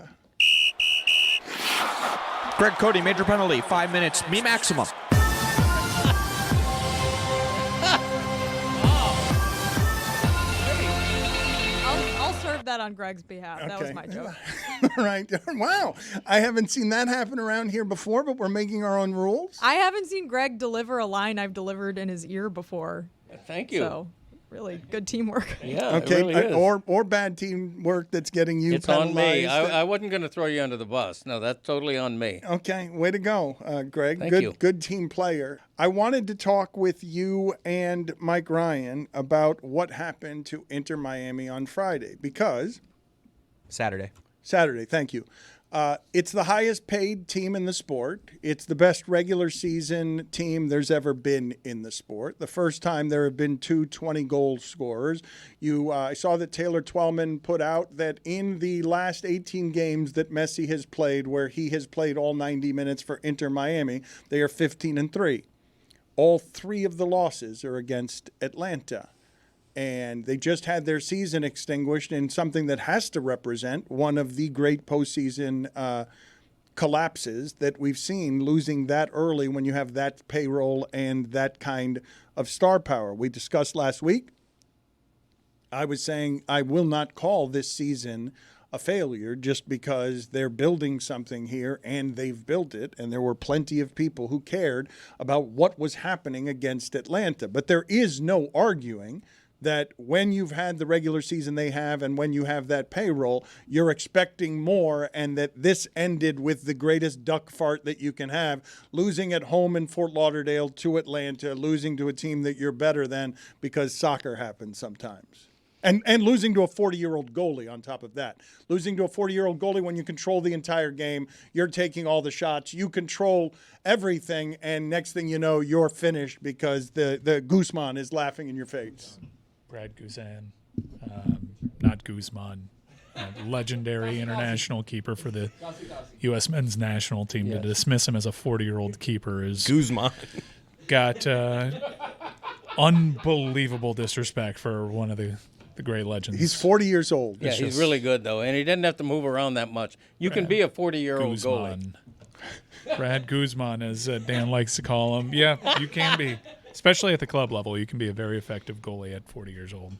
Greg Cote, major penalty, 5 minutes, me maximum. I'll serve that on Greg's behalf. That was Okay. my joke. All right. Wow. I haven't seen that happen around here before, but we're making our own rules. I haven't seen Greg deliver a line I've delivered in his ear before. Thank you. So, really good teamwork. Yeah, Okay. it really is. Or bad teamwork that's getting you It's on me. penalized. I wasn't going to throw you under the bus. No, that's totally on me. Okay, way to go, Greg. Thank good, you. good team player. I wanted to talk with you and Mike Ryan about what happened to Inter Miami on Friday because Saturday. Saturday. Thank you. It's the highest paid team in the sport. It's the best regular season team there's ever been in the sport. The first time there have been two 20-goal scorers. I saw that Taylor Twellman put out that in the last 18 games that Messi has played, where he has played all 90 minutes for Inter Miami, they are 15-3. All 3 of the losses are against Atlanta. And they just had their season extinguished in something that has to represent one of the great postseason collapses that we've seen, losing that early when you have that payroll and that kind of star power. We discussed last week. I was saying I will not call this season a failure just because they're building something here and they've built it, and there were plenty of people who cared about what was happening against Atlanta. But there is no arguing that when you've had the regular season they have and when you have that payroll, you're expecting more, and that this ended with the greatest duck fart that you can have, losing at home in Fort Lauderdale to Atlanta, losing to a team that you're better than because soccer happens sometimes. And losing to a 40-year-old goalie on top of that. Losing to a 40-year-old goalie when you control the entire game, you're taking all the shots, you control everything, and next thing you know, you're finished because the Guzman is laughing in your face. Brad Guzman, not Guzman, legendary international keeper for the U.S. men's national team. Yes. To dismiss him as a 40-year-old keeper is Guzman. Got unbelievable disrespect for one of the great legends. He's 40 years old. Yeah, he's really good, though, and he didn't have to move around that much. You can be a 40-year-old goalie. Brad Guzman, as Dan likes to call him. Yeah, you can be. Especially at the club level, you can be a very effective goalie at 40 years old.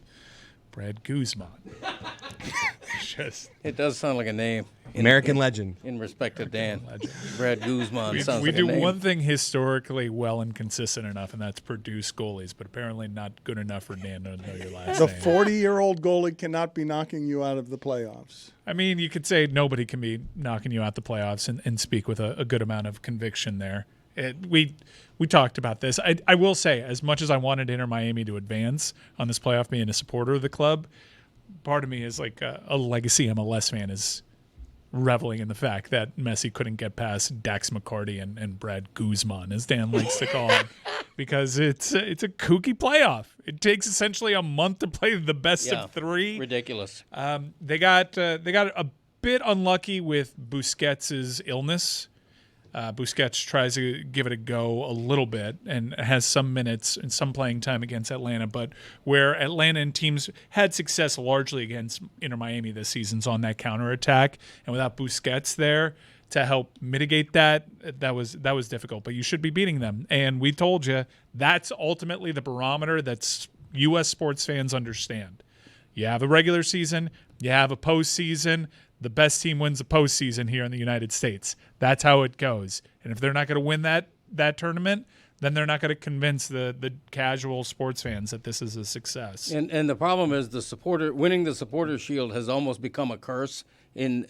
Brad Guzman. It does sound like a name. American legend. In respect to Dan. Brad Guzman sounds we like a name. We do one thing historically well and consistent enough, and that's produce goalies, but apparently not good enough for Dan to know your last The name. 40-year-old goalie cannot be knocking you out of the playoffs. I mean, you could say nobody can be knocking you out the playoffs and speak with a good amount of conviction there. We talked about this. I will say, as much as I wanted Inter Miami to advance on this playoff, being a supporter of the club, part of me is like a legacy MLS fan is reveling in the fact that Messi couldn't get past Dax McCarty and Brad Guzman, as Dan likes to call him, because it's a kooky playoff. It takes essentially a month to play the best of 3. Ridiculous. They got a bit unlucky with Busquets' illness. Busquets tries to give it a go a little bit and has some minutes and some playing time against Atlanta, but where Atlanta and teams had success largely against Inter Miami this season's on that counterattack, and without Busquets there to help mitigate that was difficult. But you should be beating them, and we told you that's ultimately the barometer that U.S. sports fans understand. You have a regular season, you have a postseason. The best team wins the postseason here in the United States. That's how it goes. And if they're not going to win that tournament, then they're not going to convince the casual sports fans that this is a success. And the problem is winning the Supporter Shield has almost become a curse. In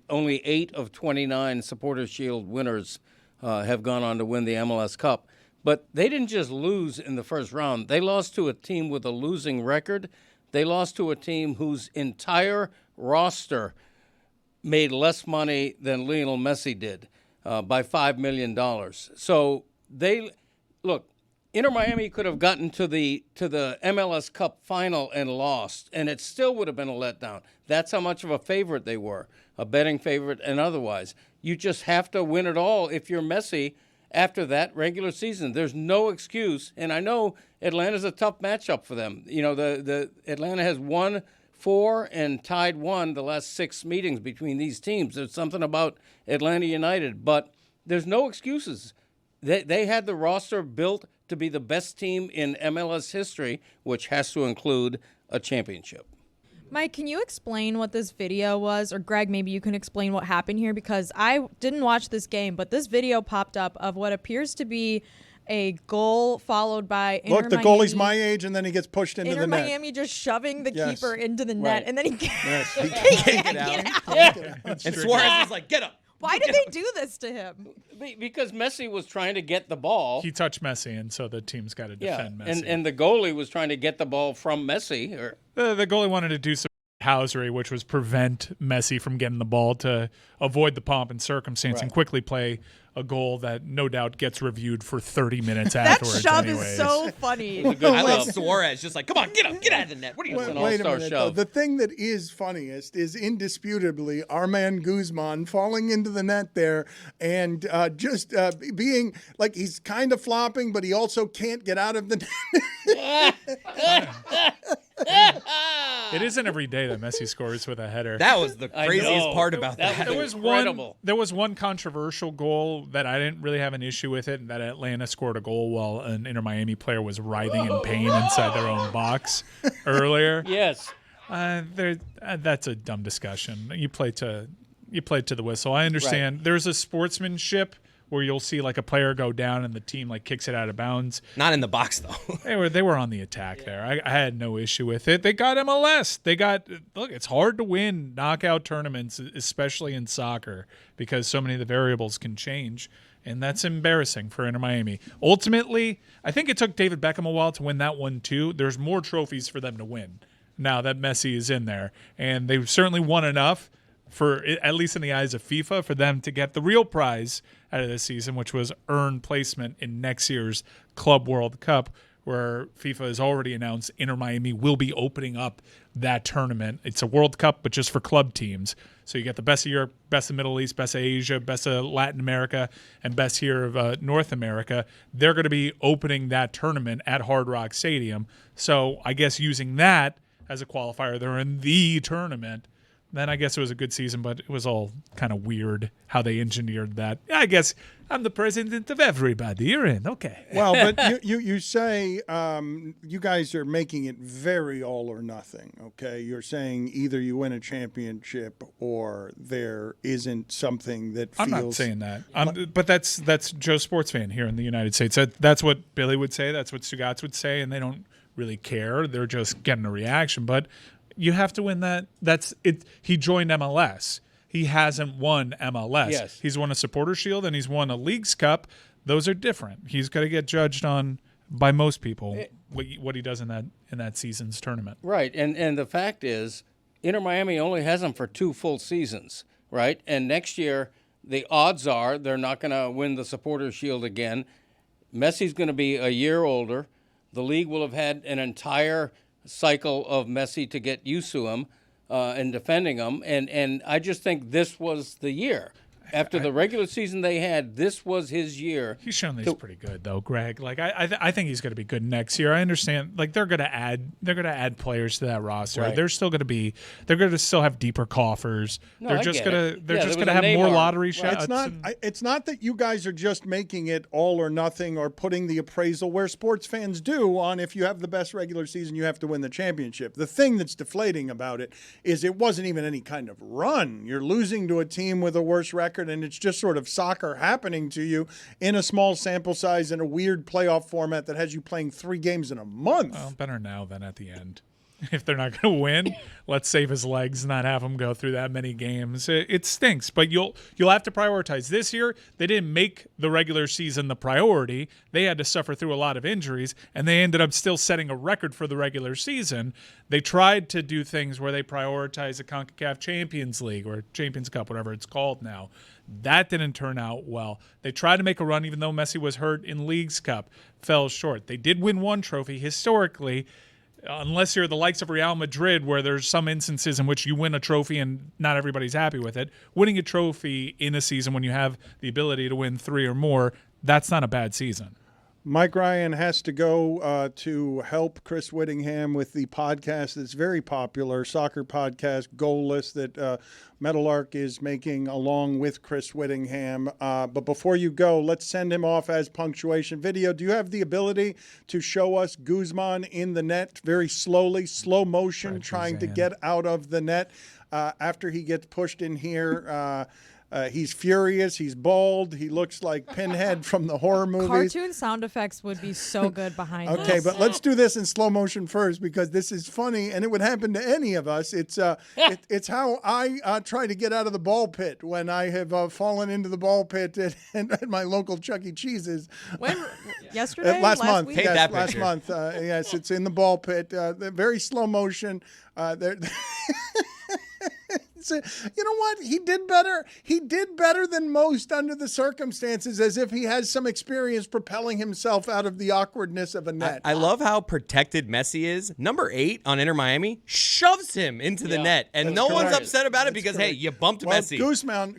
only 8 of 29 Supporter Shield winners have gone on to win the MLS Cup. But they didn't just lose in the first round. They lost to a team with a losing record. They lost to a team whose entire roster made less money than Lionel Messi did by $5 million. So Inter Miami could have gotten to the MLS Cup final and lost, and it still would have been a letdown. That's how much of a favorite they were, a betting favorite and otherwise. You just have to win it all if you're Messi after that regular season. There's no excuse, and I know Atlanta's a tough matchup for them. You know, the Atlanta has won 4 and tied 1 the last 6 meetings between these teams. There's something about Atlanta United, but there's no excuses. They had the roster built to be the best team in MLS history, which has to include a championship. Mike, can you explain what this video was? Or Greg, maybe you can explain what happened here, because I didn't watch this game, but this video popped up of what appears to be a goal followed by Look, the goalie's my age, and then he gets pushed into the net. Inter Miami just shoving the keeper into the net, and then he can't, he can't get out. And Suarez was like, get up. Why did they do this to him? Because Messi was trying to get the ball. He touched Messi, and so the team's got to defend Messi. And the goalie was trying to get the ball from Messi. The goalie wanted to do some causery, which was prevent Messi from getting the ball to avoid the pomp and circumstance and quickly play a goal that no doubt gets reviewed for 30 minutes That afterwards. shove anyways. is so funny. I love Suarez just like, come on, get up, get out of the net. What are you doing? Wait a all-star minute. shove. The thing that is funniest is indisputably our man Guzman falling into the net there and just being like he's kind of flopping, but he also can't get out of the net. It isn't every day that Messi scores with a header. That was the craziest part about that. There was one controversial goal that I didn't really have an issue with it, that Atlanta scored a goal while an Inter Miami player was writhing in pain inside their own box earlier. Yes. That's a dumb discussion. You play to the whistle. I understand. Right. There's a sportsmanship where you'll see like a player go down and the team like kicks it out of bounds. Not in the box though. They were on the attack there. I had no issue with it. They got MLS. Look, it's hard to win knockout tournaments, especially in soccer, because so many of the variables can change, and that's embarrassing for Inter Miami. Ultimately, I think it took David Beckham a while to win that one too. There's more trophies for them to win now that Messi is in there, and they've certainly won enough for, at least in the eyes of FIFA, for them to get the real prize out of this season, which was earned placement in next year's Club World Cup, where FIFA has already announced Inter Miami will be opening up that tournament. It's a World Cup, but just for club teams. So you get the best of Europe, best of Middle East, best of Asia, best of Latin America, and best here of North America. They're going to be opening that tournament at Hard Rock Stadium. So I guess using that as a qualifier, they're in the tournament. Then I guess it was a good season, but it was all kind of weird how they engineered that. I guess I'm the president of everybody. You're in. Okay. Well, but you say you guys are making it very all or nothing, okay? You're saying either you win a championship or there isn't something that feels... I'm not saying that. But that's Joe Sports Fan here in the United States. That's what Billy would say. That's what Stugotz would say, and they don't really care. They're just getting a reaction. But you have to win that. That's it. He joined MLS. He hasn't won MLS. Yes. He's won a Supporter Shield and he's won a Leagues Cup. Those are different. He's got to get judged on by most people what he does in that season's tournament. Right, and the fact is, Inter Miami only has them for 2 full seasons, right? And next year, the odds are they're not going to win the Supporter Shield again. Messi's going to be a year older. The league will have had an entire cycle of Messi to get used to him and defending him, and I just think this was the year. After the regular season they had, this was his year. He's shown that he's pretty good, though, Greg. Like I think he's going to be good next year. I understand. Like they're going to add players to that roster. Right. They're going to still have deeper coffers. No, they're I just get going it. to Yeah, just there going to was a have more Neymar. lottery Right. shots. It's not that you guys are just making it all or nothing or putting the appraisal where sports fans do on if you have the best regular season, you have to win the championship. The thing that's deflating about it is it wasn't even any kind of run. You're losing to a team with a worse record, and it's just sort of soccer happening to you in a small sample size in a weird playoff format that has you playing 3 games in a month. Well, better now than at the end. If they're not going to win, let's save his legs, not have him go through that many games. It stinks, but you'll have to prioritize. This year, they didn't make the regular season the priority. They had to suffer through a lot of injuries, and they ended up still setting a record for the regular season. They tried to do things where they prioritize the CONCACAF Champions League or Champions Cup, whatever it's called now. That didn't turn out well. They tried to make a run, even though Messi was hurt in Leagues Cup, fell short. They did win one trophy historically. Unless you're the likes of Real Madrid, where there's some instances in which you win a trophy and not everybody's happy with it, winning a trophy in a season when you have the ability to win 3 or more, that's not a bad season. Mike Ryan has to go to help Chris Whittingham with the podcast that's very popular, soccer podcast, Goalless, that Meadowlark is making along with Chris Whittingham. But before you go, let's send him off as punctuation video. Do you have the ability to show us Guzman in the net very slowly, slow motion, trying to get out of the net after he gets pushed in here? He's furious. He's bald. He looks like Pinhead from the horror movies. Cartoon sound effects would be so good behind Okay, this. but let's do this in slow motion first because this is funny and it would happen to any of us. It's how I try to get out of the ball pit when I have fallen into the ball pit at my local Chuck E. Cheese's. When? Yesterday? Last month. week? Take Yes, that last picture. month. Yes, it's in the ball pit. Very slow motion. So, you know what? He did better. He did better than most under the circumstances, as if he has some experience propelling himself out of the awkwardness of a net. I love how protected Messi is. Number 8 on Inter Miami shoves him into the net, and That's no one's correct. upset about it That's because, correct. hey, you bumped Well, Messi.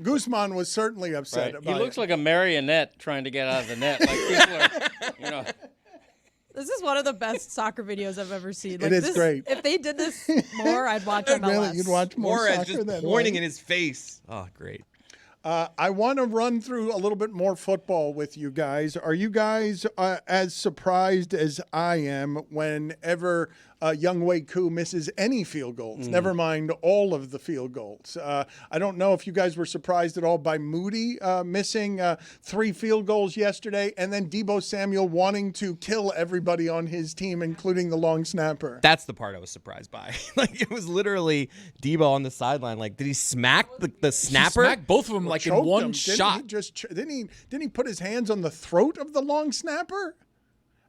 Guzman was certainly upset Right. about He looks it. like a marionette trying to get out of the net. Like people are, you know. This is one of the best soccer videos I've ever seen. Like, It is this, great. If they did this more, I'd watch MLS. Really, you'd watch more Suarez soccer just than pointing one. in his face. Oh, great. I want to run through a little bit more football with you guys. Are you guys as surprised as I am whenever Young Wei Koo misses any field goals? Never mind all of the field goals. I don't know if you guys were surprised at all by Moody missing 3 field goals yesterday, and then Deebo Samuel wanting to kill everybody on his team, including the long snapper. That's the part I was surprised by. Like, it was literally Debo on the sideline. Like, did he smack the snapper? He smacked both of them like in Choked one him. shot. Didn't he put his hands on the throat of the long snapper?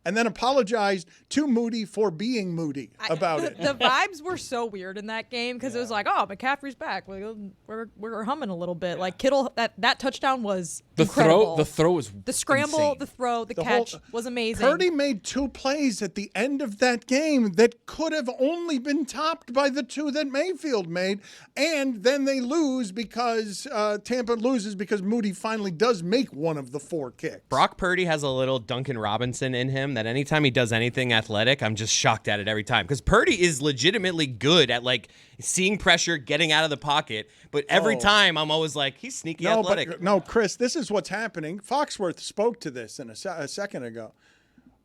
And then apologized to Moody for being Moody about it. The vibes were so weird in that game because it was like, oh, McCaffrey's back. We're humming a little bit. Like Kittle, that touchdown was incredible. The throw was The scramble, insane. the throw, the The catch whole- was amazing. Purdy made 2 plays at the end of that game that could have only been topped by the 2 that Mayfield made. And then they lose because Tampa loses because Moody finally does make one of the 4 kicks. Brock Purdy has a little Duncan Robinson in him that anytime he does anything athletic, I'm just shocked at it every time. Because Purdy is legitimately good at, like, seeing pressure, getting out of the pocket. But every time I'm always like, he's sneaky athletic. No, Chris, this is what's happening. Foxworth spoke to this in a second ago.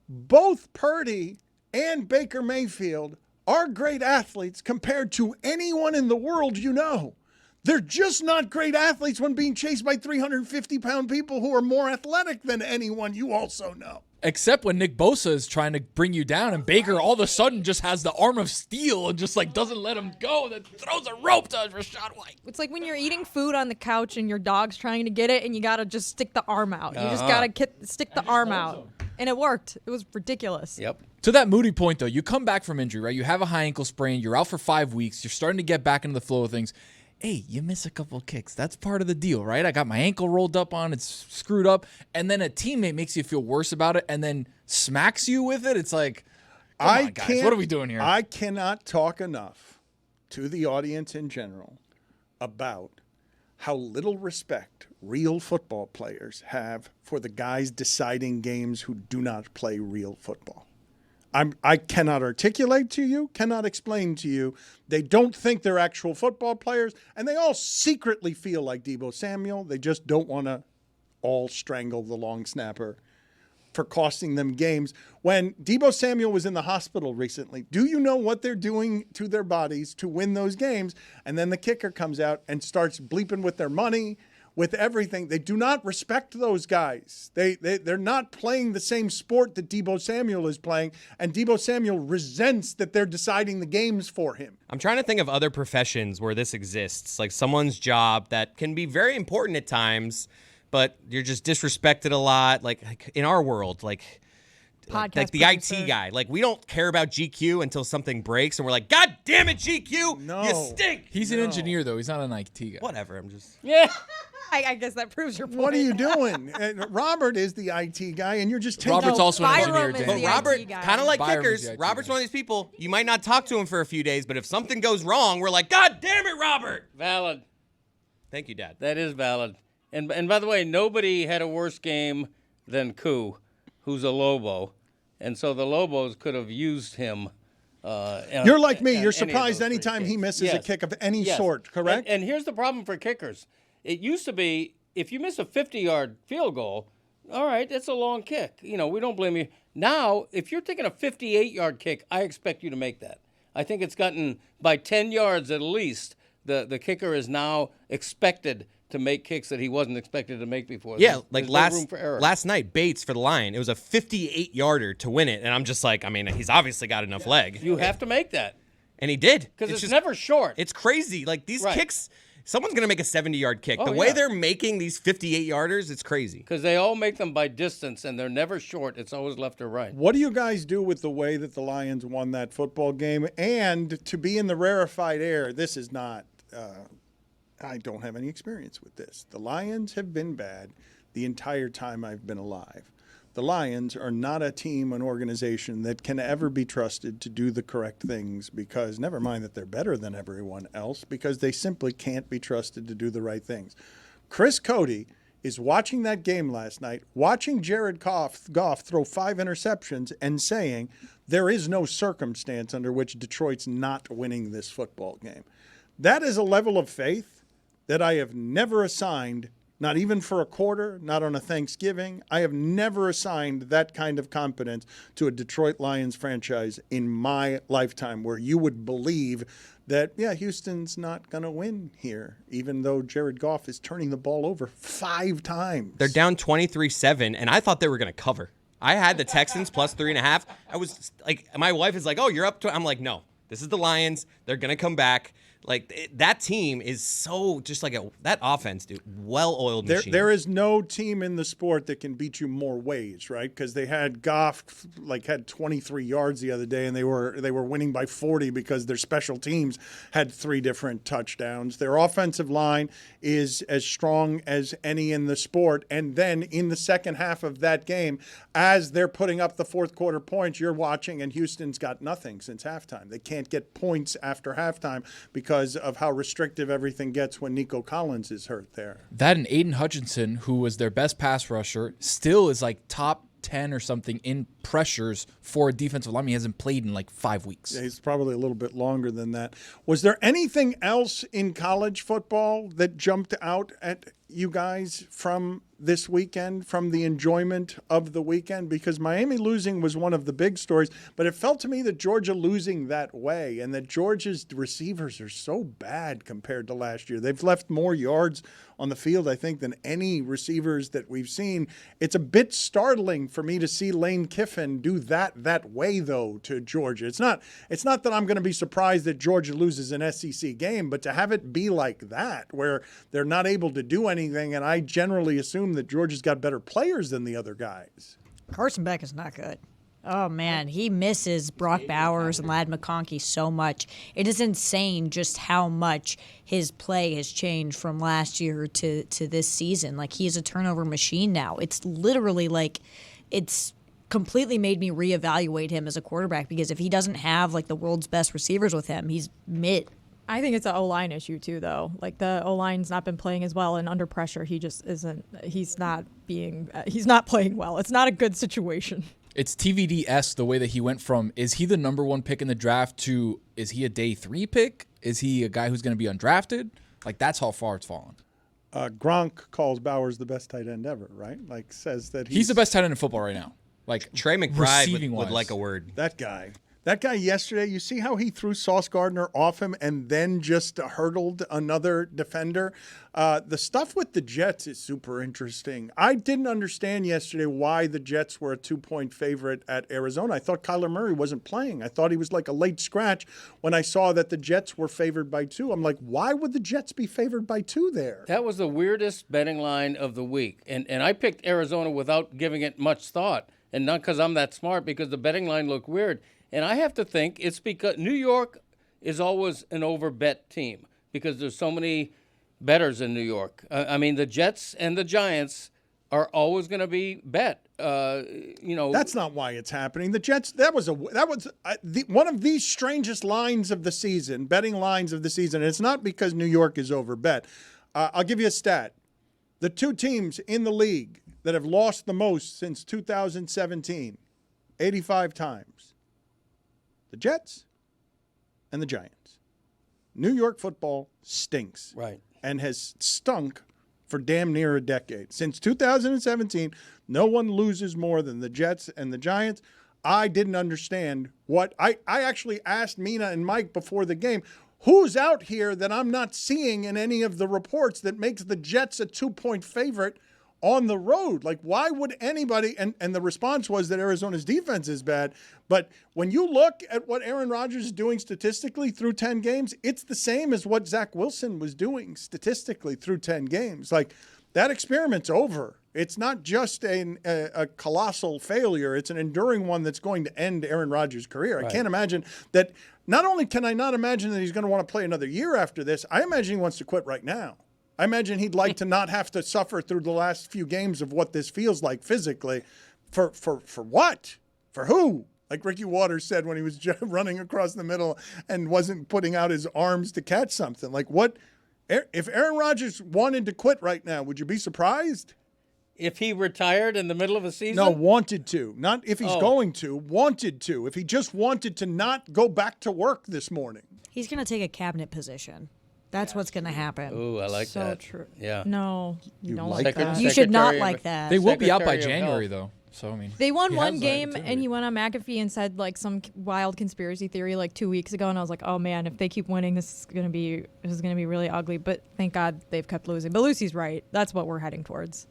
Both Purdy and Baker Mayfield are great athletes compared to anyone in the world you know. They're just not great athletes when being chased by 350-pound people who are more athletic than anyone you also know. Except when Nick Bosa is trying to bring you down, and Baker all of a sudden just has the arm of steel and just like doesn't let him go, then throws a rope to Rachaad White. It's like when you're eating food on the couch and your dog's trying to get it, and you gotta just stick the arm out. You just gotta stick the arm out, and it worked. It was ridiculous. Yep. To that Moody point, though, you come back from injury, right? You have a high ankle sprain. You're out for 5 weeks. You're starting to get back into the flow of things. Hey, you miss a couple of kicks. That's part of the deal, right? I got my ankle rolled up on. It's screwed up. And then a teammate makes you feel worse about it and then smacks you with it. It's like, come on, guys. What are we doing here? I cannot talk enough to the audience in general about how little respect real football players have for the guys deciding games who do not play real football. I cannot articulate to you, cannot explain to you. They don't think they're actual football players, and they all secretly feel like Deebo Samuel. They just don't want to all strangle the long snapper for costing them games. When Deebo Samuel was in the hospital recently, do you know what they're doing to their bodies to win those games? And then the kicker comes out and starts bleeping with their money, with everything. They do not respect those guys. They're not playing the same sport that Deebo Samuel is playing, and Deebo Samuel resents that they're deciding the games for him. I'm trying to think of other professions where this exists, like someone's job that can be very important at times, but you're just disrespected a lot. Like in our world, like the producer. IT guy. Like, we don't care about GQ until something breaks, and we're like, God damn it, GQ, No. you stink. He's an engineer, though. He's not an IT guy. Whatever, I'm just... Yeah. I guess that proves your point. What are you doing? Robert is the IT guy, and you're just taking... Robert's also an Byram engineer, is Dan. But the Robert, IT guy. kind of like Byram's kickers, the IT Robert's guy. one of these people, you might not talk to him for a few days, but if something goes wrong, we're like, God damn it, Robert. Valid. Thank you, Dad. That is valid. And by the way, nobody had a worse game than Koo, who's a Lobo. And so the Lobos could have used him. You're like me. on You're any of surprised those anytime three he kicks. misses a Yes. kick of any Yes. sort, correct? And here's the problem for kickers. It used to be, if you miss a 50-yard field goal, all right, that's a long kick. You know, we don't blame you. Now, if you're taking a 58-yard kick, I expect you to make that. I think it's gotten by 10 yards at least. The kicker is now expected to make kicks that he wasn't expected to make before. Yeah, There's like no room for error. last night, Bates for the Lion, it was a 58-yarder to win it. And I'm just like, I mean, he's obviously got enough leg. You have to make that. And he did. Because it's just never short. It's crazy. Like, these Right. kicks, someone's going to make a 70-yard kick. Oh, The way yeah. they're making these 58-yarders, it's crazy. Because they all make them by distance, and they're never short. It's always left or right. What do you guys do with the way that the Lions won that football game? And to be in the rarefied air, this is not, I don't have any experience with this. The Lions have been bad the entire time I've been alive. The Lions are not a team, an organization that can ever be trusted to do the correct things because, never mind that they're better than everyone else, because they simply can't be trusted to do the right things. Chris Cote is watching that game last night, watching Jared Goff throw 5 interceptions and saying there is no circumstance under which Detroit's not winning this football game. That is a level of faith that I have never assigned, not even for a quarter, not on a Thanksgiving. I have never assigned that kind of confidence to a Detroit Lions franchise in my lifetime, where you would believe that, yeah, Houston's not going to win here, even though Jared Goff is turning the ball over 5 times. They're down 23-7, and I thought they were going to cover. I had the Texans plus 3.5. I was like, my wife is like, oh, you're up to, I'm like, no, this is the Lions. They're going to come back. Like, that team is so just like that offense, dude, well-oiled machine. There is no team in the sport that can beat you more ways, right? Because they had Goff had 23 yards the other day, and they were winning by 40 because their special teams had 3 different touchdowns. Their offensive line is as strong as any in the sport. And then in the second half of that game, as they're putting up the fourth quarter points, you're watching, and Houston's got nothing since halftime. They can't get points after halftime because of how restrictive everything gets when Nico Collins is hurt there. That and Aiden Hutchinson, who was their best pass rusher, still is like top 10 or something in pressures for a defensive lineman. He hasn't played in like 5 weeks. Yeah, he's probably a little bit longer than that. Was there anything else in college football that jumped out at you guys from this weekend, from the enjoyment of the weekend? Because Miami losing was one of the big stories, but it felt to me that Georgia losing that way and that Georgia's receivers are so bad compared to last year. They've left more yards on the field, I think, than any receivers that we've seen. It's a bit startling for me to see Lane Kiffin do that way, though, to Georgia. It's not that I'm going to be surprised that Georgia loses an SEC game, but to have it be like that, where they're not able to do anything, and I generally assume that Georgia's got better players than the other guys. Carson Beck is not good. Oh, man, he misses Brock Bowers and Ladd McConkey so much. It is insane just how much his play has changed from last year to this season. Like, he is a turnover machine now. It's literally like it's completely made me reevaluate him as a quarterback, because if he doesn't have, like, the world's best receivers with him, he's mid. I think it's an O-line issue, too, though. Like, the O-line's not been playing as well, and under pressure, he just isn't – he's not playing well. It's not a good situation. It's TVD-esque the way that he went from, is he the number 1 pick in the draft, to, is he a day 3 pick? Is he a guy who's going to be undrafted? Like, that's how far it's fallen. Gronk calls Bowers the best tight end ever, right? Like, says that he's the best tight end in football right now. Like, Trey McBride would like a word. That guy yesterday, you see how he threw Sauce Gardner off him and then just hurdled another defender? The stuff with the Jets is super interesting. I didn't understand yesterday why the Jets were a 2-point favorite at Arizona. I thought Kyler Murray wasn't playing. I thought he was like a late scratch when I saw that the Jets were favored by 2. I'm like, why would the Jets be favored by 2 there? That was the weirdest betting line of the week. And I picked Arizona without giving it much thought. And not because I'm that smart, because the betting line looked weird. And I have to think it's because New York is always an over-bet team because there's so many bettors in New York. I mean, the Jets and the Giants are always going to be bet. That's not why it's happening. The Jets. That was one of the strangest lines of the season, betting lines of the season. And it's not because New York is over-bet. I'll give you a stat. The 2 teams in the league that have lost the most since 2017, 85 times. The Jets and the Giants. New York football stinks. Right. And has stunk for damn near a decade. Since 2017, no one loses more than the Jets and the Giants. I didn't understand what I actually asked Mina and Mike before the game, who's out here that I'm not seeing in any of the reports that makes the Jets a 2-point favorite on the road? Like, why would anybody? And the response was that Arizona's defense is bad. But when you look at what Aaron Rodgers is doing statistically through 10 games, it's the same as what Zach Wilson was doing statistically through 10 games. Like, that experiment's over. It's not just a colossal failure. It's an enduring one that's going to end Aaron Rodgers' career. Right. I can't imagine that. Not only can I not imagine that he's going to want to play another year after this, I imagine he wants to quit right now. I imagine he'd like to not have to suffer through the last few games of what this feels like physically. For what? For who? Like Ricky Waters said when he was running across the middle and wasn't putting out his arms to catch something. Like, what? If Aaron Rodgers wanted to quit right now, would you be surprised? If he retired in the middle of a season? No, wanted to. Not if he's going to. Wanted to. If he just wanted to not go back to work this morning. He's going to take a cabinet position. That's what's going to happen. Ooh, I like that. So true. Yeah. No, you don't like that. You should not like that. They will be out by January, though. So I mean, they won one game, and he went on McAfee and said like some wild conspiracy theory like 2 weeks ago, and I was like, oh man, if they keep winning, this is gonna be really ugly. But thank God they've kept losing. But Lucy's right. That's what we're heading towards.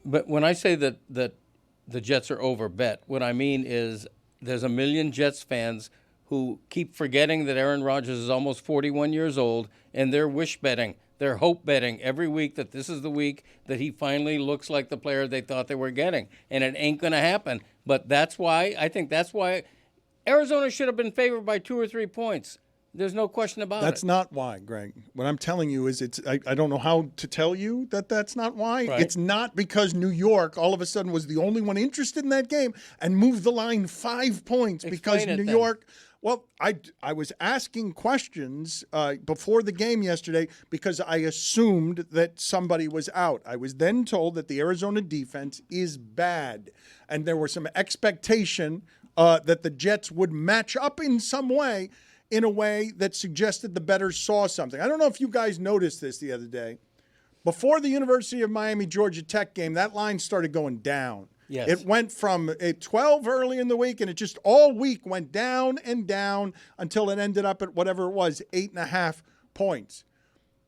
But when I say that the Jets are overbet, what I mean is there's a million Jets fans who keep forgetting that Aaron Rodgers is almost 41 years old, and they're wish betting. They're hope betting every week that this is the week that he finally looks like the player they thought they were getting. And it ain't going to happen. But I think that's why Arizona should have been favored by 2 or 3 points. There's no question about it. That's not why, Greg. What I'm telling you is I don't know how to tell you that that's not why. Right. It's not because New York all of a sudden was the only one interested in that game and moved the line 5 points. Explain because New York – well, I was asking questions before the game yesterday because I assumed that somebody was out. I was then told that the Arizona defense is bad, and there was some expectation that the Jets would match up in some way, in a way that suggested the bettors saw something. I don't know if you guys noticed this the other day. Before the University of Miami-Georgia Tech game, that line started going down. Yes. It went from 12 early in the week, and it just all week went down and down until it ended up at whatever it was, 8.5 points.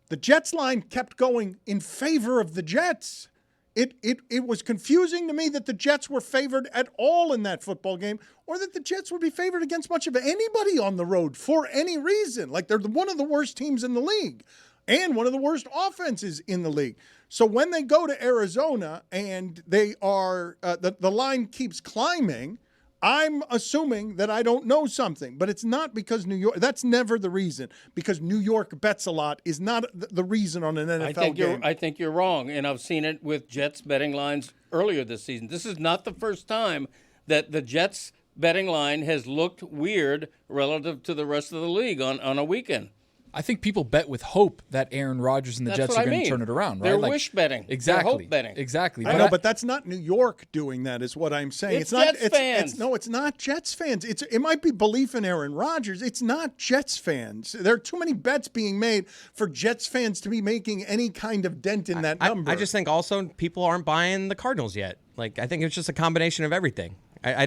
The Jets line kept going in favor of the Jets. It was confusing to me that the Jets were favored at all in that football game, or that the Jets would be favored against much of anybody on the road for any reason. Like, they're one of the worst teams in the league and one of the worst offenses in the league. So when they go to Arizona and they are the line keeps climbing, I'm assuming that I don't know something. But it's not because New York – that's never the reason. Because New York bets a lot is not the reason on an NFL game. I think you're wrong, and I've seen it with Jets betting lines earlier this season. This is not the first time that the Jets betting line has looked weird relative to the rest of the league on a weekend. I think people bet with hope that Aaron Rodgers and the Jets are going to turn it around, right? They're wish betting. Exactly. They're hope betting. Exactly. I know, but that's not New York doing that, is what I'm saying. It's not Jets fans. It's not Jets fans. It might be belief in Aaron Rodgers. It's not Jets fans. There are too many bets being made for Jets fans to be making any kind of dent in that number. I just think also people aren't buying the Cardinals yet. Like, I think it's just a combination of everything. I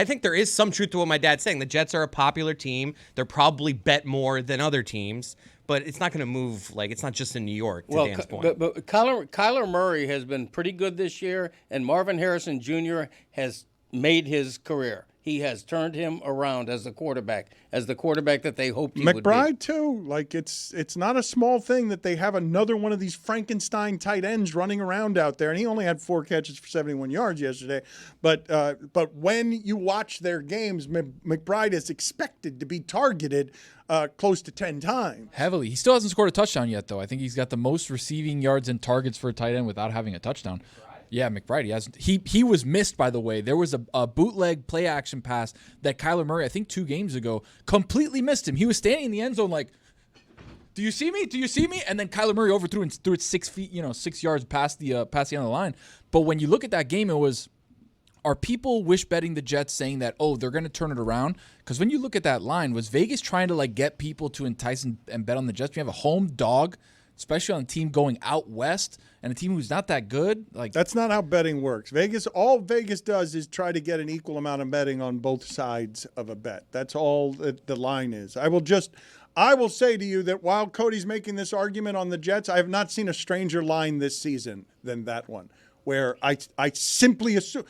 think there is some truth to what my dad's saying. The Jets are a popular team. They're probably bet more than other teams. But it's not going to move, like, it's not just in New York, to Dan's point. But Kyler Murray has been pretty good this year, and Marvin Harrison Jr. has made his career. He has turned him around as the quarterback that they hoped he would be. McBride, too. Like, it's not a small thing that they have another one of these Frankenstein tight ends running around out there. And he only had 4 catches for 71 yards yesterday. But when you watch their games, McBride is expected to be targeted close to 10 times. Heavily. He still hasn't scored a touchdown yet, though. I think he's got the most receiving yards and targets for a tight end without having a touchdown. Yeah, McBride. He hasn't. He was missed, by the way. There was a bootleg play action pass that Kyler Murray, I think 2 games ago, completely missed him. He was standing in the end zone like, "Do you see me? Do you see me?" And then Kyler Murray overthrew and threw it 6 feet, 6 yards past the end of the line. But when you look at that game, it was, are people wish betting the Jets saying that, oh, they're going to turn it around? Because when you look at that line, was Vegas trying to like get people to entice and bet on the Jets? We have a home dog, especially on a team going out west and a team who's not that good. Like, that's not how betting works. All Vegas does is try to get an equal amount of betting on both sides of a bet. That's all the line is. I will say to you that while Cody's making this argument on the Jets, I have not seen a stranger line this season than that one, where I simply assume.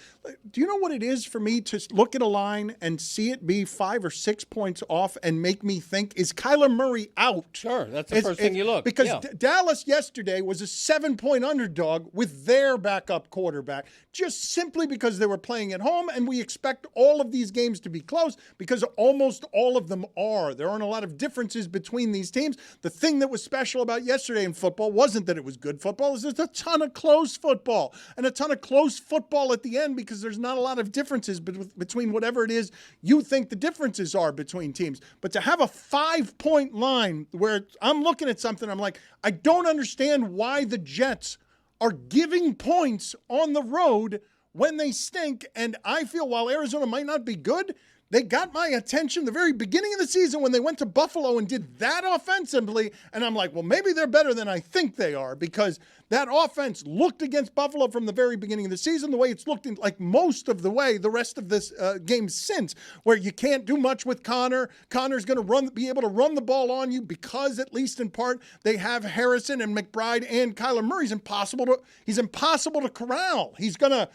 Do you know what it is for me to look at a line and see it be 5 or 6 points off and make me think, is Kyler Murray out? Sure, that's the first thing you look. Because Dallas yesterday was a 7-point underdog with their backup quarterback, just simply because they were playing at home, and we expect all of these games to be close because almost all of them are. There aren't a lot of differences between these teams. The thing that was special about yesterday in football wasn't that it was good football, it was just a ton of close football, and a ton of close football at the end because there's not a lot of differences between whatever it is you think the differences are between teams. But to have a 5-point line where I'm looking at something, I'm like, I don't understand why the Jets are giving points on the road when they stink. And I feel while Arizona might not be good, they got my attention the very beginning of the season when they went to Buffalo and did that offensively. And I'm like, well, maybe they're better than I think they are, because that offense looked against Buffalo from the very beginning of the season the way it's looked in like most of the way the rest of this game since, where you can't do much with Connor. Connor's going to be able to run the ball on you because, at least in part, they have Harrison and McBride and Kyler Murray. He's impossible to corral. He's gonna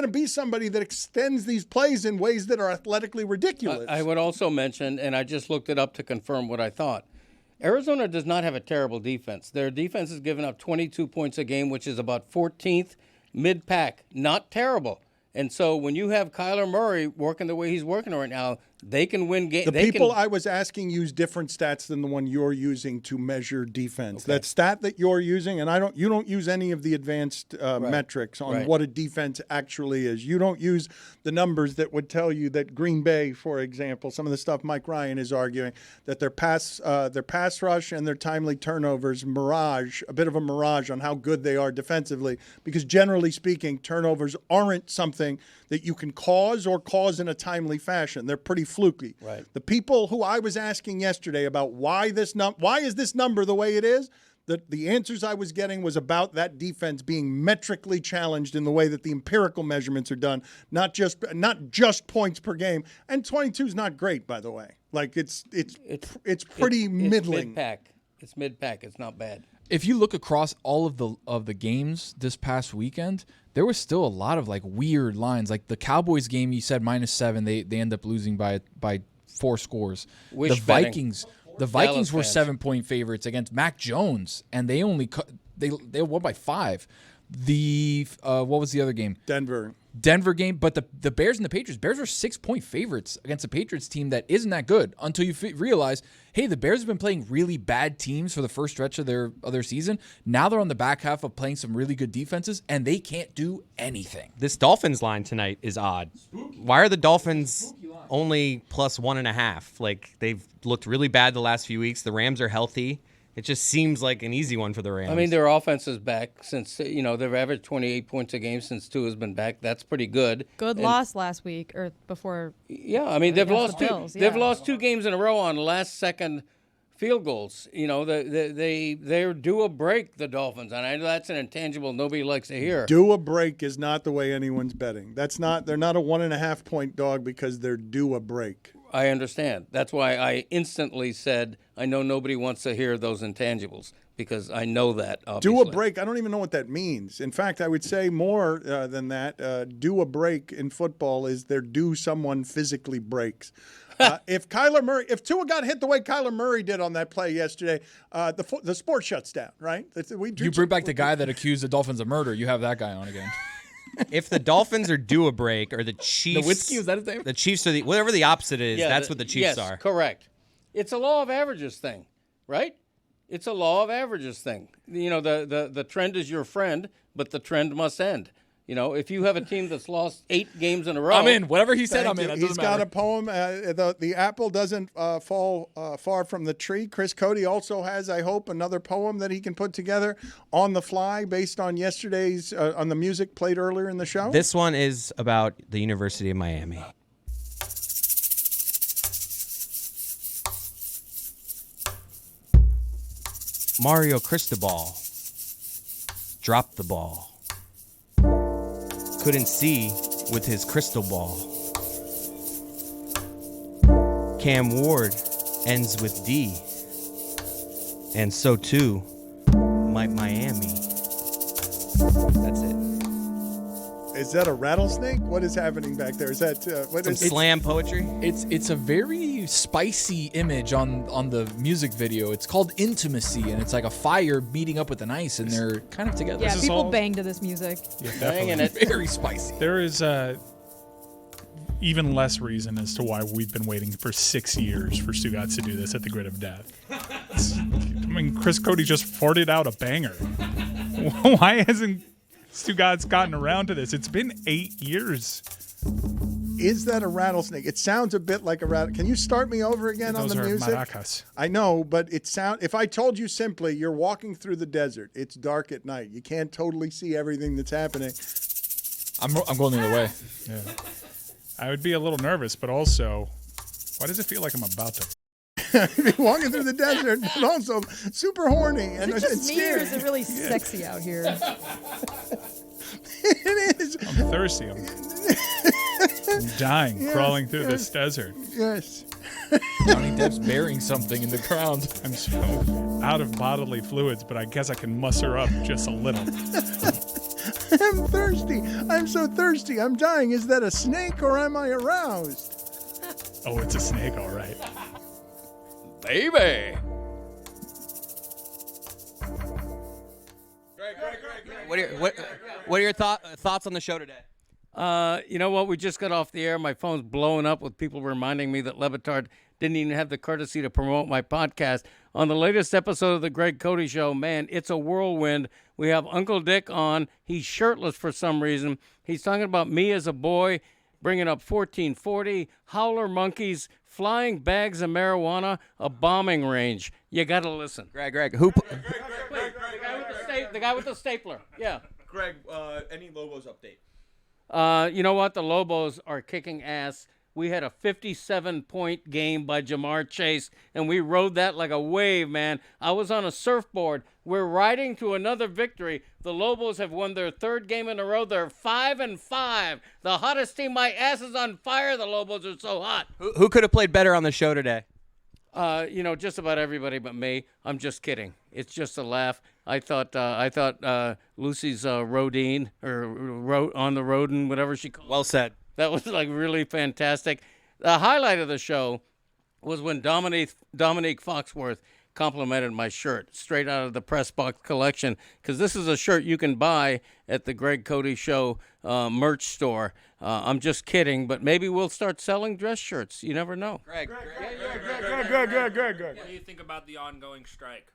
be somebody that extends these plays in ways that are athletically ridiculous. I would also mention, and I just looked it up to confirm what I thought, Arizona does not have a terrible defense. Their defense has given up 22 points a game, which is about 14th mid-pack. Not terrible. And so when you have Kyler Murray working the way he's working right now, they can win games. The people I was asking use different stats than the one you're using to measure defense. Okay. That stat that you're using, and you don't use any of the advanced metrics on what a defense actually is. You don't use the numbers that would tell you that Green Bay, for example, some of the stuff Mike Ryan is arguing, that their pass rush and their timely turnovers a bit of a mirage on how good they are defensively, because generally speaking, turnovers aren't something that you can cause in a timely fashion. They're pretty fluky. Right. The people who I was asking yesterday about why is this number the way it is, the answers I was getting was about that defense being metrically challenged in the way that the empirical measurements are done, not just points per game. And 22 is not great, by the way. Like it's pretty middling. It's mid-pack. It's not bad. If you look across all of the games this past weekend, there was still a lot of like weird lines. Like the Cowboys game, you said -7. They end up losing by 4 scores. The Vikings were 7-point favorites against Mac Jones, and they only they won by 5. What was the other game? Denver game, but the Bears and the Patriots. Bears were 6-point favorites against a Patriots team that isn't that good until you realize, hey, the Bears have been playing really bad teams for the first stretch of their season. Now they're on the back half of playing some really good defenses, and they can't do anything. This Dolphins line tonight is odd. Why are the Dolphins only +1.5? Like, they've looked really bad the last few weeks. The Rams are healthy. It just seems like an easy one for the Rams. I mean, their offense is back since, they've averaged 28 points a game since Tua has been back. That's pretty good. Loss last week or before. Yeah, I mean, they've lost two. Bills, They've lost 2 games in a row on last-second field goals. They're due a break, the Dolphins, and I know that's an intangible nobody likes to hear. Due a break is not the way anyone's betting. They're not a 1.5-point dog because they're due a break. I understand. That's why I instantly said, I know nobody wants to hear those intangibles, because I know that, obviously. Due a break, I don't even know what that means. In fact, I would say more than that. Due a break in football is they're due someone physically breaks. If Tua got hit the way Kyler Murray did on that play yesterday, the sport shuts down, right? You bring back the guy that accused the Dolphins of murder. You have that guy on again. If the Dolphins are due a break, or the Chiefs, Nowitzki, is that his name? The Chiefs are whatever the opposite is. That's what the Chiefs are. Yes, correct. It's a law of averages thing, right? It's a law of averages thing. The trend is your friend, but the trend must end. If you have a team that's lost 8 games in a row, I'm in. Whatever he said, I'm in. He's got a poem. The apple doesn't fall far from the tree. Chris Cote also has, I hope, another poem that he can put together on the fly based on yesterday's on the music played earlier in the show. This one is about the University of Miami. Mario Cristobal dropped the ball. Couldn't see with his crystal ball. Cam Ward ends with D. And so too might Miami. That's it. Is that a rattlesnake? What is happening back there? Is that what Some is slam poetry? It's a very spicy image on the music video. It's called Intimacy, and it's like a fire beating up with an ice, and they're kind of together. Yeah, is people all- bang to this music. Yeah, Banging definitely. it. Very spicy. There is even less reason as to why we've been waiting for 6 years for Stugotz to do this at the Grid of Death. I mean, Chris Cote just farted out a banger. Why hasn't Stugotz gotten around to this? It's been 8 years. Is that a rattlesnake? It sounds a bit like a rattle. Can you start me over again Those on the are music? maracas. I know, but it sound. If I told you simply, you're walking through the desert. It's dark at night. You can't totally see everything that's happening. I'm going the other way. Yeah. I would be a little nervous, but also, why does it feel like I'm about to? Walking through the desert, but also super horny and, Is it just me, or scared. is it really sexy out here? It is. I'm thirsty. I'm dying, Yes, crawling through yes. this desert. Yes. Johnny Depp's burying something in the ground. I'm so out of bodily fluids, but I guess I can muster up just a little. I'm thirsty. I'm so thirsty. I'm dying. Is that a snake or am I aroused? Oh, it's a snake, all right. Baby. What are your thoughts on the show today? You know what? We just got off the air. My phone's blowing up with people reminding me that Le Batard didn't even have the courtesy to promote my podcast. On the latest episode of the Greg Cote Show, man, it's a whirlwind. We have Uncle Dick on. He's shirtless for some reason. He's talking about me as a boy, bringing up 1440, howler monkeys, flying bags of marijuana, a bombing range. You got to listen. Greg, who? The guy with the stapler. Yeah. Greg, any Lobos update? You know what? The Lobos are kicking ass. We had a 57-point game by Jamar Chase, and we rode that like a wave, man. I was on a surfboard. We're riding to another victory. The Lobos have won their third game in a row. They're 5-5. The hottest team. My ass is on fire. The Lobos are so hot. Who could have played better on the show today? Just about everybody but me. I'm just kidding. It's just a laugh. I thought Lucy's Rodine or on the Rodin, whatever she called. Well said. That was like really fantastic. The highlight of the show was when Domonique Foxworth complimented my shirt straight out of the Press Box collection, because this is a shirt you can buy at the Greg Cote Show merch store. I'm just kidding, but maybe we'll start selling dress shirts. You never know. Greg. What do you think about the ongoing strike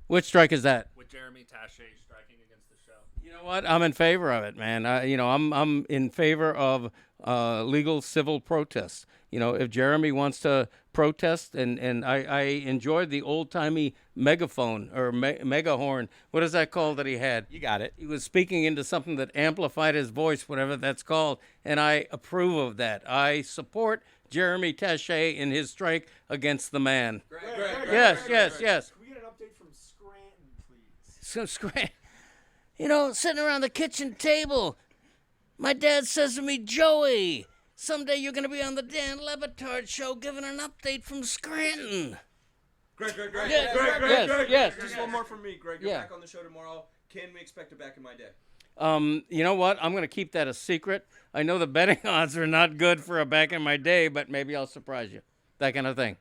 Which strike is that? with Jeremy Taché striking against the show? You know what? I'm in favor of it, man. I'm in favor of legal civil protests. You know, if Jeremy wants to protest, and I enjoyed the old-timey megaphone or megahorn. What is that called that he had? You got it. He was speaking into something that amplified his voice, whatever that's called, and I approve of that. I support Jeremy Taché in his strike against the man. Yes. Can we get an update from Scranton, please? So Scranton, sitting around the kitchen table, my dad says to me, Joey, someday you're going to be on the Dan Le Batard Show giving an update from Scranton. Greg. Yes. Just one more from me, Greg. You're Yeah. back on the show tomorrow. Can we expect it back in my day? You know what? I'm going to keep that a secret. I know the betting odds are not good for a back in my day, but maybe I'll surprise you. That kind of thing.